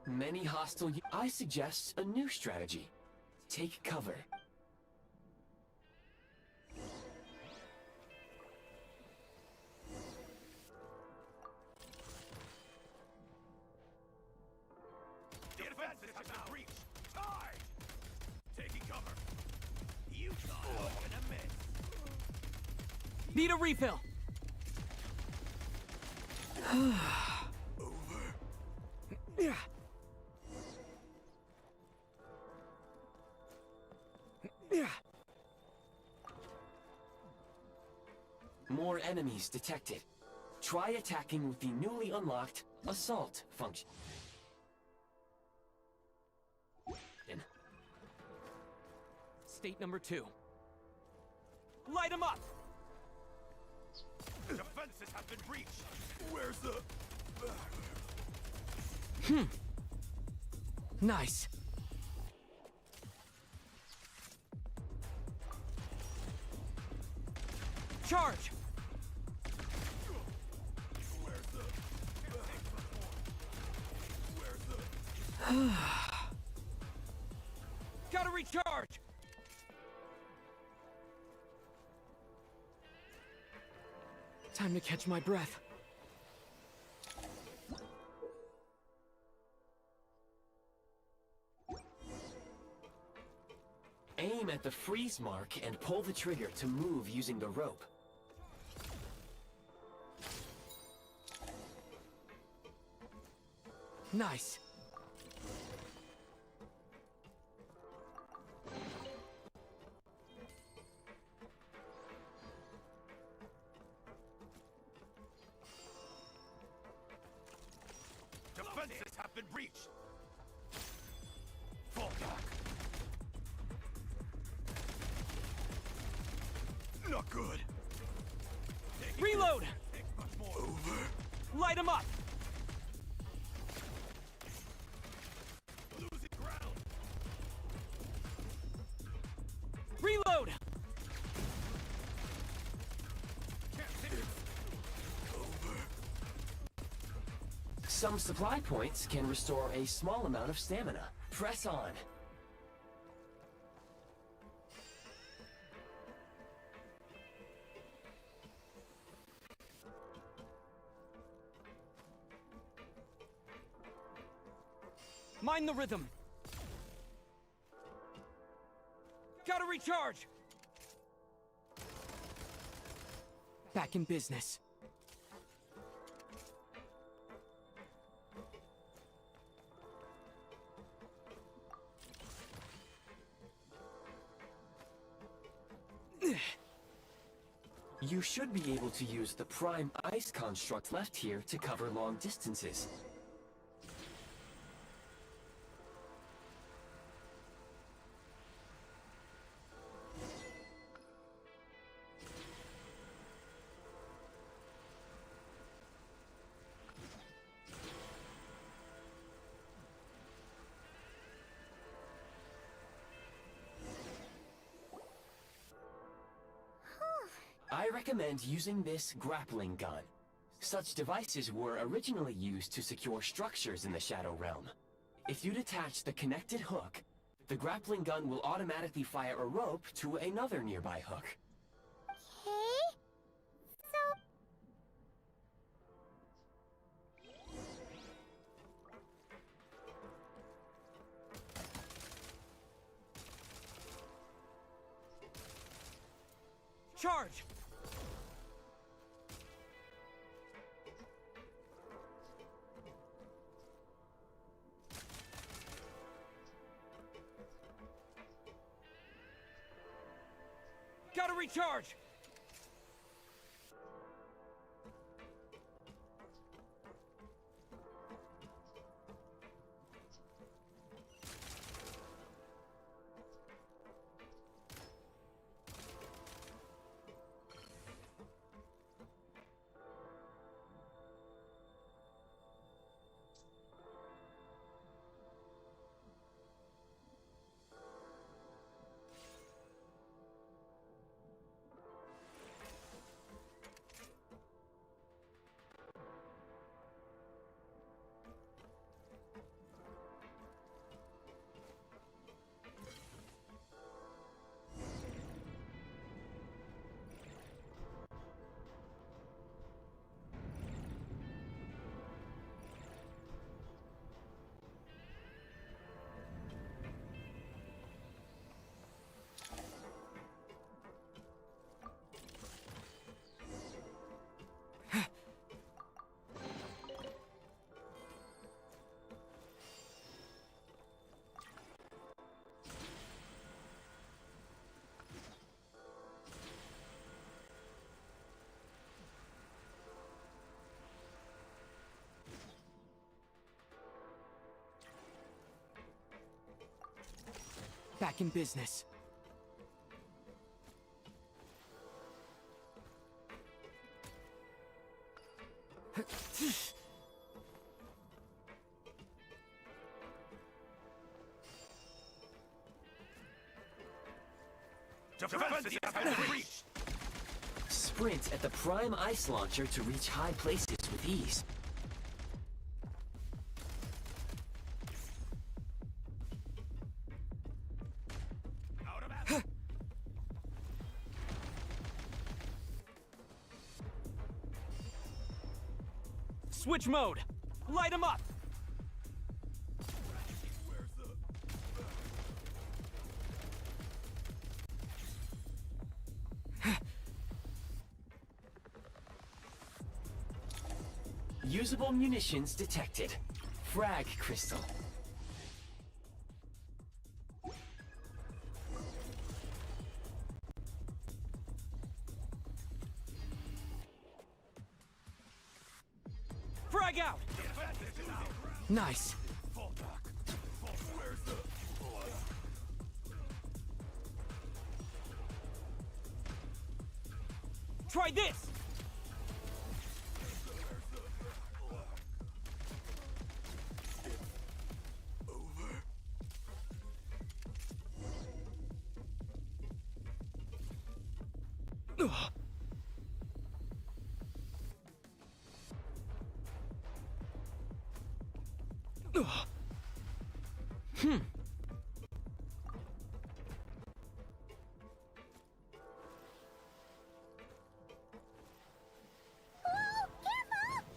F: Many hostile... I suggest a new strategy. Take cover.
S: Defenses have been breached. Time! Taking cover. You thought I was gonna miss.
E: Need a refill! Yeah. Yeah.
F: More enemies detected. Try attacking with the newly unlocked assault function.
E: State number 2. Light him up!
S: Defenses have been breached. Where's the...
E: Nice. Charge!
S: Where's the...
E: Gotta recharge! Time to catch my breath.
F: Aim at the freeze mark and pull the trigger to move using the rope.
E: Nice.
S: Defenses have been breached. Fall back. Not good.
E: Reload!
S: Much more. Over.
E: Light him up!
S: Losing ground.
E: Reload!
F: Some supply points can restore a small amount of stamina. Press on.
E: Mind the rhythm. Gotta recharge! Back in business.
F: You should be able to use the prime ice construct left here to cover long distances. I recommend using this grappling gun. Such devices were originally used to secure structures in the Shadow Realm. If you detach the connected hook, the grappling gun will automatically fire a rope to another nearby hook.
C: Okay. So...
E: Charge! Gotta recharge! Back in business.
S: Defenses have been breached!
F: Sprint at the prime ice launcher to reach high places with ease.
E: Switch mode! Light him up!
F: Usable munitions detected. Frag crystal.
E: Frag out! Nice. Try this!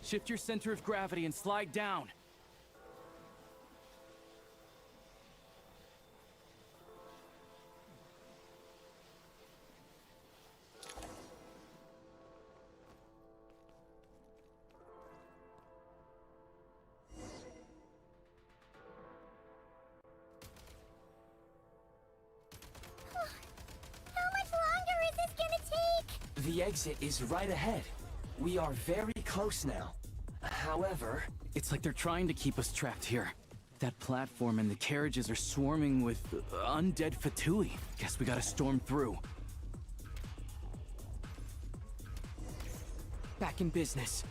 E: Shift your center of gravity and slide down.
F: The exit is right ahead. We are very close now. However...
K: It's like they're trying to keep us trapped here. That platform and the carriages are swarming with undead Fatui. Guess we gotta storm through.
E: Back in business.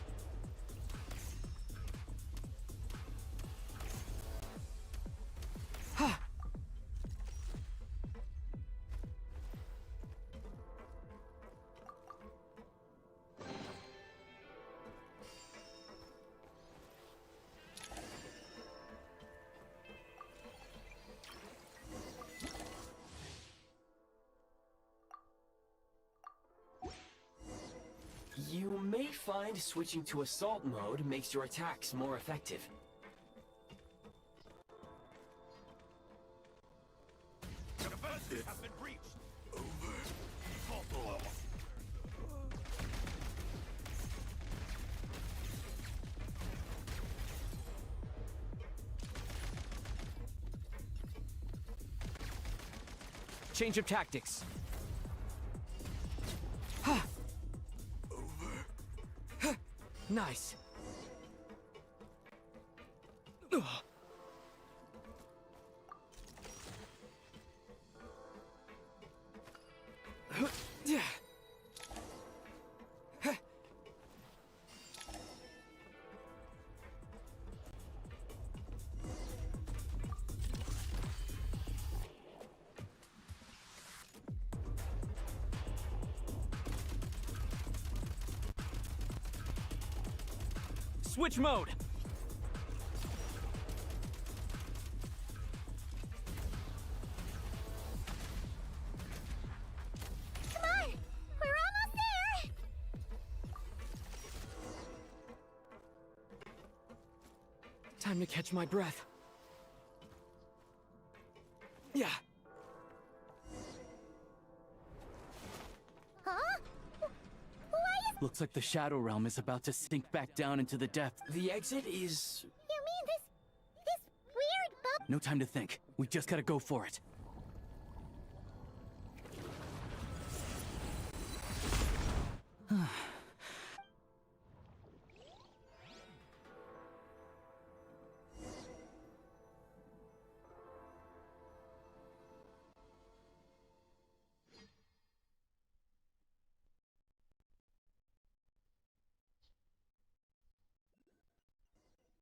F: You may find switching to assault mode makes your attacks more effective.
S: Defenses have been breached!
E: Change of tactics. Nice. Switch mode!
C: Come on! We're almost there!
E: Time to catch my breath. Yeah.
C: Huh?
K: Looks like the Shadow Realm is about to sink back down into the depth.
F: The exit is...
C: You mean this weird bubble?
K: No time to think. We just gotta go for it.